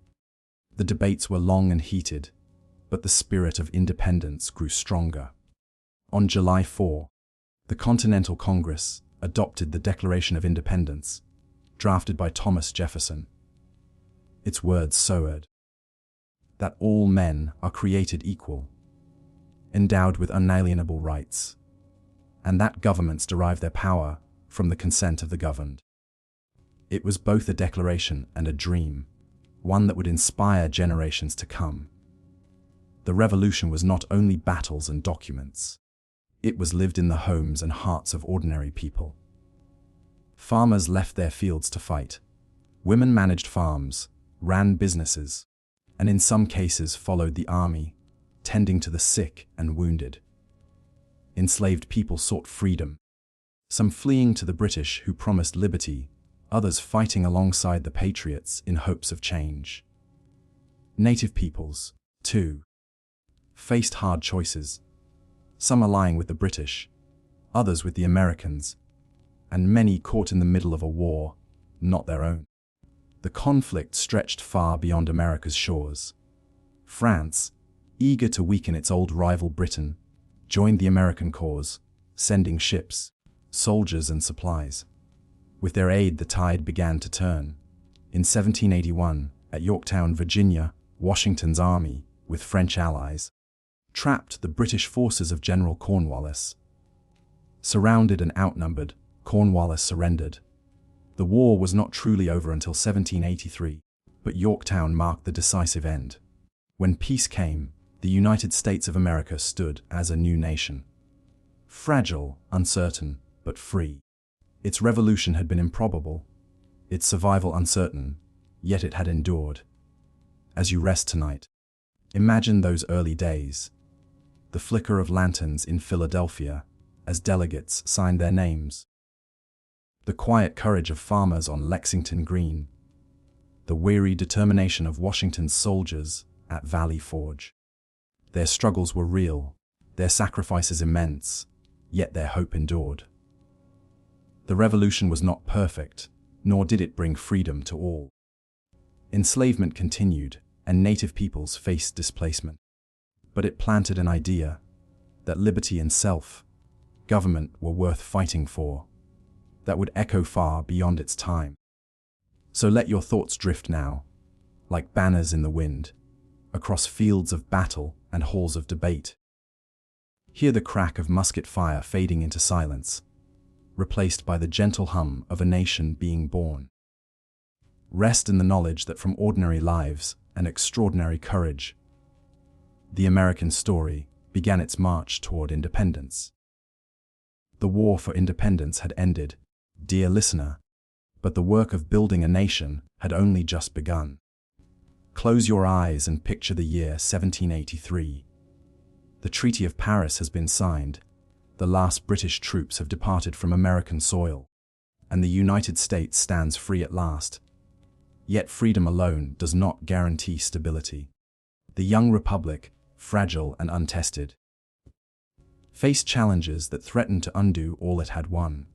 The debates were long and heated, but the spirit of independence grew stronger. On July 4, the Continental Congress adopted the Declaration of Independence, drafted by Thomas Jefferson. Its words soared that all men are created equal, endowed with unalienable rights, and that governments derive their power from the consent of the governed. It was both a declaration and a dream, one that would inspire generations to come. The revolution was not only battles and documents. It was lived in the homes and hearts of ordinary people. Farmers left their fields to fight. Women managed farms, ran businesses, and in some cases followed the army, tending to the sick and wounded. Enslaved people sought freedom, some fleeing to the British who promised liberty, others fighting alongside the patriots in hopes of change. Native peoples, too, faced hard choices, some allying with the British, others with the Americans, and many caught in the middle of a war, not their own. The conflict stretched far beyond America's shores. France, eager to weaken its old rival Britain, joined the American cause, sending ships, soldiers, and supplies. With their aid, the tide began to turn. In 1781, at Yorktown, Virginia, Washington's army, with French allies, trapped the British forces of General Cornwallis. Surrounded and outnumbered, Cornwallis surrendered. The war was not truly over until 1783, but Yorktown marked the decisive end. When peace came, the United States of America stood as a new nation. Fragile, uncertain, but free. Its revolution had been improbable, its survival uncertain, yet it had endured. As you rest tonight, imagine those early days. The flicker of lanterns in Philadelphia as delegates signed their names. The quiet courage of farmers on Lexington Green. The weary determination of Washington's soldiers at Valley Forge. Their struggles were real, their sacrifices immense, yet their hope endured. The revolution was not perfect, nor did it bring freedom to all. Enslavement continued, and native peoples faced displacement. But it planted an idea that liberty and self-government were worth fighting for, that would echo far beyond its time. So let your thoughts drift now, like banners in the wind, across fields of battle and halls of debate. Hear the crack of musket fire fading into silence, replaced by the gentle hum of a nation being born. Rest in the knowledge that from ordinary lives and extraordinary courage, the American story began its march toward independence. The war for independence had ended, dear listener, but the work of building a nation had only just begun. Close your eyes and picture the year 1783. The Treaty of Paris has been signed, the last British troops have departed from American soil, and the United States stands free at last. Yet freedom alone does not guarantee stability. The young republic, fragile and untested, faced challenges that threatened to undo all it had won.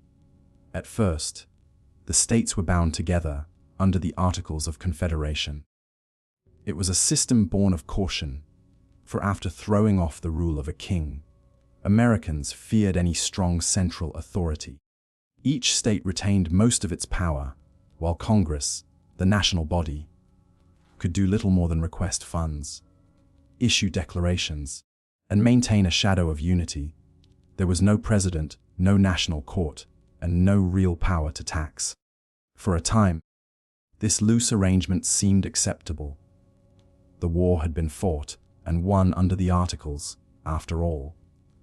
At first, the states were bound together under the Articles of Confederation. It was a system born of caution, for after throwing off the rule of a king, Americans feared any strong central authority. Each state retained most of its power, while Congress, the national body, could do little more than request funds, issue declarations, and maintain a shadow of unity. There was no president, no national court, and no real power to tax. For a time, this loose arrangement seemed acceptable. The war had been fought and won under the Articles, after all,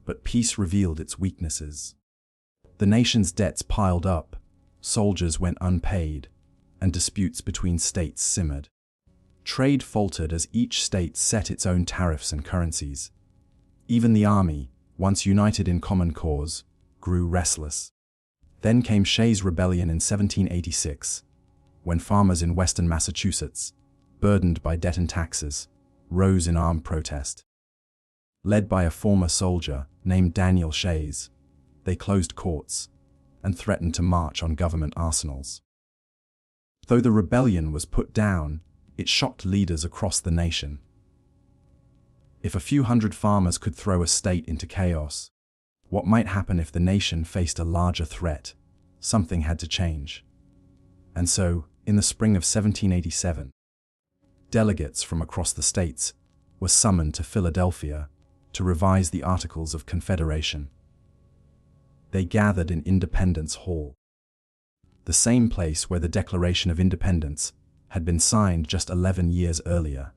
but peace revealed its weaknesses. The nation's debts piled up, soldiers went unpaid, and disputes between states simmered. Trade faltered as each state set its own tariffs and currencies. Even the army, once united in common cause, grew restless. Then came Shays' Rebellion in 1786, when farmers in western Massachusetts, burdened by debt and taxes, rose in armed protest. Led by a former soldier named Daniel Shays, they closed courts and threatened to march on government arsenals. Though the rebellion was put down, it shocked leaders across the nation. If a few hundred farmers could throw a state into chaos, what might happen if the nation faced a larger threat? Something had to change. And so, in the spring of 1787, delegates from across the states were summoned to Philadelphia to revise the Articles of Confederation. They gathered in Independence Hall, the same place where the Declaration of Independence had been signed just 11 years earlier.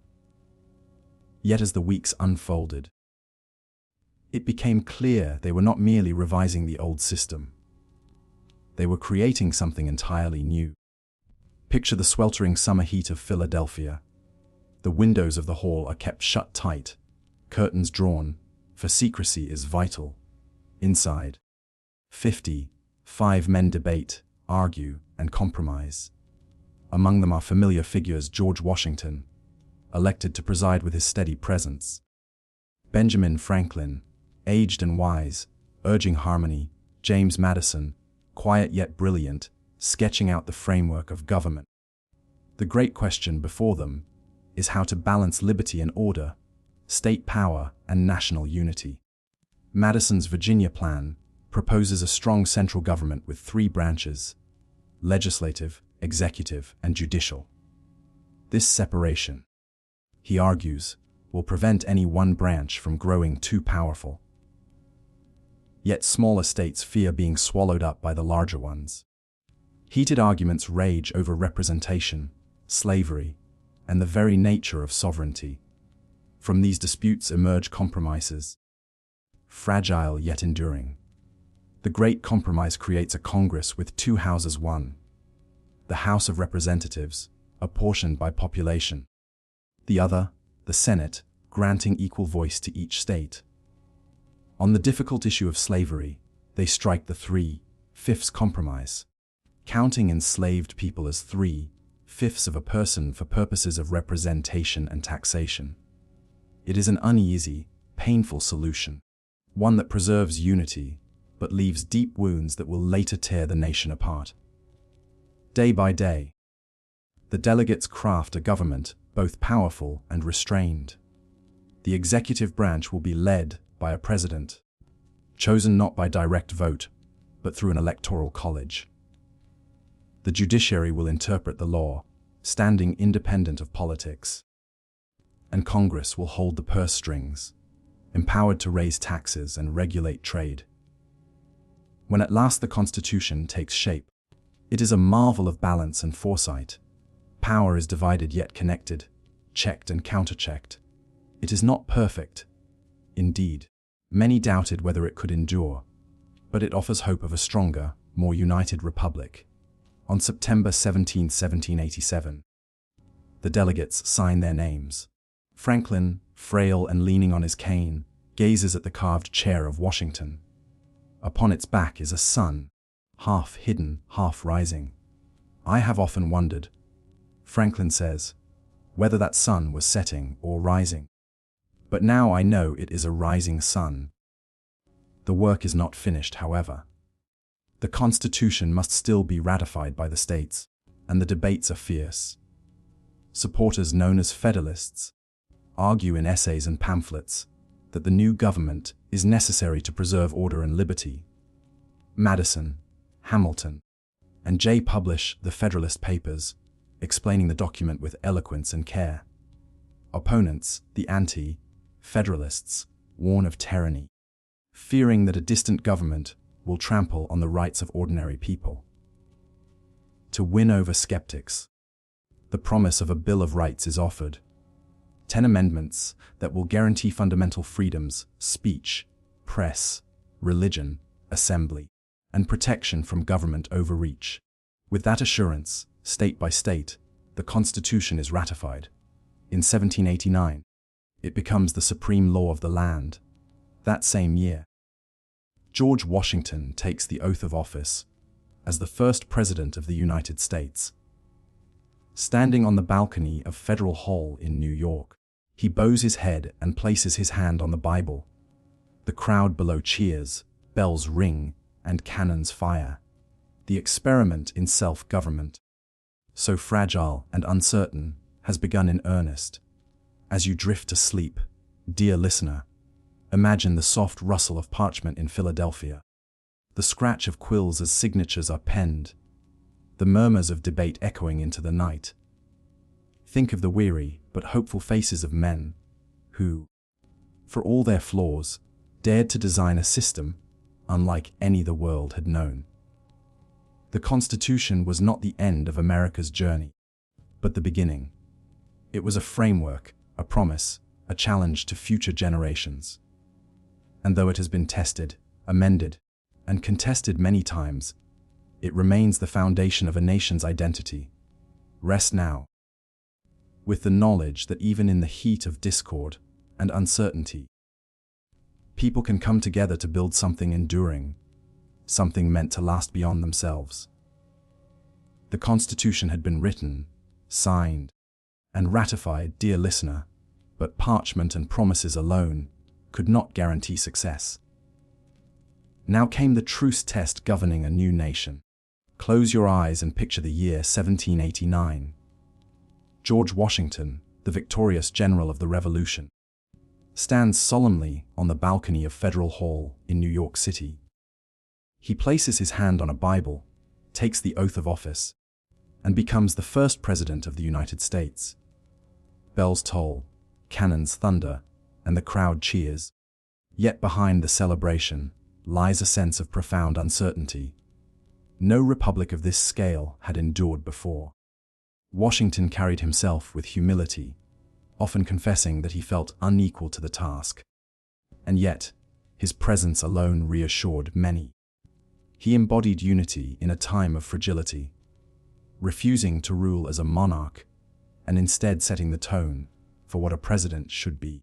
Yet as the weeks unfolded, it became clear they were not merely revising the old system. They were creating something entirely new. Picture the sweltering summer heat of Philadelphia. The windows of the hall are kept shut tight, curtains drawn, for secrecy is vital. Inside, 55 men debate, argue, and compromise. Among them are familiar figures: George Washington, elected to preside with his steady presence; Benjamin Franklin, aged and wise, urging harmony; James Madison, quiet yet brilliant, sketching out the framework of government. The great question before them is how to balance liberty and order, state power and national unity. Madison's Virginia plan proposes a strong central government with 3 branches: legislative, executive, and judicial. This separation, he argues, will prevent any one branch from growing too powerful. Yet smaller states fear being swallowed up by the larger ones. Heated arguments rage over representation, slavery, and the very nature of sovereignty. From these disputes emerge compromises, fragile yet enduring. The Great Compromise creates a Congress with 2 houses: one, the House of Representatives, apportioned by population; the other, the Senate, granting equal voice to each state. On the difficult issue of slavery, they strike the 3/5 compromise, counting enslaved people as 3/5 of a person for purposes of representation and taxation. It is an uneasy, painful solution, one that preserves unity, but leaves deep wounds that will later tear the nation apart. Day by day, the delegates craft a government both powerful and restrained. The executive branch will be led by a president, chosen not by direct vote, but through an electoral college. The judiciary will interpret the law, standing independent of politics. And Congress will hold the purse strings, empowered to raise taxes and regulate trade. When at last the Constitution takes shape, it is a marvel of balance and foresight. Power is divided yet connected, checked and counterchecked. It is not perfect. Indeed, many doubted whether it could endure, but it offers hope of a stronger, more united republic. On September 17, 1787, the delegates sign their names. Franklin, frail and leaning on his cane, gazes at the carved chair of Washington. Upon its back is a sun, half hidden, half rising. "I have often wondered," Franklin says, "whether that sun was setting or rising. But now I know it is a rising sun." The work is not finished, however. The Constitution must still be ratified by the states, and the debates are fierce. Supporters known as Federalists argue in essays and pamphlets that the new government is necessary to preserve order and liberty. Madison, Hamilton, and Jay publish the Federalist Papers, explaining the document with eloquence and care. Opponents, the anti-Federalists, warn of tyranny, fearing that a distant government will trample on the rights of ordinary people. To win over skeptics, the promise of a Bill of Rights is offered. 10 amendments that will guarantee fundamental freedoms, speech, press, religion, assembly, and protection from government overreach. With that assurance, state by state, the Constitution is ratified. In 1789, it becomes the supreme law of the land. That same year, George Washington takes the oath of office as the first President of the United States. Standing on the balcony of Federal Hall in New York, he bows his head and places his hand on the Bible. The crowd below cheers, bells ring, and cannons fire. The experiment in self-government, so fragile and uncertain, has begun in earnest. As you drift to sleep, dear listener, imagine the soft rustle of parchment in Philadelphia, the scratch of quills as signatures are penned, the murmurs of debate echoing into the night. Think of the weary but hopeful faces of men who, for all their flaws, dared to design a system unlike any the world had known. The Constitution was not the end of America's journey, but the beginning. It was a framework, a promise, a challenge to future generations. And though it has been tested, amended, and contested many times, it remains the foundation of a nation's identity. Rest now, with the knowledge that even in the heat of discord and uncertainty, people can come together to build something enduring, something meant to last beyond themselves. The Constitution had been written, signed, and ratified, dear listener, but parchment and promises alone could not guarantee success. Now came the truce test governing a new nation. Close your eyes and picture the year 1789. George Washington, the victorious general of the Revolution, stands solemnly on the balcony of Federal Hall in New York City. He places his hand on a Bible, takes the oath of office, and becomes the first president of the United States. Bells toll, cannons thunder, and the crowd cheers. Yet behind the celebration lies a sense of profound uncertainty. No republic of this scale had endured before. Washington carried himself with humility, often confessing that he felt unequal to the task. And yet, his presence alone reassured many. He embodied unity in a time of fragility, refusing to rule as a monarch, and instead setting the tone for what a president should be.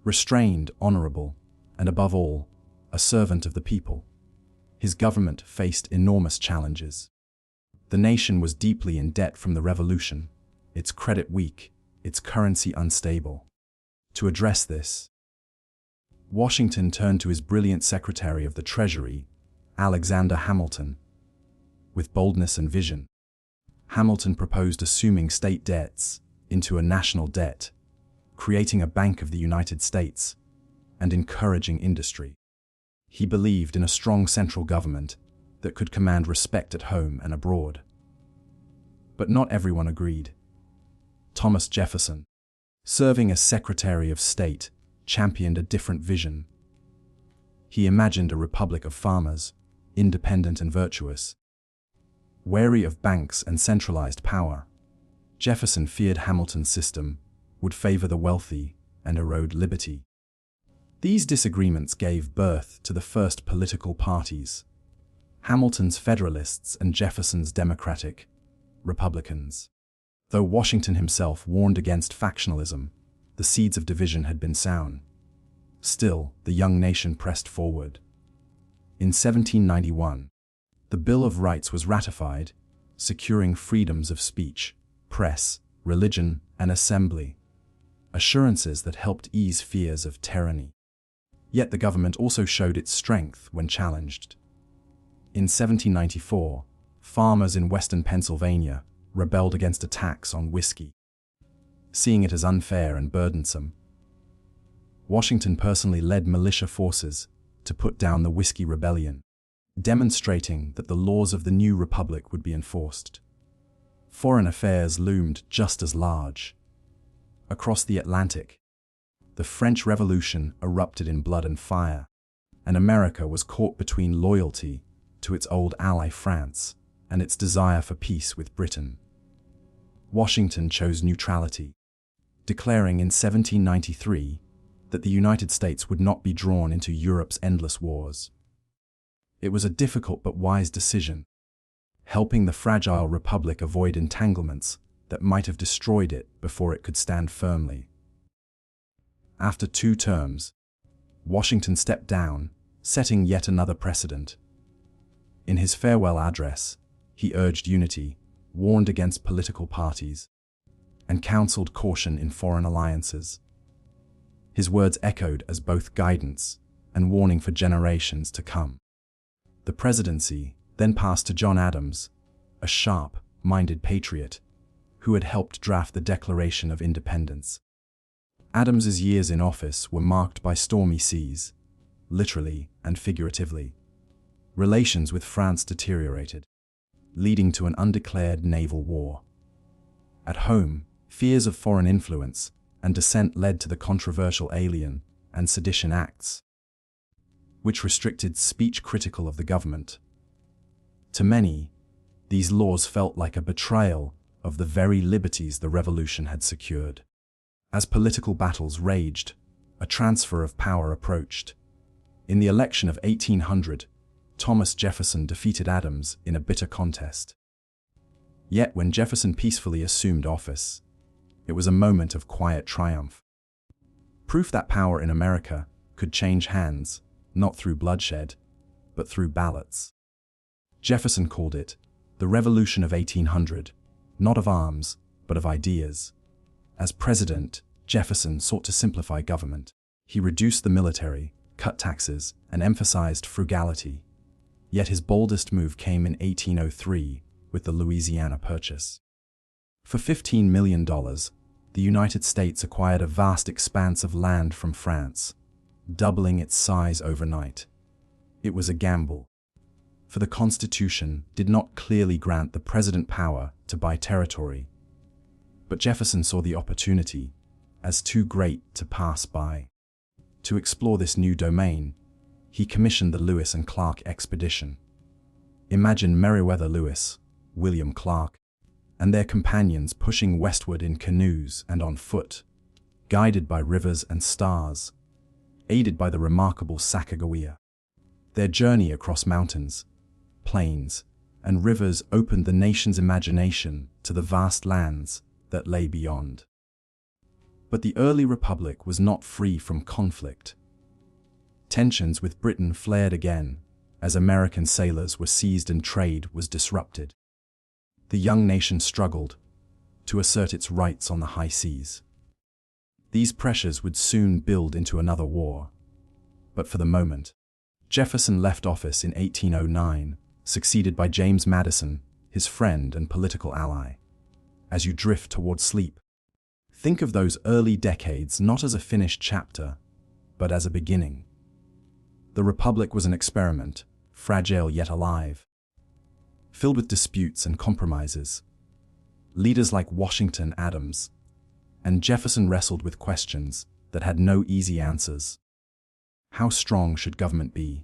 Restrained, honorable, and above all, a servant of the people, his government faced enormous challenges. The nation was deeply in debt from the Revolution, its credit weak, its currency unstable. To address this, Washington turned to his brilliant Secretary of the Treasury, Alexander Hamilton. With boldness and vision, Hamilton proposed assuming state debts into a national debt, creating a Bank of the United States, and encouraging industry. He believed in a strong central government that could command respect at home and abroad. But not everyone agreed. Thomas Jefferson, serving as Secretary of State, championed a different vision. He imagined a republic of farmers, independent and virtuous. Wary of banks and centralized power, Jefferson feared Hamilton's system would favor the wealthy and erode liberty. These disagreements gave birth to the first political parties: Hamilton's Federalists and Jefferson's Democratic Republicans. Though Washington himself warned against factionalism, the seeds of division had been sown. Still, the young nation pressed forward. In 1791, the Bill of Rights was ratified, securing freedoms of speech, press, religion, and assembly, assurances that helped ease fears of tyranny. Yet the government also showed its strength when challenged. In 1794, farmers in western Pennsylvania rebelled against a tax on whiskey. Seeing it as unfair and burdensome, Washington personally led militia forces to put down the Whiskey Rebellion, demonstrating that the laws of the new republic would be enforced. Foreign affairs loomed just as large. Across the Atlantic, the French Revolution erupted in blood and fire, and America was caught between loyalty to its old ally France and its desire for peace with Britain. Washington chose neutrality, declaring in 1793 that the United States would not be drawn into Europe's endless wars. It was a difficult but wise decision, helping the fragile republic avoid entanglements that might have destroyed it before it could stand firmly. After 2 terms, Washington stepped down, setting yet another precedent. In his farewell address, he urged unity, warned against political parties, and counseled caution in foreign alliances. His words echoed as both guidance and warning for generations to come. The presidency then passed to John Adams, a sharp-minded patriot who had helped draft the Declaration of Independence. Adams's years in office were marked by stormy seas, literally and figuratively. Relations with France deteriorated, leading to an undeclared naval war. At home, fears of foreign influence and dissent led to the controversial Alien and Sedition Acts, which restricted speech critical of the government. To many, these laws felt like a betrayal of the very liberties the Revolution had secured. As political battles raged, a transfer of power approached. In the election of 1800, Thomas Jefferson defeated Adams in a bitter contest. Yet when Jefferson peacefully assumed office, it was a moment of quiet triumph. Proof that power in America could change hands, not through bloodshed, but through ballots. Jefferson called it the Revolution of 1800, not of arms, but of ideas. As president, Jefferson sought to simplify government. He reduced the military, cut taxes, and emphasized frugality. Yet his boldest move came in 1803 with the Louisiana Purchase. For $15 million, the United States acquired a vast expanse of land from France, doubling its size overnight. It was a gamble, for the Constitution did not clearly grant the president power to buy territory. But Jefferson saw the opportunity as too great to pass by. To explore this new domain, he commissioned the Lewis and Clark expedition. Imagine Meriwether Lewis, William Clark, and their companions pushing westward in canoes and on foot, guided by rivers and stars, aided by the remarkable Sacagawea. Their journey across mountains, plains, and rivers opened the nation's imagination to the vast lands that lay beyond. But the early republic was not free from conflict. Tensions with Britain flared again as American sailors were seized and trade was disrupted. The young nation struggled to assert its rights on the high seas. These pressures would soon build into another war. But for the moment, Jefferson left office in 1809, succeeded by James Madison, his friend and political ally. As you drift toward sleep, think of those early decades not as a finished chapter, but as a beginning. The Republic was an experiment, fragile yet alive, filled with disputes and compromises. Leaders like Washington, Adams, and Jefferson wrestled with questions that had no easy answers. How strong should government be?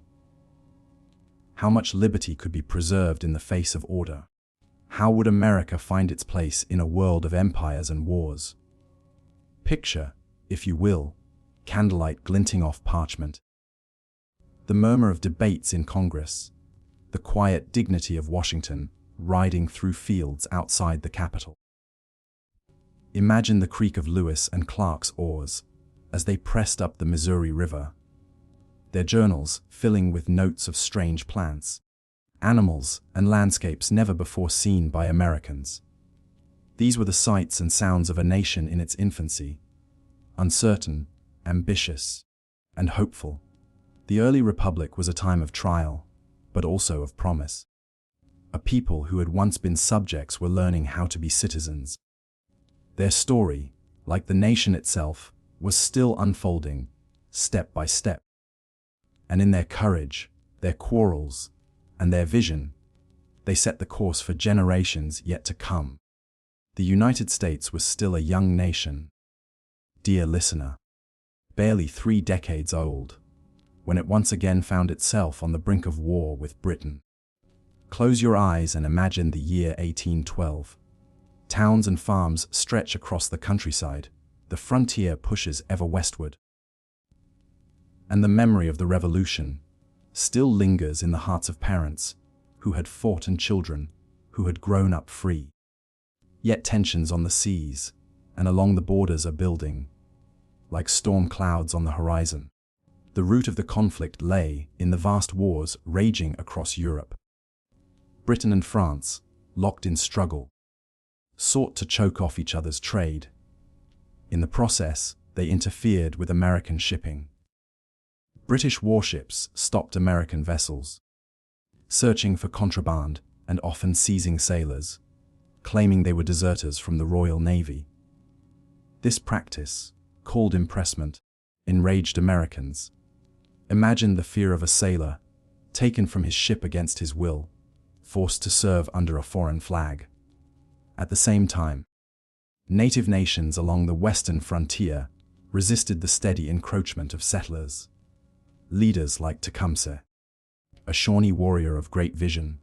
How much liberty could be preserved in the face of order? How would America find its place in a world of empires and wars? Picture, if you will, candlelight glinting off parchment. The murmur of debates in Congress, the quiet dignity of Washington riding through fields outside the Capitol. Imagine the creak of Lewis and Clark's oars as they pressed up the Missouri River, their journals filling with notes of strange plants, animals, and landscapes never before seen by Americans. These were the sights and sounds of a nation in its infancy, uncertain, ambitious, and hopeful. The early republic was a time of trial, but also of promise. A people who had once been subjects were learning how to be citizens. Their story, like the nation itself, was still unfolding, step by step. And in their courage, their quarrels, and their vision, they set the course for generations yet to come. The United States was still a young nation. Dear listener, barely 3 decades old, when it once again found itself on the brink of war with Britain. Close your eyes and imagine the year 1812. Towns and farms stretch across the countryside. The frontier pushes ever westward. And the memory of the Revolution still lingers in the hearts of parents who had fought and children who had grown up free. Yet tensions on the seas and along the borders are building, like storm clouds on the horizon. The root of the conflict lay in the vast wars raging across Europe. Britain and France, locked in struggle, sought to choke off each other's trade. In the process, they interfered with American shipping. British warships stopped American vessels, searching for contraband and often seizing sailors, claiming they were deserters from the Royal Navy. This practice, called impressment, enraged Americans. Imagine the fear of a sailor, taken from his ship against his will, forced to serve under a foreign flag. At the same time, native nations along the western frontier resisted the steady encroachment of settlers. Leaders like Tecumseh, a Shawnee warrior of great vision,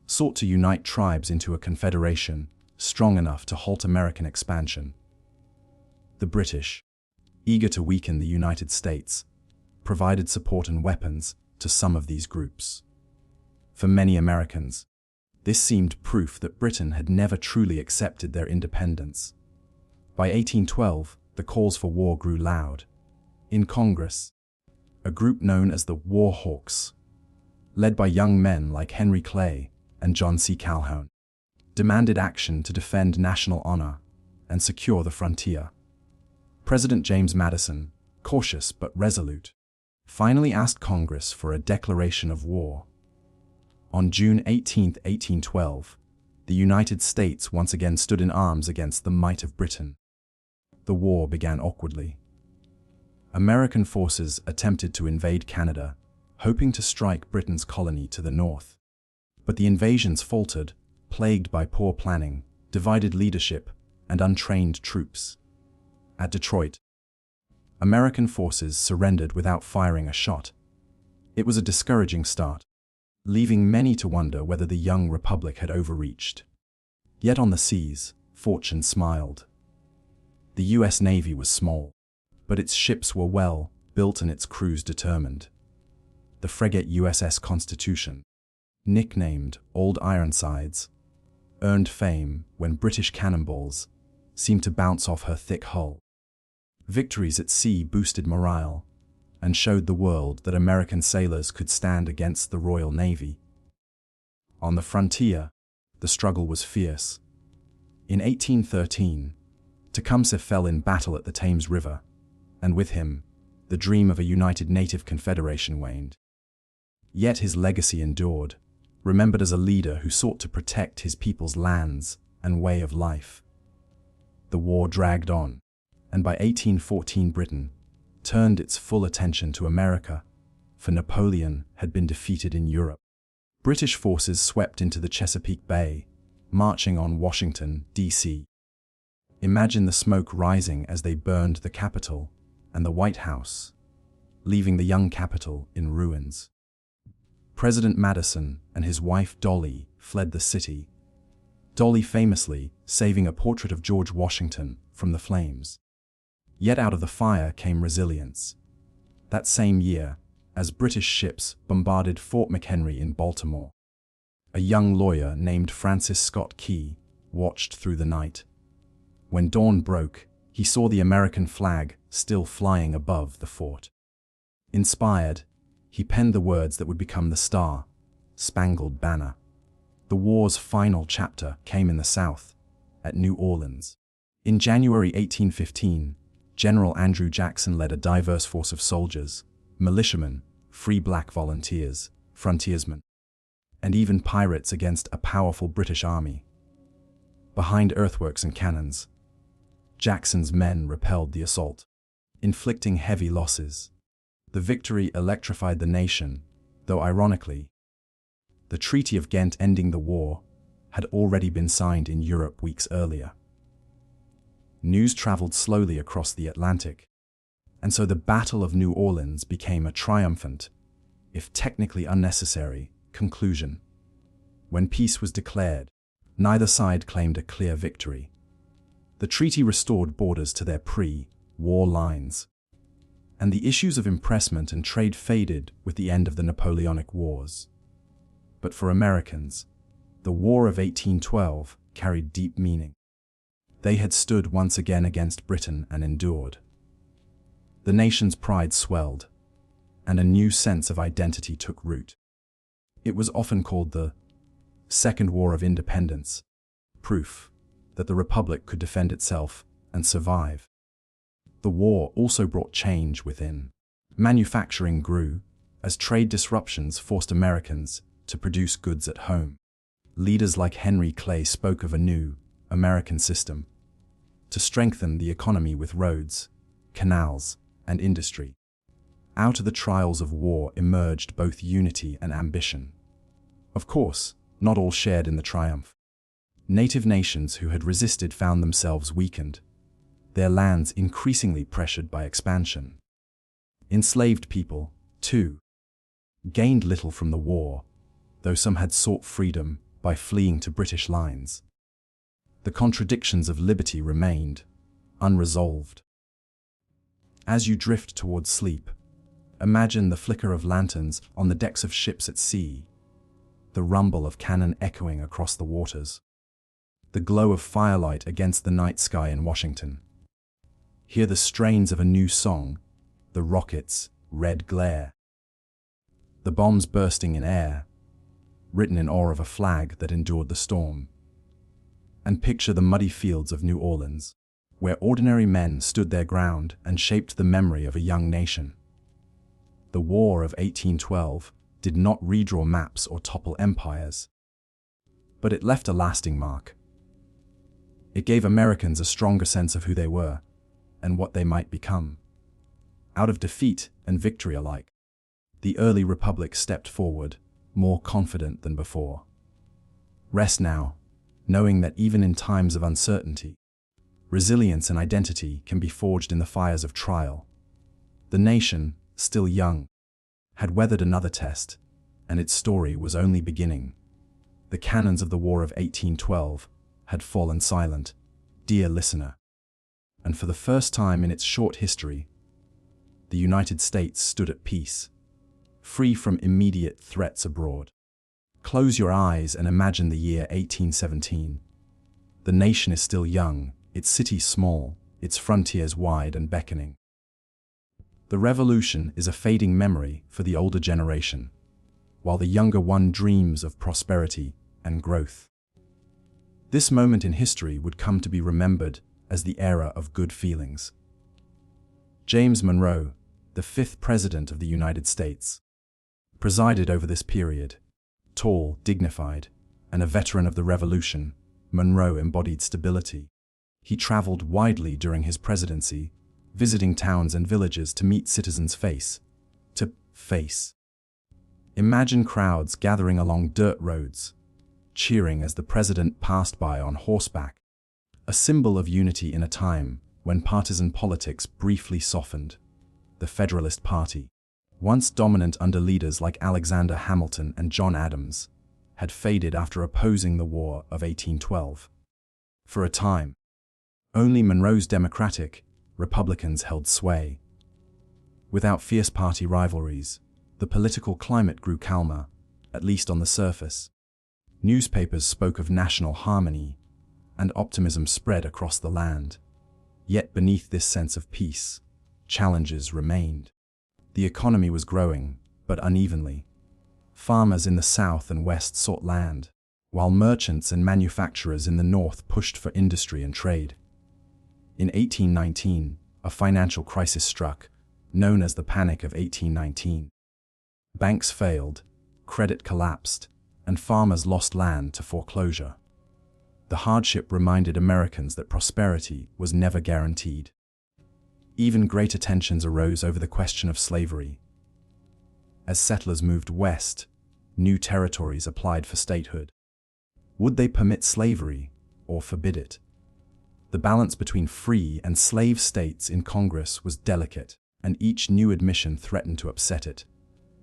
sought to unite tribes into a confederation strong enough to halt American expansion. The British, eager to weaken the United States, provided support and weapons to some of these groups. For many Americans, this seemed proof that Britain had never truly accepted their independence. By 1812, the calls for war grew loud. In Congress, a group known as the War Hawks, led by young men like Henry Clay and John C. Calhoun, demanded action to defend national honor and secure the frontier. President James Madison, cautious but resolute, finally asked Congress for a declaration of war. On June 18, 1812, the United States once again stood in arms against the might of Britain. The war began awkwardly. American forces attempted to invade Canada, hoping to strike Britain's colony to the north. But the invasions faltered, plagued by poor planning, divided leadership, and untrained troops. At Detroit, American forces surrendered without firing a shot. It was a discouraging start, leaving many to wonder whether the young republic had overreached. Yet on the seas, fortune smiled. The U.S. Navy was small, but its ships were well built and its crews determined. The frigate USS Constitution, nicknamed Old Ironsides, earned fame when British cannonballs seemed to bounce off her thick hull. Victories at sea boosted morale and showed the world that American sailors could stand against the Royal Navy. On the frontier, the struggle was fierce. In 1813, Tecumseh fell in battle at the Thames River, and with him, the dream of a united native confederation waned. Yet his legacy endured, remembered as a leader who sought to protect his people's lands and way of life. The war dragged on, and by 1814 Britain turned its full attention to America, for Napoleon had been defeated in Europe. British forces swept into the Chesapeake Bay, marching on Washington, D.C. Imagine the smoke rising as they burned the Capitol and the White House, leaving the young capital in ruins. President Madison and his wife Dolly fled the city, Dolly famously saving a portrait of George Washington from the flames. Yet out of the fire came resilience. That same year, as British ships bombarded Fort McHenry in Baltimore, a young lawyer named Francis Scott Key watched through the night. When dawn broke, he saw the American flag still flying above the fort. Inspired, he penned the words that would become the Star-Spangled Banner. The war's final chapter came in the South, at New Orleans. In January 1815, General Andrew Jackson led a diverse force of soldiers, militiamen, free black volunteers, frontiersmen, and even pirates against a powerful British army. Behind earthworks and cannons, Jackson's men repelled the assault, inflicting heavy losses. The victory electrified the nation, though ironically, the Treaty of Ghent ending the war had already been signed in Europe weeks earlier. News traveled slowly across the Atlantic, and so the Battle of New Orleans became a triumphant, if technically unnecessary, conclusion. When peace was declared, neither side claimed a clear victory. The treaty restored borders to their pre-war lines, and the issues of impressment and trade faded with the end of the Napoleonic Wars. But for Americans, the War of 1812 carried deep meaning. They had stood once again against Britain and endured. The nation's pride swelled, and a new sense of identity took root. It was often called the Second War of Independence, proof that the Republic could defend itself and survive. The war also brought change within. Manufacturing grew as trade disruptions forced Americans to produce goods at home. Leaders like Henry Clay spoke of a new American system to strengthen the economy with roads, canals, and industry. Out of the trials of war emerged both unity and ambition. Of course, not all shared in the triumph. Native nations who had resisted found themselves weakened, their lands increasingly pressured by expansion. Enslaved people, too, gained little from the war, though some had sought freedom by fleeing to British lines. The contradictions of liberty remained unresolved. As you drift towards sleep, imagine the flicker of lanterns on the decks of ships at sea, the rumble of cannon echoing across the waters, the glow of firelight against the night sky in Washington. Hear the strains of a new song, the rockets' red glare, the bombs bursting in air, written in awe of a flag that endured the storm. And picture the muddy fields of New Orleans, where ordinary men stood their ground and shaped the memory of a young nation. The War of 1812 did not redraw maps or topple empires, but it left a lasting mark. It gave Americans a stronger sense of who they were and what they might become. Out of defeat and victory alike, the early republic stepped forward, more confident than before. Rest now, knowing that even in times of uncertainty, resilience and identity can be forged in the fires of trial. The nation, still young, had weathered another test, and its story was only beginning. The cannons of the War of 1812 had fallen silent, dear listener. And for the first time in its short history, the United States stood at peace, free from immediate threats abroad. Close your eyes and imagine the year 1817. The nation is still young, its cities small, its frontiers wide and beckoning. The revolution is a fading memory for the older generation, while the younger one dreams of prosperity and growth. This moment in history would come to be remembered as the era of good feelings. James Monroe, the 5th President of the United States, presided over this period. Tall, dignified, and a veteran of the Revolution, Monroe embodied stability. He traveled widely during his presidency, visiting towns and villages to meet citizens face to face. Imagine crowds gathering along dirt roads, cheering as the president passed by on horseback, a symbol of unity in a time when partisan politics briefly softened. The Federalist Party, once dominant under leaders like Alexander Hamilton and John Adams, had faded after opposing the War of 1812. For a time, only Monroe's Democratic, Republicans held sway. Without fierce party rivalries, the political climate grew calmer, at least on the surface. Newspapers spoke of national harmony, and optimism spread across the land. Yet beneath this sense of peace, challenges remained. The economy was growing, but unevenly. Farmers in the south and west sought land, while merchants and manufacturers in the north pushed for industry and trade. In 1819, a financial crisis struck, known as the Panic of 1819. Banks failed, credit collapsed, and farmers lost land to foreclosure. The hardship reminded Americans that prosperity was never guaranteed. Even greater tensions arose over the question of slavery. As settlers moved west, new territories applied for statehood. Would they permit slavery or forbid it? The balance between free and slave states in Congress was delicate, and each new admission threatened to upset it.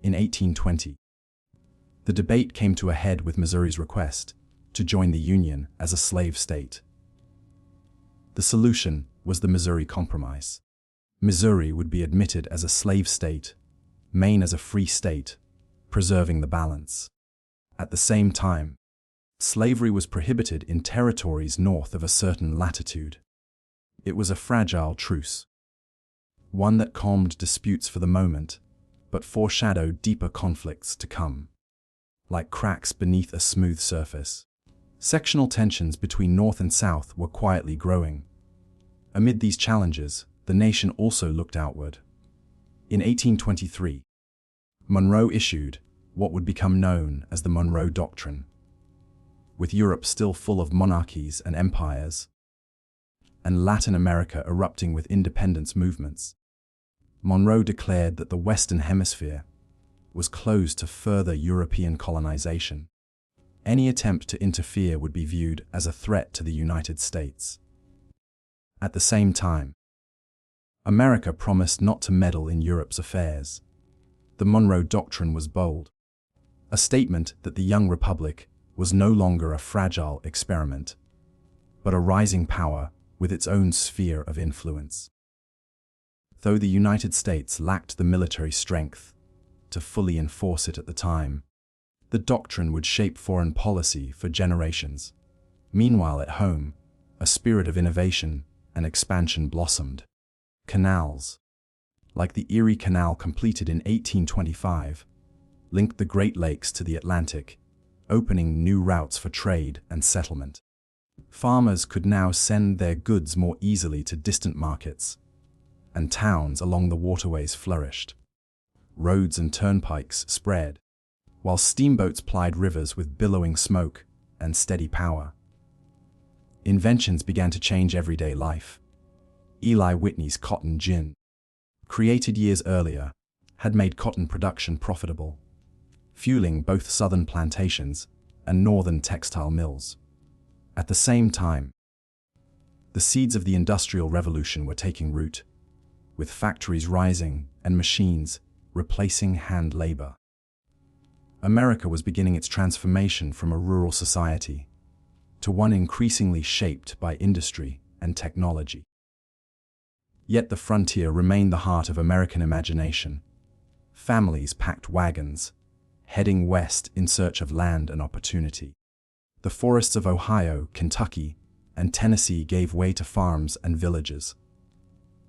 In 1820, the debate came to a head with Missouri's request to join the Union as a slave state. The solution was the Missouri Compromise. Missouri would be admitted as a slave state, Maine as a free state, preserving the balance. At the same time, slavery was prohibited in territories north of a certain latitude. It was a fragile truce, one that calmed disputes for the moment, but foreshadowed deeper conflicts to come. Like cracks beneath a smooth surface, sectional tensions between North and South were quietly growing. Amid these challenges, the nation also looked outward. In 1823, Monroe issued what would become known as the Monroe Doctrine. With Europe still full of monarchies and empires, and Latin America erupting with independence movements, Monroe declared that the Western Hemisphere was closed to further European colonization. Any attempt to interfere would be viewed as a threat to the United States. At the same time, America promised not to meddle in Europe's affairs. The Monroe Doctrine was bold, a statement that the young republic was no longer a fragile experiment, but a rising power with its own sphere of influence. Though the United States lacked the military strength to fully enforce it at the time, the doctrine would shape foreign policy for generations. Meanwhile, at home, a spirit of innovation and expansion blossomed. Canals, like the Erie Canal completed in 1825, linked the Great Lakes to the Atlantic, opening new routes for trade and settlement. Farmers could now send their goods more easily to distant markets, and towns along the waterways flourished. Roads and turnpikes spread, while steamboats plied rivers with billowing smoke and steady power. Inventions began to change everyday life. Eli Whitney's cotton gin, created years earlier, had made cotton production profitable, fueling both southern plantations and northern textile mills. At the same time, the seeds of the Industrial Revolution were taking root, with factories rising and machines replacing hand labor. America was beginning its transformation from a rural society to one increasingly shaped by industry and technology. Yet the frontier remained the heart of American imagination. Families packed wagons, heading west in search of land and opportunity. The forests of Ohio, Kentucky, and Tennessee gave way to farms and villages.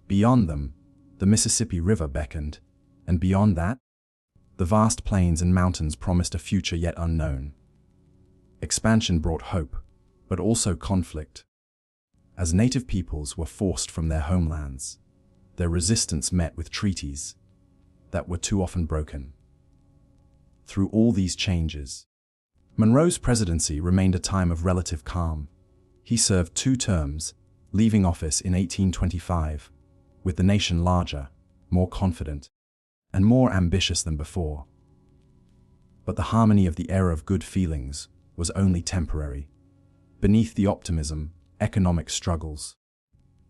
Beyond them, the Mississippi River beckoned, and beyond that, the vast plains and mountains promised a future yet unknown. Expansion brought hope, but also conflict. As native peoples were forced from their homelands, their resistance met with treaties that were too often broken. Through all these changes, Monroe's presidency remained a time of relative calm. He served 2 terms, leaving office in 1825, with the nation larger, more confident, and more ambitious than before. But the harmony of the era of good feelings was only temporary. Beneath the optimism, economic struggles,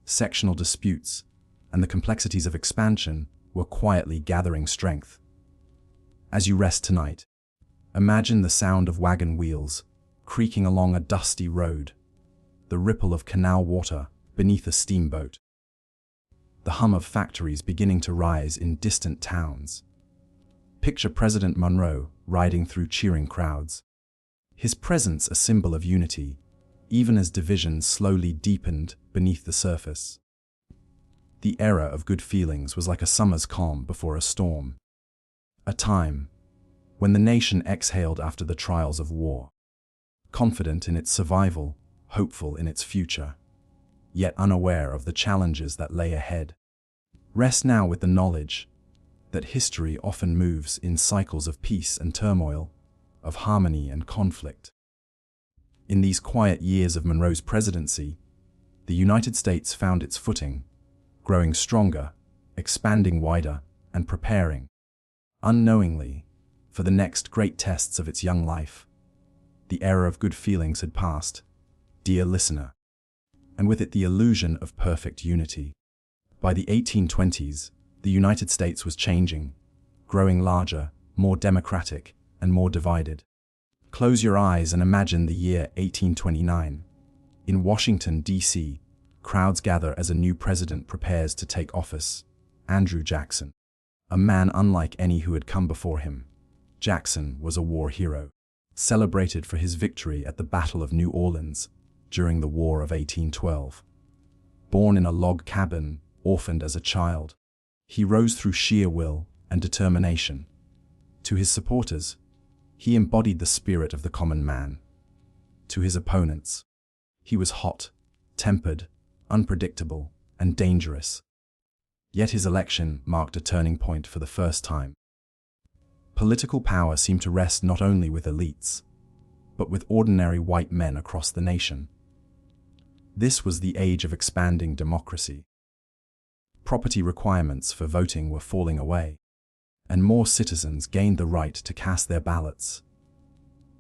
sectional disputes, and the complexities of expansion were quietly gathering strength. As you rest tonight, imagine the sound of wagon wheels creaking along a dusty road, the ripple of canal water beneath a steamboat, the hum of factories beginning to rise in distant towns. Picture President Monroe riding through cheering crowds. His presence a symbol of unity, even as divisions slowly deepened beneath the surface. The era of good feelings was like a summer's calm before a storm. A time when the nation exhaled after the trials of war, confident in its survival, hopeful in its future, yet unaware of the challenges that lay ahead. Rest now with the knowledge that history often moves in cycles of peace and turmoil, of harmony and conflict. In these quiet years of Monroe's presidency, the United States found its footing, growing stronger, expanding wider, and preparing, unknowingly, for the next great tests of its young life. The era of good feelings had passed, dear listener, and with it the illusion of perfect unity. By the 1820s, the United States was changing, growing larger, more democratic, and more divided. Close your eyes and imagine the year 1829. In Washington, D.C., crowds gather as a new president prepares to take office. Andrew Jackson, a man unlike any who had come before him. Jackson was a war hero, celebrated for his victory at the Battle of New Orleans during the War of 1812. Born in a log cabin, orphaned as a child, he rose through sheer will and determination. To his supporters, he embodied the spirit of the common man. To his opponents, he was hot, tempered, unpredictable, and dangerous. Yet his election marked a turning point for the first time. Political power seemed to rest not only with elites, but with ordinary white men across the nation. This was the age of expanding democracy. Property requirements for voting were falling away, and more citizens gained the right to cast their ballots,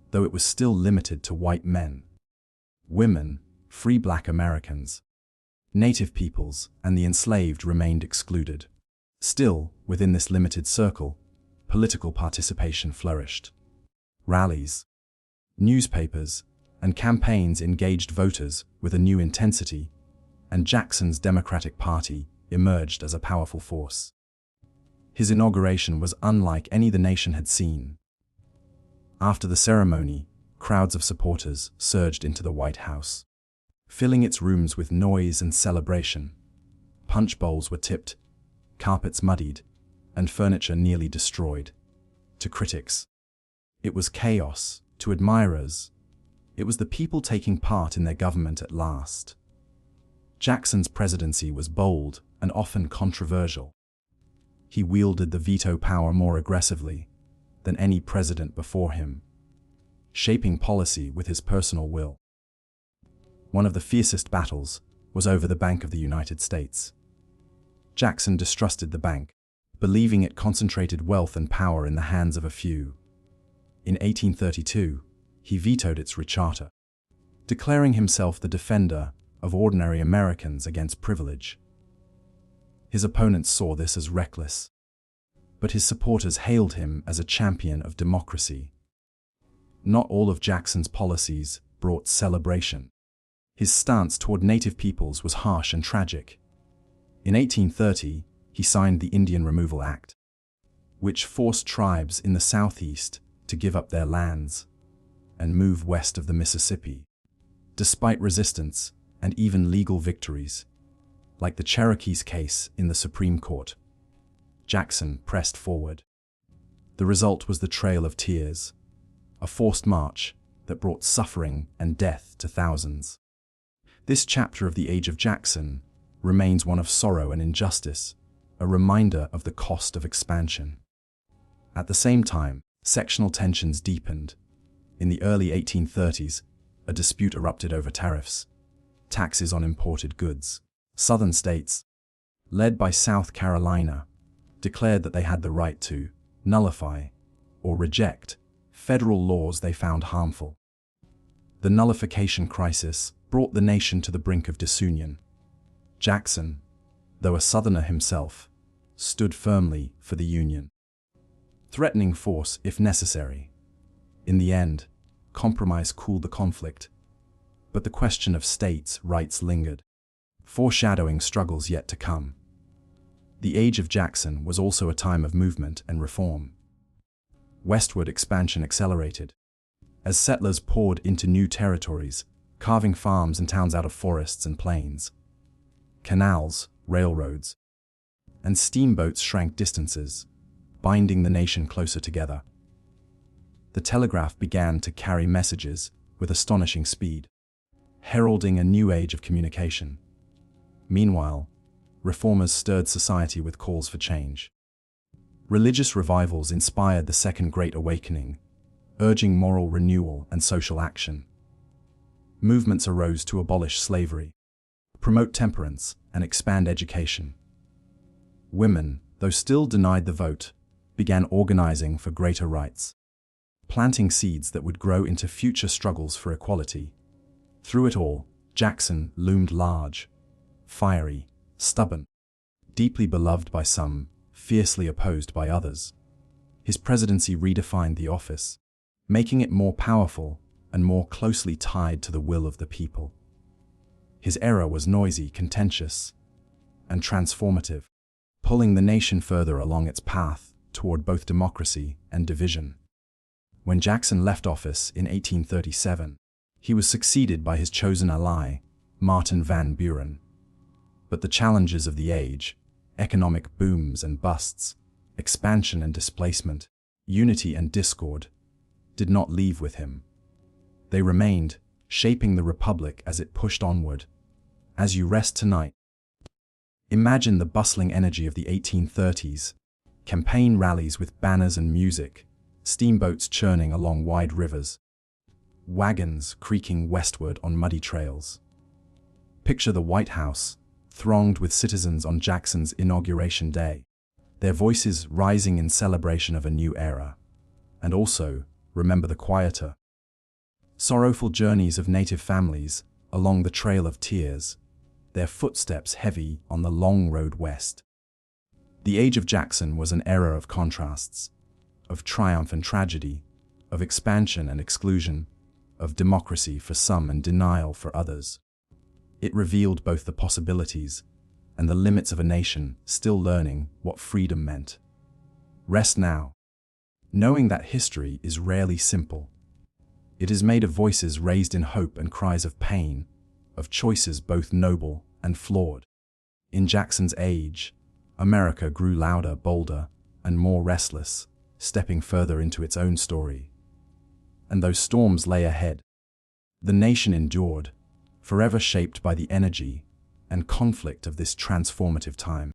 though it was still limited to white men, women, free black Americans, native peoples, and the enslaved remained excluded. Still, within this limited circle, political participation flourished. Rallies, newspapers, and campaigns engaged voters with a new intensity, and Jackson's Democratic Party emerged as a powerful force. His inauguration was unlike any the nation had seen. After the ceremony, crowds of supporters surged into the White House, filling its rooms with noise and celebration. Punch bowls were tipped, carpets muddied, and furniture nearly destroyed. To critics, it was chaos. To admirers, it was the people taking part in their government at last. Jackson's presidency was bold and often controversial. He wielded the veto power more aggressively than any president before him, shaping policy with his personal will. One of the fiercest battles was over the Bank of the United States. Jackson distrusted the bank, believing it concentrated wealth and power in the hands of a few. In 1832, he vetoed its recharter, declaring himself the defender of ordinary Americans against privilege. His opponents saw this as reckless, but his supporters hailed him as a champion of democracy. Not all of Jackson's policies brought celebration. His stance toward native peoples was harsh and tragic. In 1830, he signed the Indian Removal Act, which forced tribes in the Southeast to give up their lands and move west of the Mississippi. Despite resistance and even legal victories, like the Cherokees case in the Supreme Court, Jackson pressed forward. The result was the Trail of Tears, a forced march that brought suffering and death to thousands. This chapter of the age of Jackson remains one of sorrow and injustice, a reminder of the cost of expansion. At the same time, sectional tensions deepened. In the early 1830s, a dispute erupted over tariffs, taxes on imported goods. Southern states, led by South Carolina, declared that they had the right to nullify or reject federal laws they found harmful. The nullification crisis brought the nation to the brink of disunion. Jackson, though a Southerner himself, stood firmly for the Union, threatening force if necessary. In the end, compromise cooled the conflict, but the question of states' rights lingered, foreshadowing struggles yet to come. The age of Jackson was also a time of movement and reform. Westward expansion accelerated, as settlers poured into new territories, carving farms and towns out of forests and plains. Canals, railroads, and steamboats shrank distances, binding the nation closer together. The telegraph began to carry messages with astonishing speed, heralding a new age of communication. Meanwhile, reformers stirred society with calls for change. Religious revivals inspired the Second Great Awakening, urging moral renewal and social action. Movements arose to abolish slavery, promote temperance, and expand education. Women, though still denied the vote, began organizing for greater rights, planting seeds that would grow into future struggles for equality. Through it all, Jackson loomed large, fiery, stubborn, deeply beloved by some, fiercely opposed by others. His presidency redefined the office, making it more powerful and more closely tied to the will of the people. His era was noisy, contentious, and transformative, pulling the nation further along its path toward both democracy and division. When Jackson left office in 1837, he was succeeded by his chosen ally, Martin Van Buren. But the challenges of the age, economic booms and busts, expansion and displacement, unity and discord, did not leave with him. They remained, shaping the republic as it pushed onward. As you rest tonight, imagine the bustling energy of the 1830s, campaign rallies with banners and music, steamboats churning along wide rivers, wagons creaking westward on muddy trails. Picture the White House, thronged with citizens on Jackson's inauguration day, their voices rising in celebration of a new era. And also, remember the quieter, sorrowful journeys of native families along the Trail of Tears, their footsteps heavy on the long road west. The age of Jackson was an era of contrasts, of triumph and tragedy, of expansion and exclusion, of democracy for some and denial for others. It revealed both the possibilities and the limits of a nation still learning what freedom meant. Rest now, knowing that history is rarely simple. It is made of voices raised in hope and cries of pain, of choices both noble and flawed. In Jackson's age, America grew louder, bolder, and more restless, stepping further into its own story. And those storms lay ahead. The nation endured, forever shaped by the energy and conflict of this transformative time.